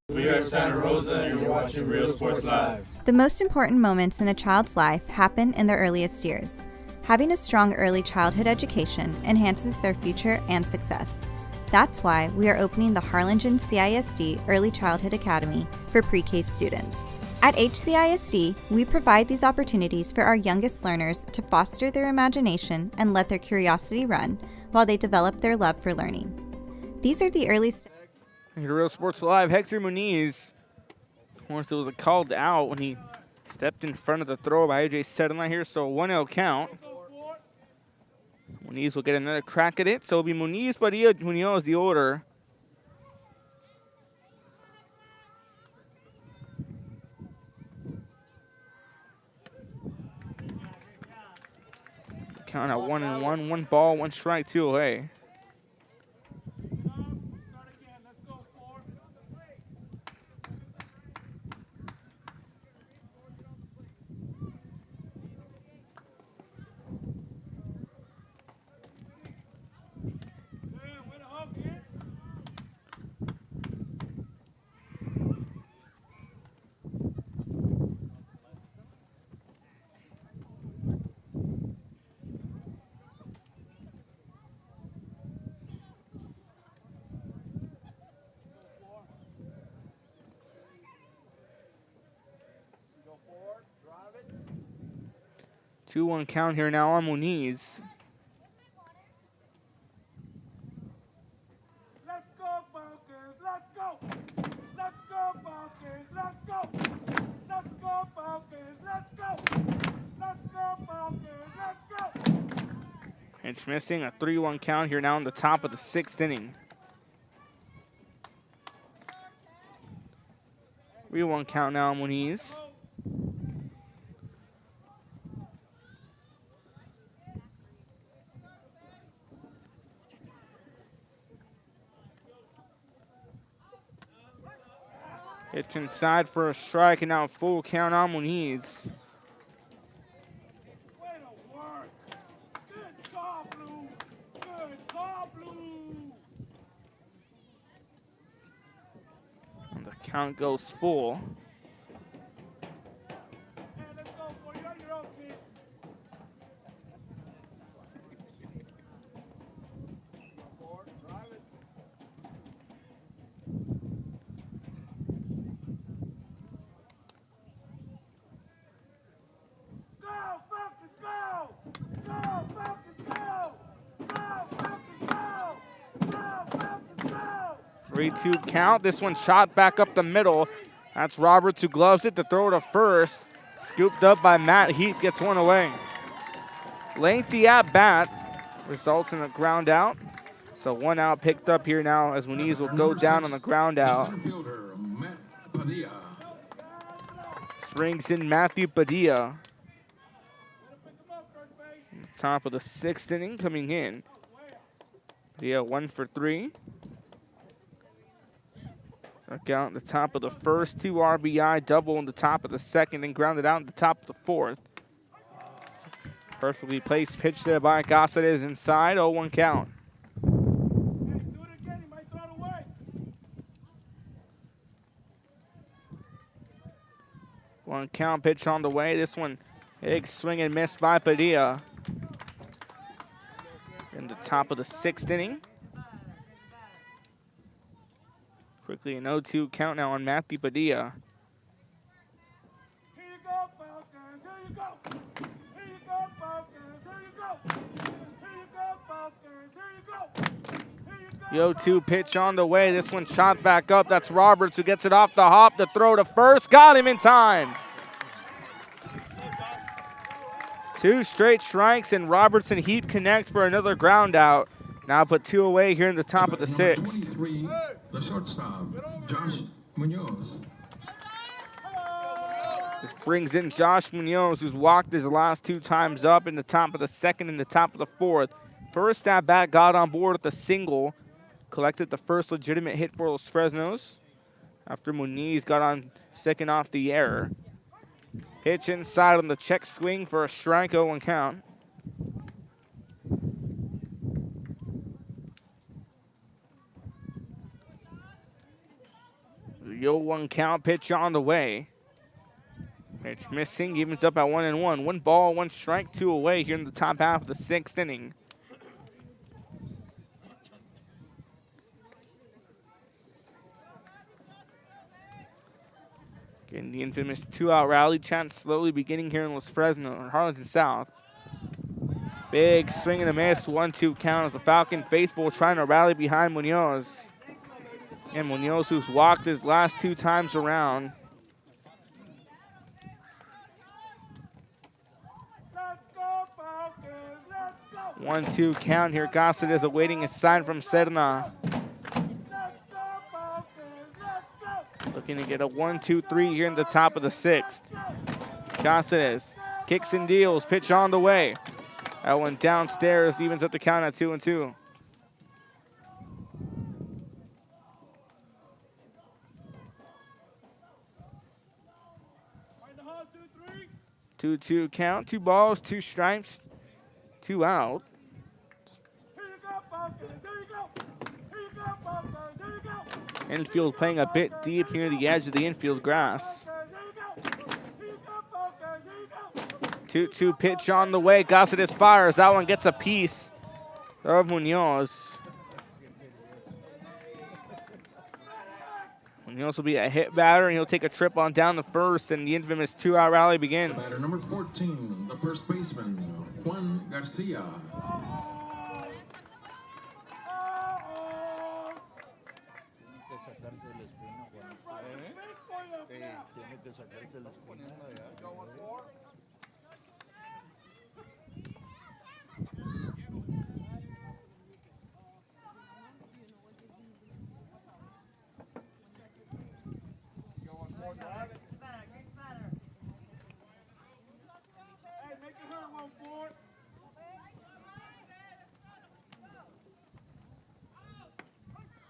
We are Santa Rosa, and you're watching Real Sports Live. The most important moments in a child's life happen in their earliest years. Having a strong early childhood education enhances their future and success. That's why we are opening the Harlingen CISD Early Childhood Academy for pre-K students. At HCISD, we provide these opportunities for our youngest learners to foster their imagination and let their curiosity run while they develop their love for learning. These are the early Here, Real Sports Live, Hector Muniz. Of course, it was a called out when he stepped in front of the throw by AJ Sedline here, so 1-0 count. Muniz will get another crack at it, so it'll be Muniz, Padilla, Munoz the order. Count at 1-1, 1 ball, 1 strike, 2 away. Two 2-1 count here now on Muniz. Let's go, Falcons! Let's go! Let's go, Falcons! Let's go! Let's go, Falcons! Let's go! Let's go, Falcons! Let's go! Pitch missing, a 3-1 count here now in the top of the 6th inning. 3-1 count now on Muniz. Pitch inside for a strike, and now a full count on Muniz. Good call, Blue! Good call, Blue! And the count goes full. Let's go, boy. You're on your own, kid. Go, Falcons, go! Go, Falcons, go! Go, Falcons, go! Go, Falcons, go! 3-2 count. This one shot back up the middle. That's Roberts who gloves it to throw to first. Scooped up by Matt Heat, gets one away. Lengthy at bat results in a ground out. So 1 out picked up here now as Muniz will go down on the ground out. This brings in Matthew Padilla. Top of the 6th inning coming in. Padilla 1 for 3. Struck out in the top of the 1st, 2 RBI, double in the top of the 2nd, and grounded out in the top of the 4th. Perfectly placed pitch there by Cáceres inside, 0-1 count. One count pitch on the way. This one, big swing and miss by Padilla. In the top of the 6th inning. Quickly an 0-2 count now on Matthew Padilla. Here you go, Falcons. Here you go. Here you go, Falcons. Here you go. Here you go, Falcons. Here you go. The 0-2 pitch on the way. This one shot back up. That's Roberts who gets it off the hop. The throw to first. Got him in time. 2 straight strikes, and Roberts and Heap connect for another ground out. Now put 2 away here in the top of the 6th. The shortstop, Josh Munoz. This brings in Josh Munoz, who's walked his last 2 times up in the top of the 2nd and the top of the 4th. First at bat, got on board with a single. Collected the first legitimate hit for Los Fresnos after Muniz got on second off the error. Pitch inside on the check swing for a strike, 0-1 count. The 0-1 count, pitch on the way. Pitch missing, evens up at 1-1. 1 ball, 1 strike, 2 away here in the top half of the 6th inning. Again, the infamous 2-out rally chant slowly beginning here in Los Fresnos, or Harlingen South. Big swing and a miss, 1-2 count as the Falcon faithful trying to rally behind Munoz. And Munoz, who's walked his last 2 times around. Let's go, Falcons. Let's go. 1-2 count here. Cáceres awaiting a sign from Serna. Looking to get a 1-2-3 here in the top of the 6th. Cáceres kicks and deals. Pitch on the way. That one downstairs, evens up the count at 2-2. 2-2 count. 2 balls, 2 strikes, 2 out. Infield playing a bit deep near the edge of the infield grass. 2-2 pitch on the way. Cáceres fires. That one gets a piece of Munoz. Munoz will be a hit batter, and he'll take a trip on down the first, and the infamous 2-out rally begins. Batter number 14, the first baseman, Juan Garcia.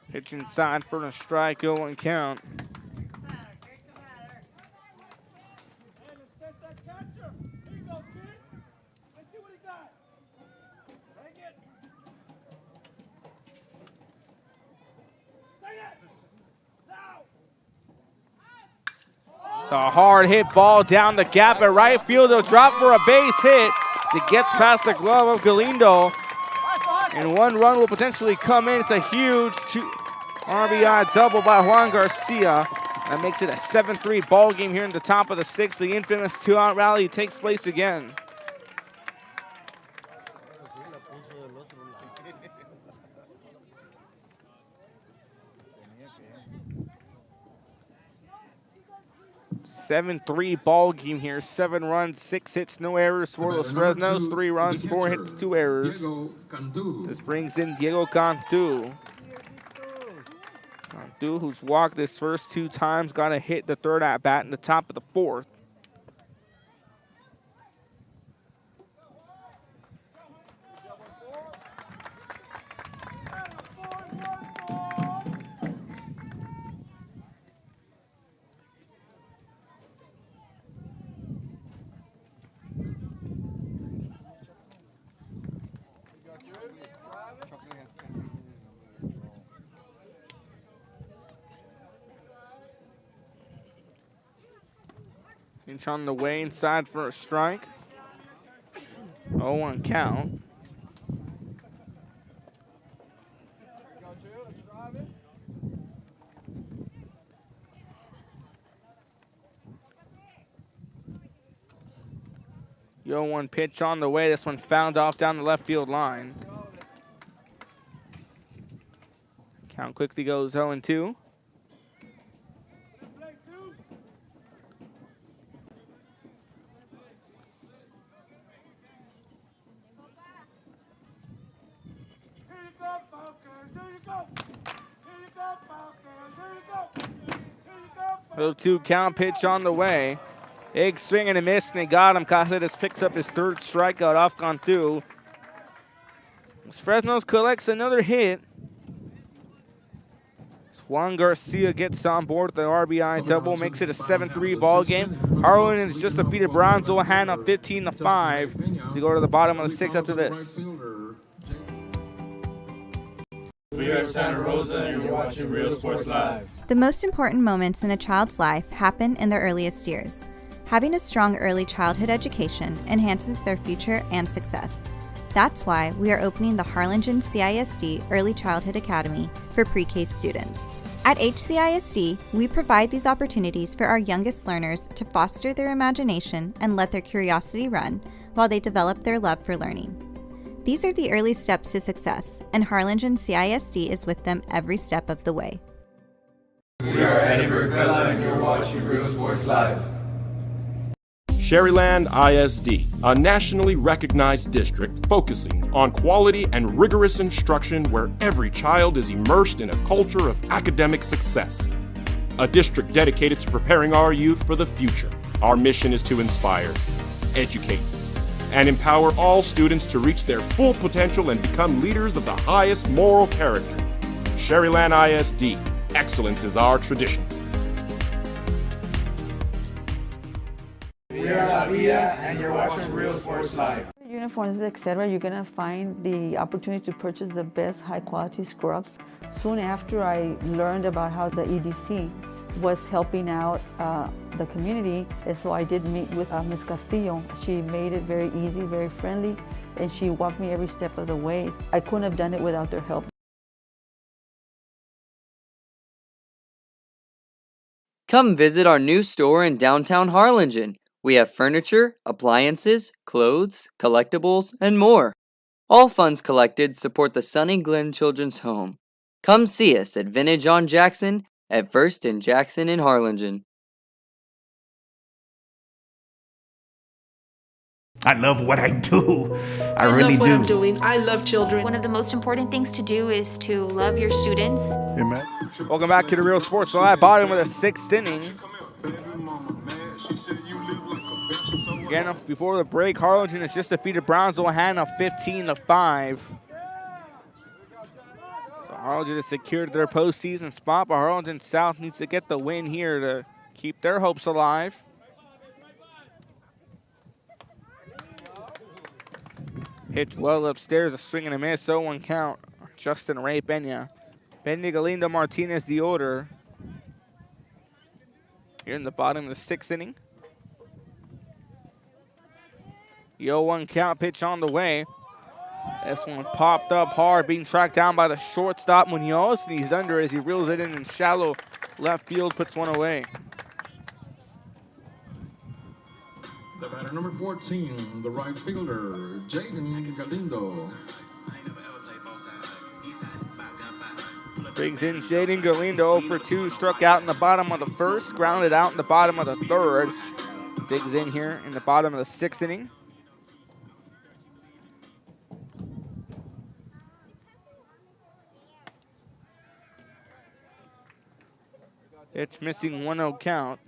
Pitch inside for a strike, 0-1 count. It's a hard hit ball down the gap at right field. He'll drop for a base hit as it gets past the glove of Galindo. And 1 run will potentially come in. It's a huge RBI double by Juan Garcia. That makes it a 7-3 ball game here in the top of the 6th. The infamous 2-out rally takes place again. 7-3 ball game here. 7 runs, 6 hits, no errors for Los Fresnos. 3 runs, 4 hits, 2 errors. This brings in Diego Cantu. Cantu, who's walked his first 2 times, got a hit the third at bat in the top of the 4th. Pinch on the way inside for a strike. 0-1 count. The 0-1 pitch on the way. This one fouled off down the left field line. Count quickly goes 0-2. Little 2 count, pitch on the way. Big swing and a miss, and they got him. Caceres picks up his 3rd strikeout off Cantu. Fresnos collects another hit. Juan Garcia gets on board the RBI double, makes it a 7-3 ball game. Harlingen has just defeated Brownsville Hannah 15-5. To go to the bottom of the 6th after this. We are Santa Rosa, and you're watching Real Sports Live. The most important moments in a child's life happen in their earliest years. Having a strong early childhood education enhances their future and success. That's why we are opening the Harlingen CISD Early Childhood Academy for pre-K students. At HCISD, we provide these opportunities for our youngest learners to foster their imagination and let their curiosity run while they develop their love for learning. These are the early steps to success, and Harlingen CISD is with them every step of the way. We are Edinburgh Villa, and you're watching Real Sports Live. Sherryland ISD, a nationally recognized district focusing on quality and rigorous instruction where every child is immersed in a culture of academic success. A district dedicated to preparing our youth for the future. Our mission is to inspire, educate, and empower all students to reach their full potential and become leaders of the highest moral character. Sherryland ISD, excellence is our tradition. We are La Villa, and you're watching Real Sports Live. Uniforms, etc., you're gonna find the opportunity to purchase the best high-quality scrubs. Soon after I learned about how the EDC was helping out the community, and so I did meet with Ms. Castillo. She made it very easy, very friendly, and she walked me every step of the way. I couldn't have done it without their help. Come visit our new store in downtown Harlingen. We have furniture, appliances, clothes, collectibles, and more. All funds collected support the Sunny Glen Children's Home. Come see us at Vintage on Jackson at First and Jackson in Harlingen. I love what I do. I really love what do. I'm doing. I love children. One of the most important things to do is to love your students. Amen. Welcome back to the Real Sports Live. Bottom of the 6th inning. Again, before the break, Harlingen has just defeated Brownsville Hannah 15-5. So Harlingen has secured their postseason spot, but Harlingen South needs to get the win here to keep their hopes alive. Pitch well upstairs, a swing and a miss, 0-1 count. Justin Ray Peña. Peña Galindo Martinez, the order. Here in the bottom of the 6th inning. The 0-1 count, pitch on the way. This one popped up hard, being tracked down by the shortstop Munoz, and he's under as he reels it in shallow left field, puts one away. The batter number 14, the right fielder, Jaden Galindo. Brings in Jaden Galindo for 2, struck out in the bottom of the first, grounded out in the bottom of the third. Digs in here in the bottom of the 6th inning. Pitch missing, 1-0 count.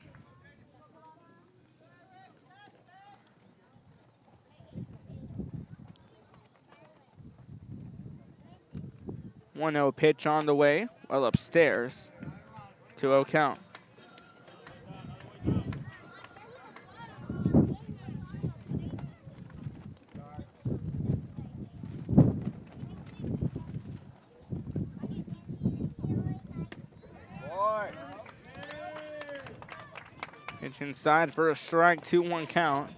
One 0 pitch on the way, well upstairs. 2-0 count. Pitch inside for a strike, 2-1 count.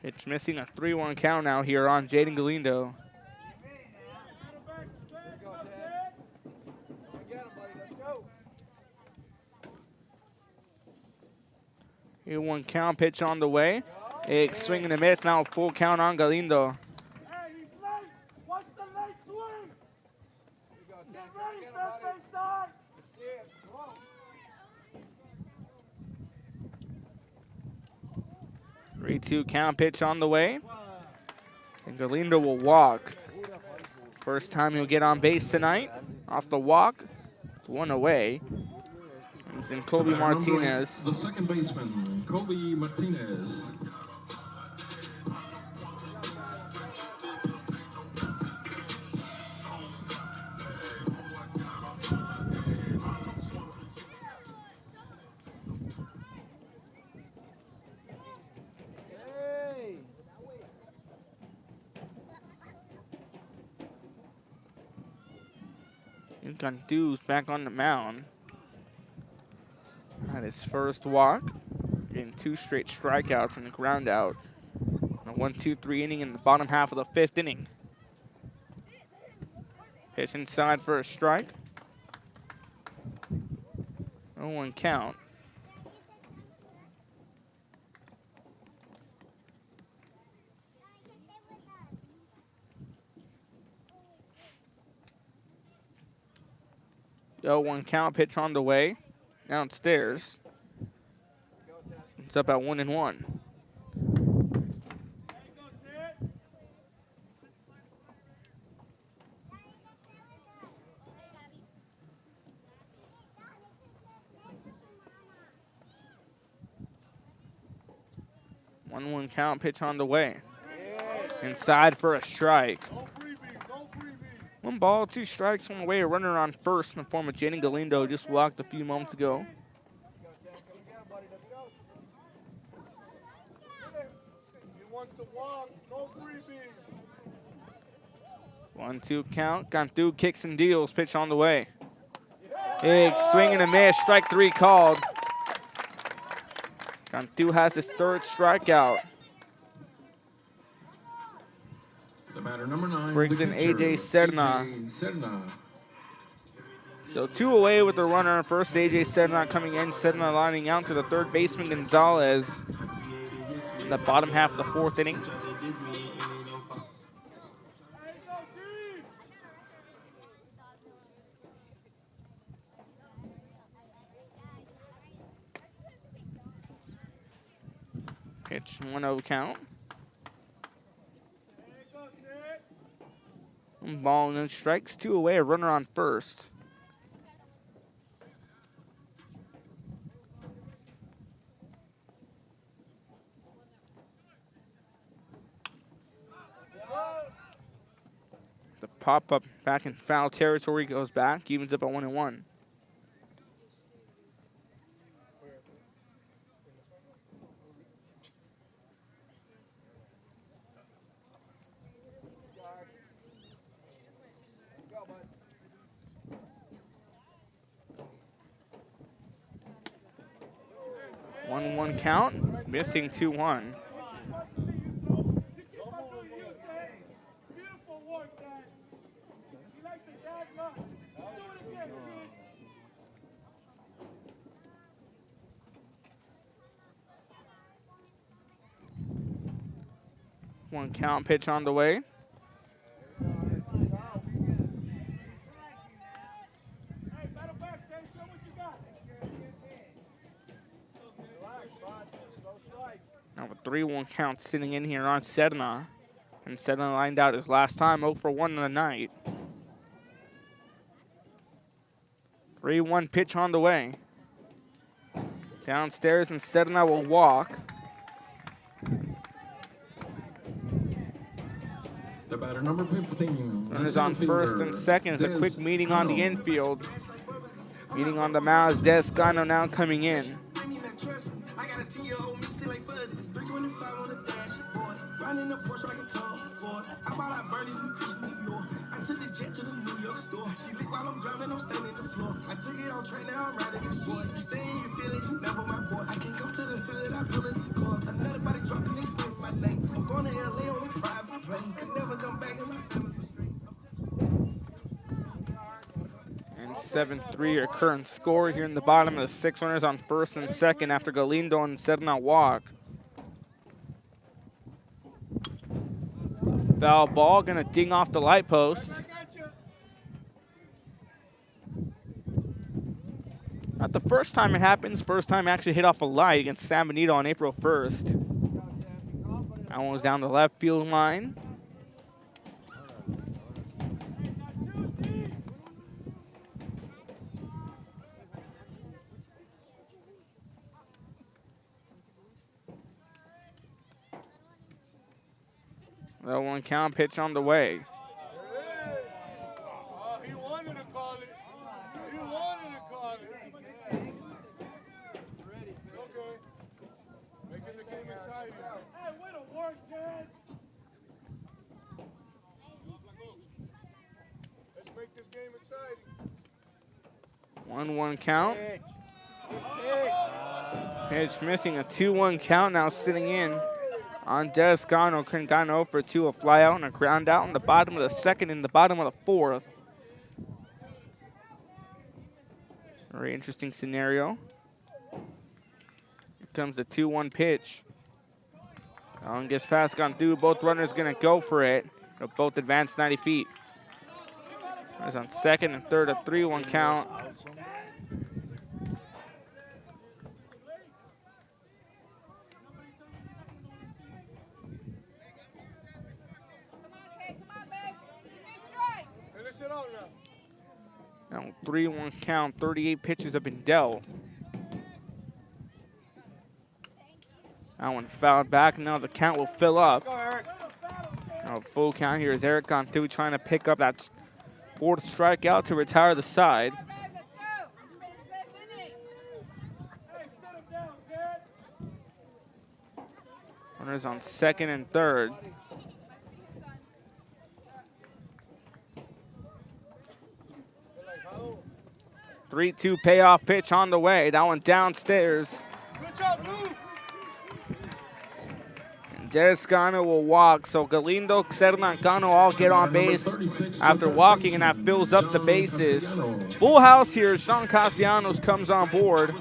Pitch missing, a 3-1 count now here on Jaden Galindo. Here 1 count, pitch on the way. Big swing and a miss, now full count on Galindo. Hey, he's late. What's the late swing? Get ready, first base side. That's it. 3-2 count, pitch on the way. And Galindo will walk. First time he'll get on base tonight. Off the walk, 1 away. It's in Kobe Martinez. The second baseman, Kobe Martinez. Cantu's back on the mound. Had his first walk, getting 2 straight strikeouts and a ground out. A 1-2-3 inning in the bottom half of the 5th inning. Pitch inside for a strike. 0-1 count. Yo, 1 count, pitch on the way. Downstairs. It's up at 1-1. One count, pitch on the way. Inside for a strike. 1 ball, 2 strikes, 1 away. A runner on first in the form of Jaden Galindo, just walked a few moments ago. He wants to walk. No freebie. 1-2 count. Cantu kicks and deals. Pitch on the way. Big swing and a miss. Strike 3 called. Cantu has his 3rd strikeout. The batter, number 9, brings in AJ Serna. So 2 away with the runner on first. AJ Serna coming in. Serna lining out to the 3rd baseman Gonzalez in the bottom half of the 4th inning. Pitch 1-0 count. 1 ball, no strikes, 2 away, a runner on first. The pop-up back in foul territory goes back, evens up at 1-1. One count, missing 2-1. Beautiful work, Dad. He likes it that much. Do it again, kid. 1 count, pitch on the way. Now a 3-1 count sitting in here on Sedna. And Sedna lined out his last time, 0 for 1 in the night. 3-1 pitch on the way. Downstairs, and Sedna will walk. The batter, number 15. Runners on first and second. It's a quick meeting on the infield. Meeting on the mound is Descano now coming in. And 7-3 your current score here in the bottom of the 6. Runners on first and second after Galindo and Sedna walk. It's a foul ball, gonna ding off the light post. Not the first time it happens, first time actually hit off a light against San Benito on April 1st. That one was down the left field line. That 1 count, pitch on the way. He wanted to call it. He wanted to call it. Okay. Making the game exciting. Hey, way to work, Ted. Let's make this game exciting. 1-1 count. Pitch missing, a 2-1 count now sitting in on Descano. Couldn't got 0 for 2, a fly out and a ground out in the bottom of the 2nd and the bottom of the 4th. Very interesting scenario. Here comes the 2-1 pitch. That one gets past, gone through. Both runners gonna go for it. They'll both advance 90 feet. Runners on 2nd and 3rd, a 3-1 count. Now 3-1 count, 38 pitches have been dealt. That one fouled back, now the count will fill up. Now full count here is Eric Cantu trying to pick up that 4th strikeout to retire the side. Runners on 2nd and 3rd. 3-2 payoff pitch on the way. That one downstairs. Good job, Lou. And Descano will walk. So Galindo, Cerna, and Cano all get on base after walking, and that fills up the bases. Full house here. Sean Castellanos comes on board.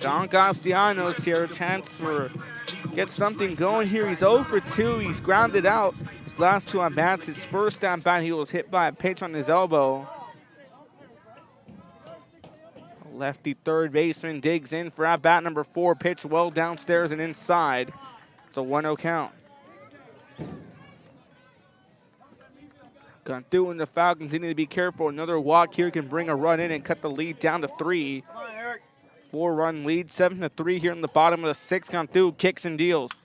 Sean Castellanos here, chance for get something going here. He's 0 for 2. He's grounded out. His last 2 at bats. His first at bat, he was hit by a pitch on his elbow. Lefty third baseman digs in for at bat number 4. Pitch well downstairs and inside. It's a 1-0 count. Cantu and the Falcons need to be careful. Another walk here can bring a run in and cut the lead down to 3. 4-run lead, 7-3 here in the bottom of the 6th. Cantu kicks and deals.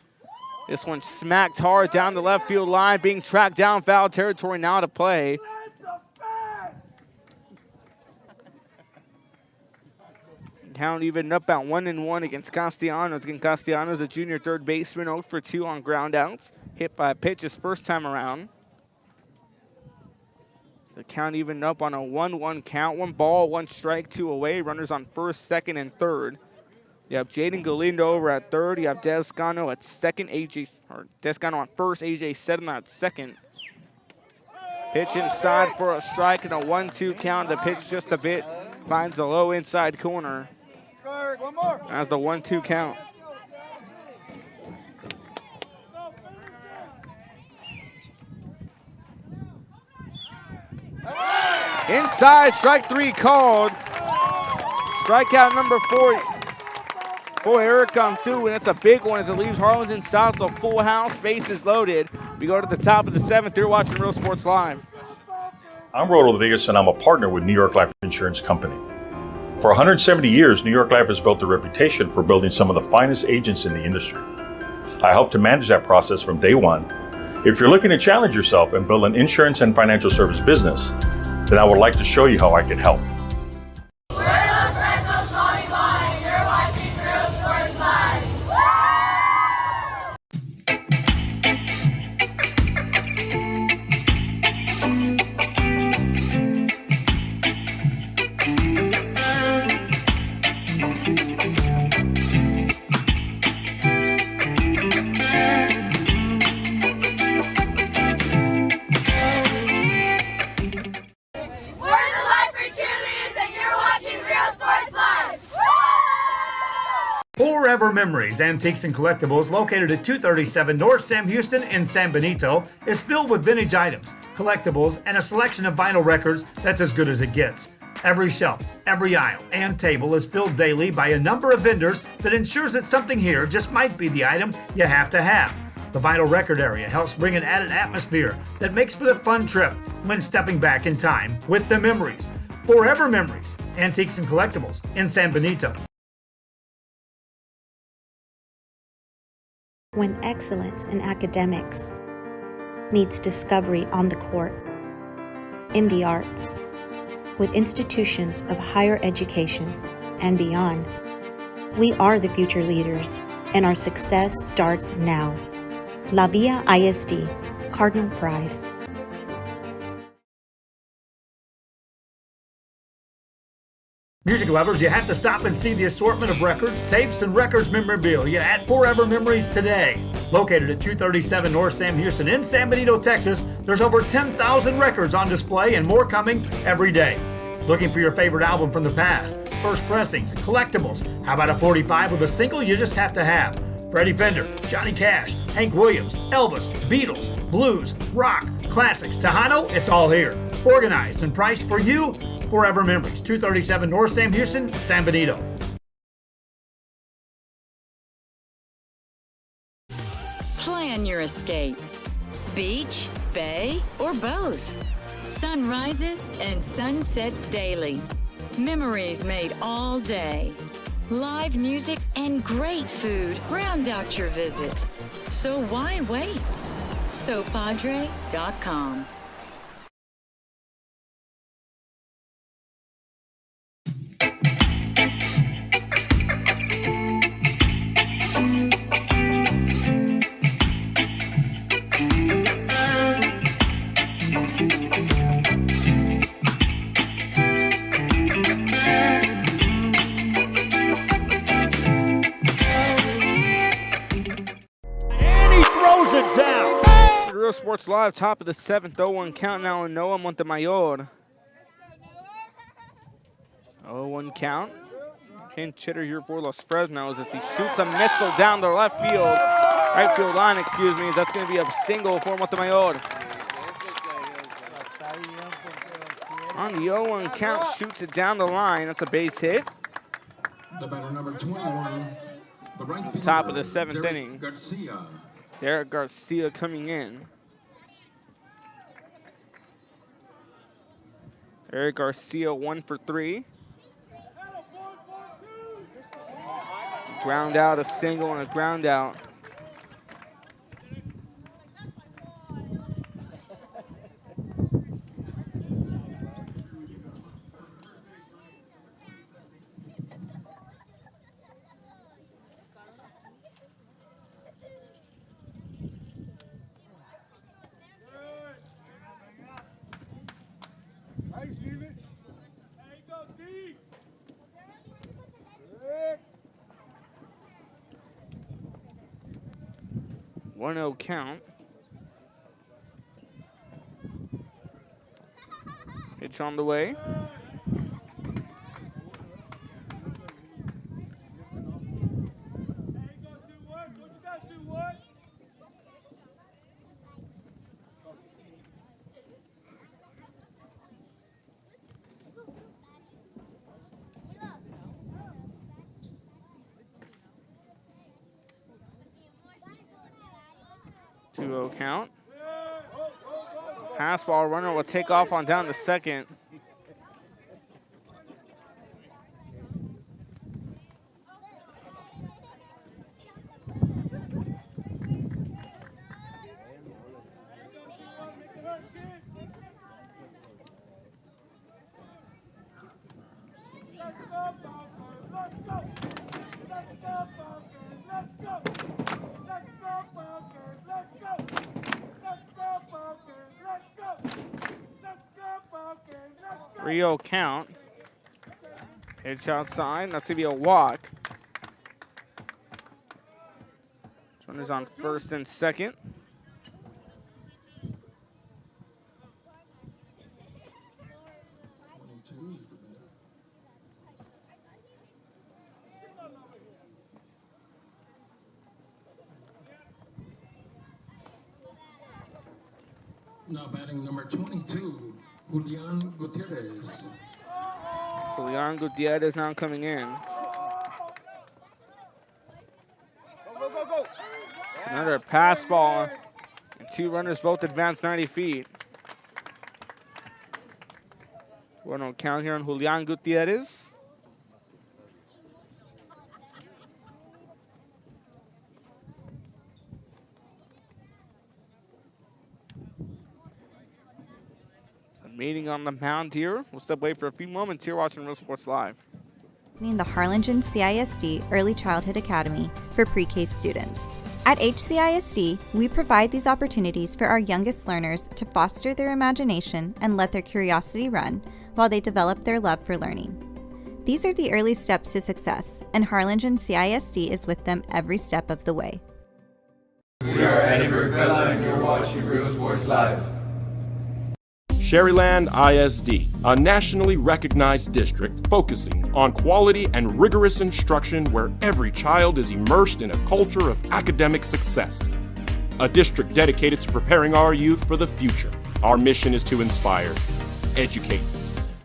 This one smacked hard down the left field line, being tracked down foul territory now to play. Count even up at 1-1 against Castellanos. Again, Castellanos, a junior third baseman, 0 for 2 on groundouts. Hit by a pitch his first time around. The count even up on a 1-1 count. 1 ball, 1 strike, 2 away. Runners on first, 2nd, and 3rd. You have Jaden Galindo over at 3rd. You have Descano at 2nd. Descano on 1st. AJ Sedna at 2nd. Pitch inside for a strike and a 1-2 count. The pitch just a bit finds the low inside corner. That's the 1-2 count. Inside, strike 3 called. Strikeout number 4 for Eric Cantu, and it's a big one as it leaves Harlingen South a full house, bases loaded. We go to the top of the 7th. You're watching Real Sports Live. I'm Roldo Vegas, and I'm a partner with New York Life Insurance Company. For 170 years, New York Life has built a reputation for building some of the finest agents in the industry. I help to manage that process from day one. If you're looking to challenge yourself and build an insurance and financial service business, then I would like to show you how I can help. We're those Fresnos calling by, and you're watching Real Sports Live. Forever Memories, Antiques and Collectibles, located at 237 North Sam Houston in San Benito, is filled with vintage items, collectibles, and a selection of vinyl records that's as good as it gets. Every shelf, every aisle, and table is filled daily by a number of vendors that ensures that something here just might be the item you have to have. The vinyl record area helps bring an added atmosphere that makes for the fun trip when stepping back in time with the memories. Forever Memories, Antiques and Collectibles in San Benito. When excellence in academics meets discovery on the court, in the arts, with institutions of higher education and beyond, we are the future leaders, and our success starts now. La Villa ISD, Cardinal Pride. Music lovers, you have to stop and see the assortment of records, tapes, and records memorabilia at Forever Memories today. Located at 237 North Sam Houston in San Benito, Texas, there's over 10,000 records on display and more coming every day. Looking for your favorite album from the past, first pressings, collectibles, how about a 45 with a single you just have to have? Freddie Fender, Johnny Cash, Hank Williams, Elvis, Beatles, blues, rock, classics, Tejano, it's all here. Organized and priced for you, Forever Memories, 237 North Sam Houston, San Benito. Plan your escape. Beach, bay, or both. Sunrises and sunsets daily. Memories made all day. Live music and great food round out your visit. So why wait? SoPadre.com. Real Sports Live, top of the 7th, 0-1 count now in Noah Montemayor. 0-1 count. Pinch hitter here for Los Fresnos as he shoots a missile down the right field line, excuse me. That's going to be a single for Montemayor. On the 0-1 count, shoots it down the line. That's a base hit. The batter number 21, the right fielder, Top of the 7th inning. Garcia. Derek Garcia coming in. Eric Garcia 1 for 3. Ground out, a single and a ground out. One 1-0 count. Pitch on the way. 2-0 count. Pass ball runner will take off on down to second. Rio count. Pitch outside. That's going to be a walk. Runners on first and second. Now batting number 22, Julian Gutierrez. So Julian Gutierrez now coming in. Another pass ball. And 2 runners both advance 90 feet. 1-0 count here on Julian Gutierrez. Meeting on the mound here. We'll step away for a few moments here watching Real Sports Live. The Harlingen CISD Early Childhood Academy for pre-K students. At HCISD, we provide these opportunities for our youngest learners to foster their imagination and let their curiosity run while they develop their love for learning. These are the early steps to success, and Harlingen CISD is with them every step of the way. We are Edinburgh Bella and you're watching Real Sports Live. Sherryland ISD, a nationally recognized district focusing on quality and rigorous instruction where every child is immersed in a culture of academic success. A district dedicated to preparing our youth for the future. Our mission is to inspire, educate.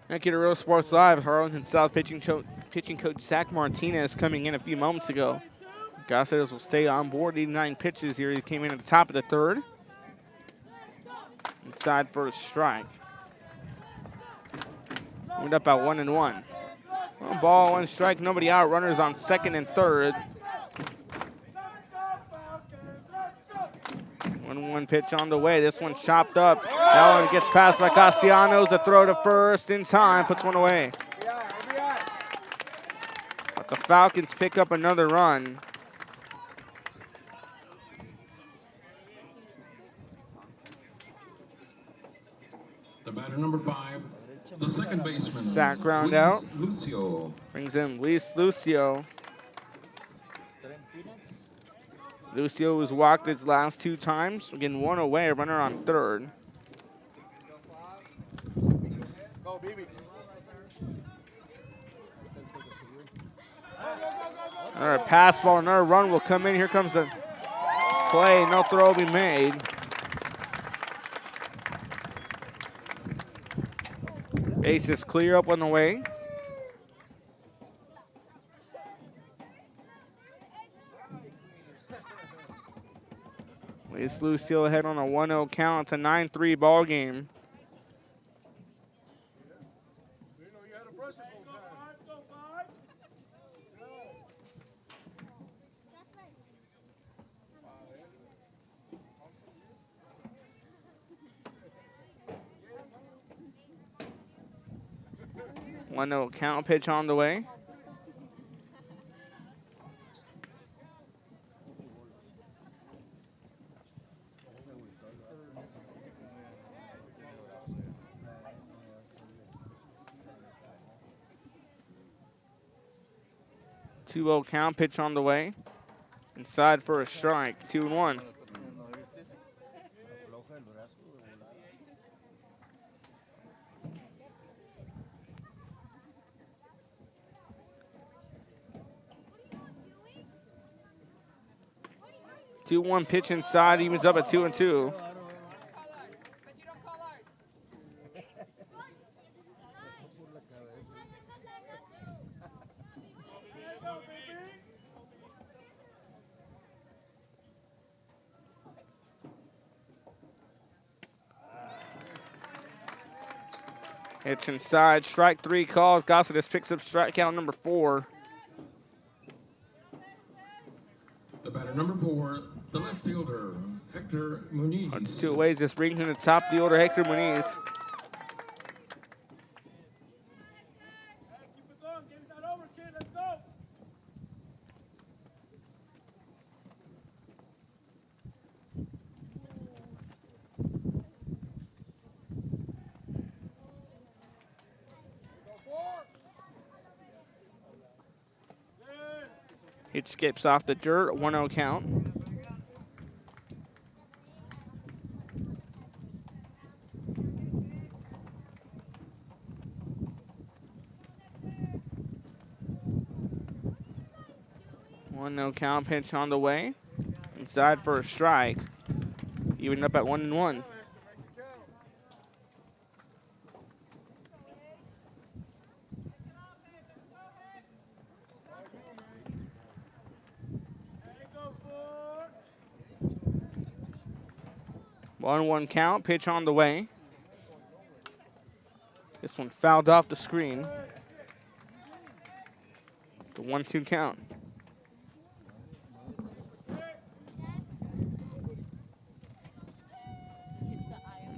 Thank you to Real Sports Live. Harlingen South pitching coach Zach Martinez coming in a few moments ago. Gossers will stay on board, 89 pitches here. He came in at the top of the third. Inside for a strike. Went up at 1-1. 1 ball, 1 strike, nobody out. Runners on second and third. 1-1 pitch on the way. This one chopped up. That one gets passed by Castellanos. The throw to first in time, puts one away. But the Falcons pick up another run. The batter number 5, the second baseman. Sack ground out. Lucio. Brings in Luis Lucio. Lucio was walked his last 2 times. We're getting 1 away, a runner on third. Another pass ball, another run will come in. Here comes the play. No throw will be made. Base is clear, up on the way. Luis Lucio ahead on a 1-0 count. It's a 9-3 ball game. One-0 count, pitch on the way. Two-0 count, pitch on the way. Inside for a strike, 2-1. Two-one pitch inside, evens up at 2-2. It's inside. Strike 3 called. Gossett picks up strikeout number 4. The batter number 4, the left fielder, Hector Muniz. It's 2 ways. This brings in the top of the order, Hector Muniz. It skips off the dirt, 1-0 count. No count, pitch on the way. Inside for a strike. Even up at 1-1. One count, pitch on the way. This one fouled off the screen. The 1-2 count.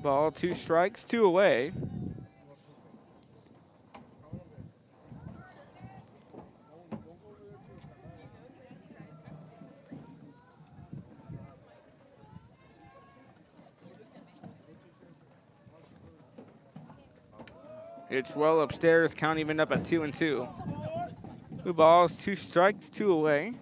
Ball, 2 strikes, 2 away. It's well upstairs, count even up at 2-2. 2 balls, 2 strikes, 2 away.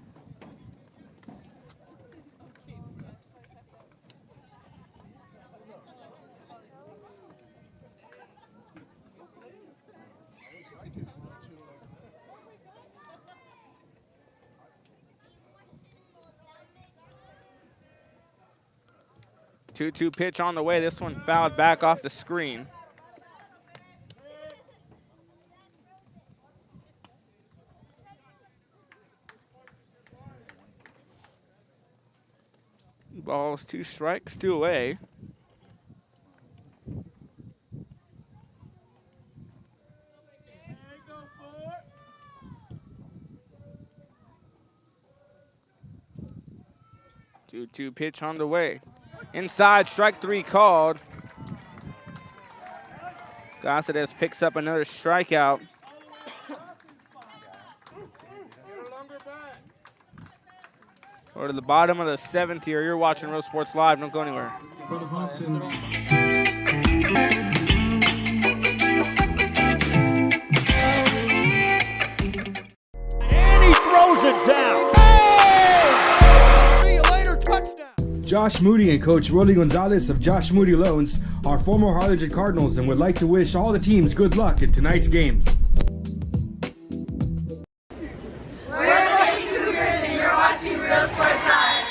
Two pitch on the way. This one fouled back off the screen. Balls, 2 strikes, 2 away. Two pitch on the way. Inside, strike 3 called. Gossett picks up another strikeout. Or to the bottom of the 7th here. You're watching Real Sports Live. Don't go anywhere. And he throws it down. See you later, touchdown. Josh Moody and Coach Rolly Gonzalez of Josh Moody Loans are former Harlingen Cardinals and would like to wish all the teams good luck in tonight's games. We're the Lady Cougars and you're watching Real Sports Live.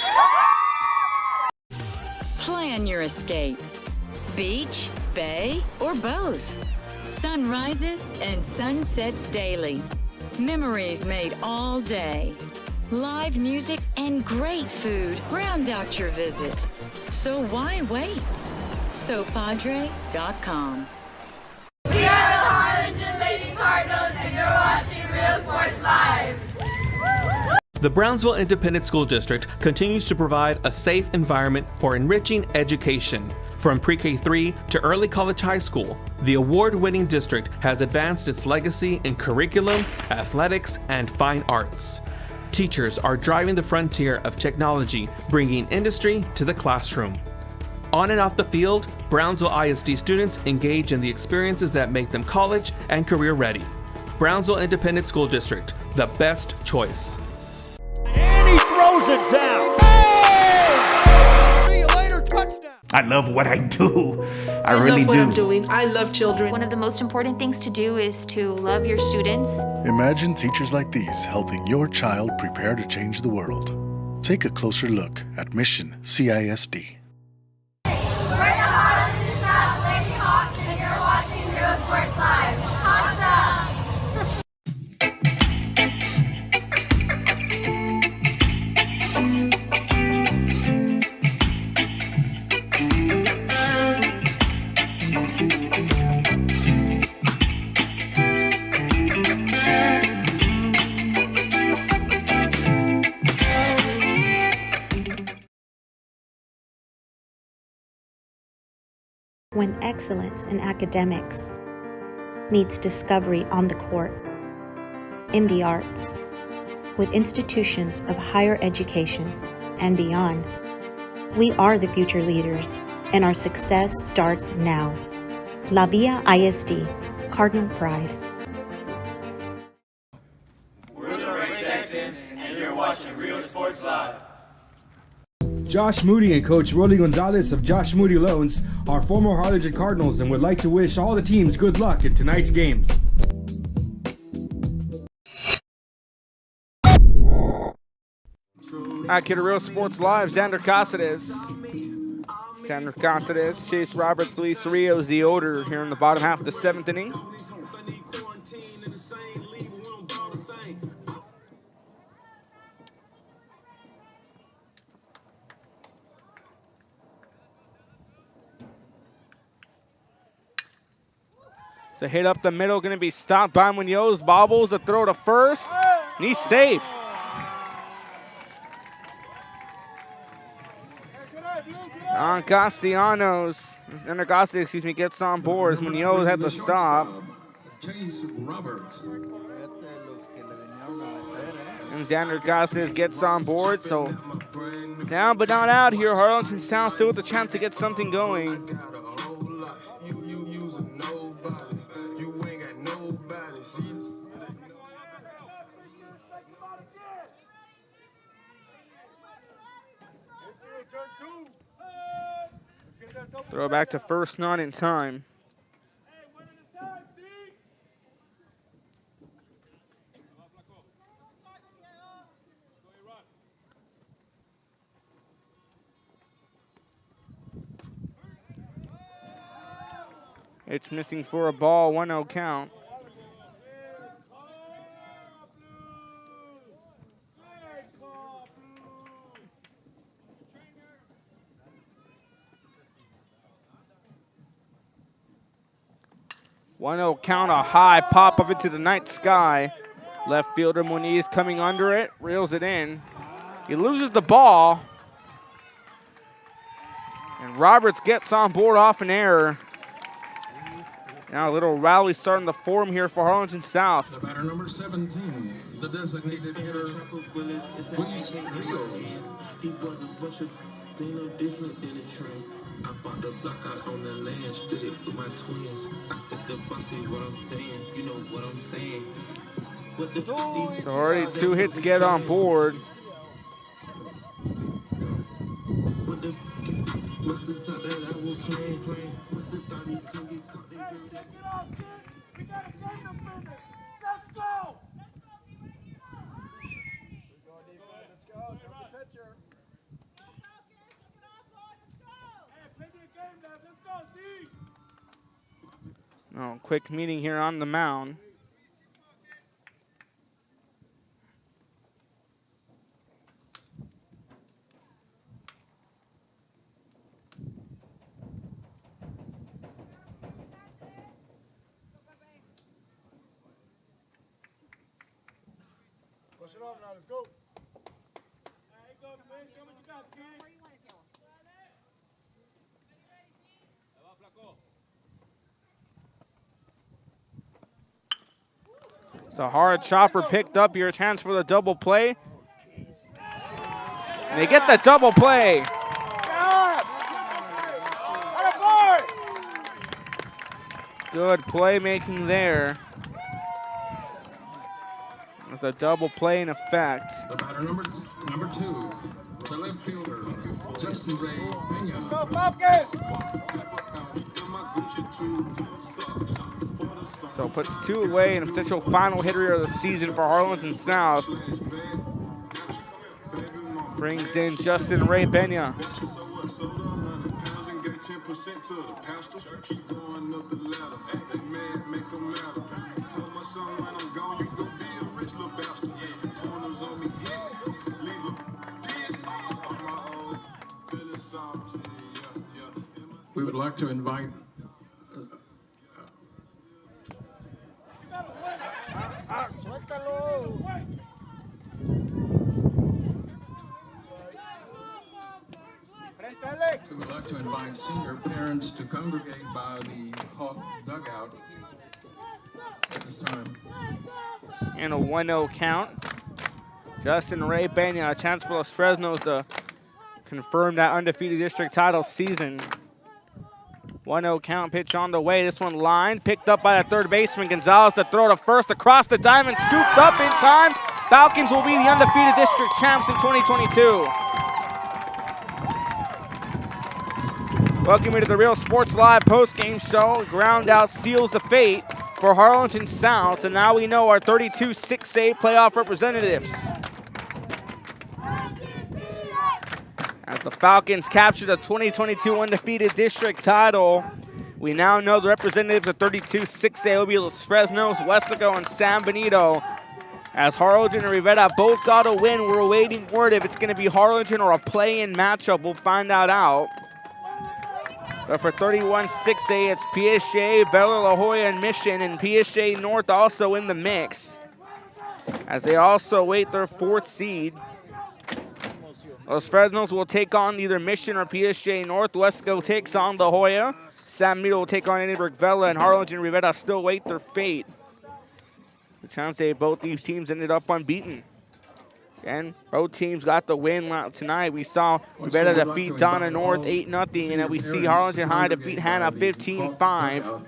Plan your escape. Beach, bay, or both. Sunrises and sunsets daily. Memories made all day. Live music and great food round out your visit. So why wait? SoPadre.com. We are the Harlingen Lady Cardinals and you're watching Real Sports Live. The Brownsville Independent School District continues to provide a safe environment for enriching education. From pre-K3 to early college high school, the award-winning district has advanced its legacy in curriculum, athletics, and fine arts. Teachers are driving the frontier of technology, bringing industry to the classroom. On and off the field, Brownsville ISD students engage in the experiences that make them college and career ready. Brownsville Independent School District, the best choice. And he throws it down. See you later, touchdown. I love what I do. I really love what do. I'm doing. I love children. One of the most important things to do is to love your students. Imagine teachers like these helping your child prepare to change the world. Take a closer look at Mission CISD. We're the Harlingen South Lady Hawks and you're watching Real Sports Live. Hawks up! when excellence in academics meets discovery on the court, in the arts, with institutions of higher education and beyond. We are the future leaders, and our success starts now. La Villa ISD, Cardinal Pride. We're the Red Texans, and you're watching Real Sports Live. Josh Moody and Coach Rolly Gonzalez of Josh Moody Loans are former Harlingen Cardinals and would like to wish all the teams good luck in tonight's games. Back here to Real Sports Live, Xander Cáceres. Xander Cáceres, Chase Roberts, Luis Rios, the order here in the bottom half of the 7th inning. So hit up the middle, going to be stopped by Munoz. Bobbles the throw to first, and he's safe. On Castellanos, Xander Cáceres, excuse me, gets on board as Munoz had to stop. Chase Roberts. And Xander Cáceres gets on board, so down but not out here. Harlingen South still with a chance to get something going. Throw back to first, not in time. It's missing for a ball, 1-0 count. Count, a high pop up into the night sky. Left fielder Moniz coming under it, reels it in. He loses the ball. And Roberts gets on board off an error. Now a little rally starting to form here for Harlingen South. The batter number 17, the designated hitter, Luis Rios. He was a bunch of things no different than a train. I bought the block out on the land, split it with my twins. I said the boss see what I'm saying, you know what I'm saying. So already 2 hits get on board. Oh, quick meeting here on the mound. Push it off now, let's go. Hey, go, man. Show what you got, kid. So hard chopper picked up here, chance for the double play. And they get the double play. Good playmaking there. There's the double play in effect. The batter number 2, the left fielder, Justin Ray Pena. So puts 2 away and a potential final hitter of the season for Harlingen South. Brings in Justin Ray Pena. We would like to invite we would like to invite senior parents to congregate by the Hawk dugout at this time. And a 1-0 count. Justin Ray Banya, a chance for Los Fresnos to confirm that undefeated district title season. 1-0 count, pitch on the way. This one lined, picked up by the third baseman Gonzalez to throw to first across the diamond, scooped up in time. Falcons will be the undefeated district champs in 2022. Welcome you to the Real Sports Live post-game show. Ground out seals the fate for Harlingen South, and now we know our 32-6A playoff representatives. As the Falcons capture the 2022 undefeated district title, we now know the representatives of 32-6A will be Los Fresnos, Wesco, and San Benito. As Harlingen and Rivera both got a win, we're awaiting word if it's going to be Harlingen or a play-in matchup. We'll find that out. But for 31-6A, it's PSJ, Bella La Jolla, and Mission, and PSJ North also in the mix, as they also await their fourth seed. Los Fresnos will take on either Mission or PSJ North. Wesco takes on La Jolla. San Benito will take on Edinburgh Vela, and Harlingen and Rivera still wait their fate. The chance say both these teams ended up unbeaten. And both teams got the win tonight. We saw Rivera defeat Donna North 8-0, and then we see Harlingen High defeat Hannah 15-5.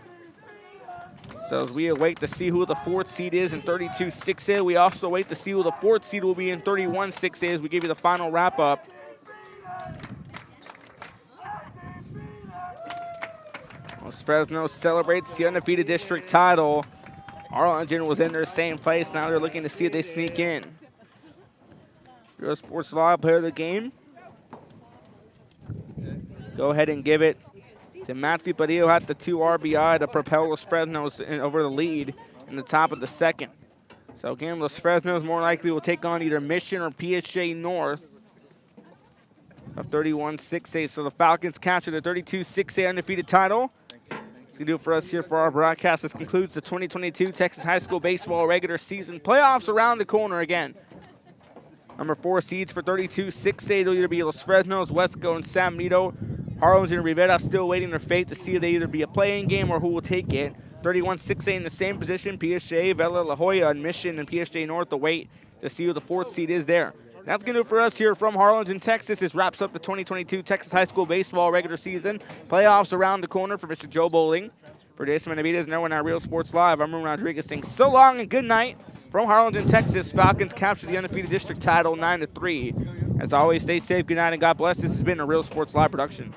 So as we await to see who the fourth seed is in 32-6A, we also wait to see who the fourth seed will be in 31-6A as we give you the final wrap-up. Los Fresnos celebrates the undefeated district title. Harlingen was in their same place. Now they're looking to see if they sneak in. Real Sports Live player of the game. Go ahead and give it to Matthew Padillo at the 2 RBI to propel Los Fresnos over the lead in the top of the second. So again, Los Fresnos more likely will take on either Mission or PSJ North of 31-6A. So the Falcons capture the 32-6A undefeated title. That's going to do it for us here for our broadcast. This concludes the 2022 Texas High School Baseball regular season. Playoffs around the corner again. Number 4 seeds for 32-6A. It'll either be Los Fresnos, Wesco, and San Benito. Harlingen and Rivera still waiting their fate to see if they either be a play-in game or who will take it. 31-6A in the same position. PSJ, Vela, La Jolla, and Mission, and PSJ North to wait to see who the fourth seed is there. That's going to do it for us here from Harlingen, Texas. This wraps up the 2022 Texas High School Baseball regular season. Playoffs around the corner for Mr. Joe Bowling. For Jason Benavidez and everyone at Real Sports Live, I'm Ruben Rodriguez saying so long and good night. From Harlingen, Texas, Falcons capture the undefeated district title 9-3. As always, stay safe, good night, and God bless. This has been a Real Sports Live production.